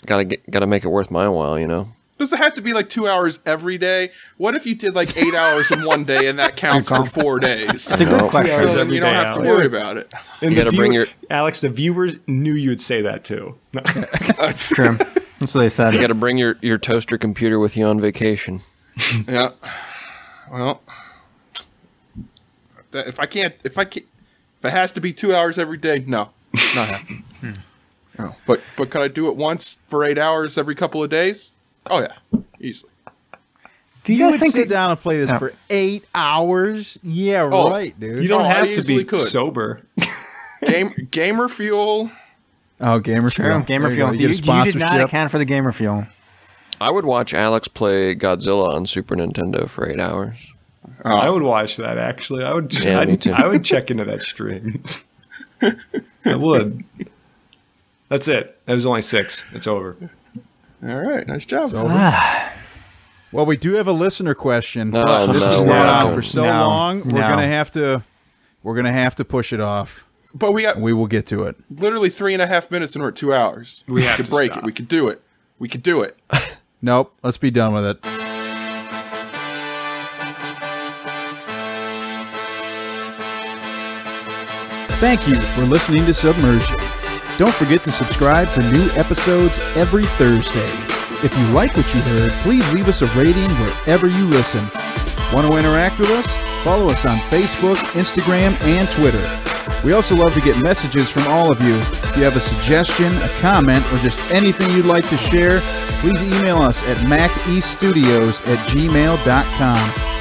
Speaker 2: Gotta make it worth my while, you know.
Speaker 5: Does it have to be like 2 hours every day? What if you did like 8 hours in one day and that counts for 4 days?
Speaker 4: That's a good question.
Speaker 5: So then
Speaker 3: every
Speaker 5: you don't
Speaker 3: day,
Speaker 5: have to
Speaker 3: Alex.
Speaker 5: worry about it.
Speaker 3: And
Speaker 2: You gotta bring your.
Speaker 3: Alex, the viewers knew you would say that too. No.
Speaker 4: True. That's what they said.
Speaker 2: You got to bring your toaster computer with you on vacation.
Speaker 5: Yeah. Well, if it has to be 2 hours every day, no, not happening. No. But could I do it once for 8 hours every couple of days? Oh yeah, easily.
Speaker 4: Do
Speaker 1: You
Speaker 4: guys
Speaker 1: would
Speaker 4: think
Speaker 1: sit
Speaker 4: that-
Speaker 1: down and play this
Speaker 4: No.
Speaker 1: for 8 hours? Yeah,
Speaker 5: Oh,
Speaker 1: right, dude.
Speaker 3: You don't
Speaker 5: I
Speaker 3: have to
Speaker 5: easily
Speaker 3: be
Speaker 5: could.
Speaker 3: sober.
Speaker 5: Gamer fuel.
Speaker 1: Oh, Gamer Fuel.
Speaker 4: Gamer
Speaker 1: There you go.
Speaker 4: Fuel.
Speaker 1: You get a
Speaker 4: You did not
Speaker 1: sponsorship.
Speaker 4: account for the Gamer Fuel.
Speaker 2: I would watch Alex play Godzilla on Super Nintendo for 8 hours.
Speaker 3: I would watch that actually. I would.
Speaker 2: Yeah, me too.
Speaker 3: I would check into that stream. I would. That's it. That was only 6. It's over.
Speaker 5: All right, nice job.
Speaker 1: Well, we do have a listener question.
Speaker 2: No,
Speaker 1: but this
Speaker 2: no,
Speaker 1: has
Speaker 2: we're
Speaker 1: gone
Speaker 2: not
Speaker 1: on
Speaker 2: doing
Speaker 1: for
Speaker 2: it.
Speaker 1: so
Speaker 4: No,
Speaker 1: long. We're
Speaker 4: no.
Speaker 1: gonna have to push it off.
Speaker 5: But we got
Speaker 1: We will get to it.
Speaker 5: literally 3.5 minutes and we're at 2 hours. We
Speaker 3: have
Speaker 5: could
Speaker 3: to
Speaker 5: break
Speaker 3: stop.
Speaker 5: it. We could do it. We could do it.
Speaker 1: Nope. Let's be done with it. Thank you for listening to Submersion. Don't forget to subscribe for new episodes every Thursday. If you like what you heard, please leave us a rating wherever you listen. Want to interact with us? Follow us on Facebook, Instagram, and Twitter. We also love to get messages from all of you. If you have a suggestion, a comment, or just anything you'd like to share, please email us at macestudios@gmail.com.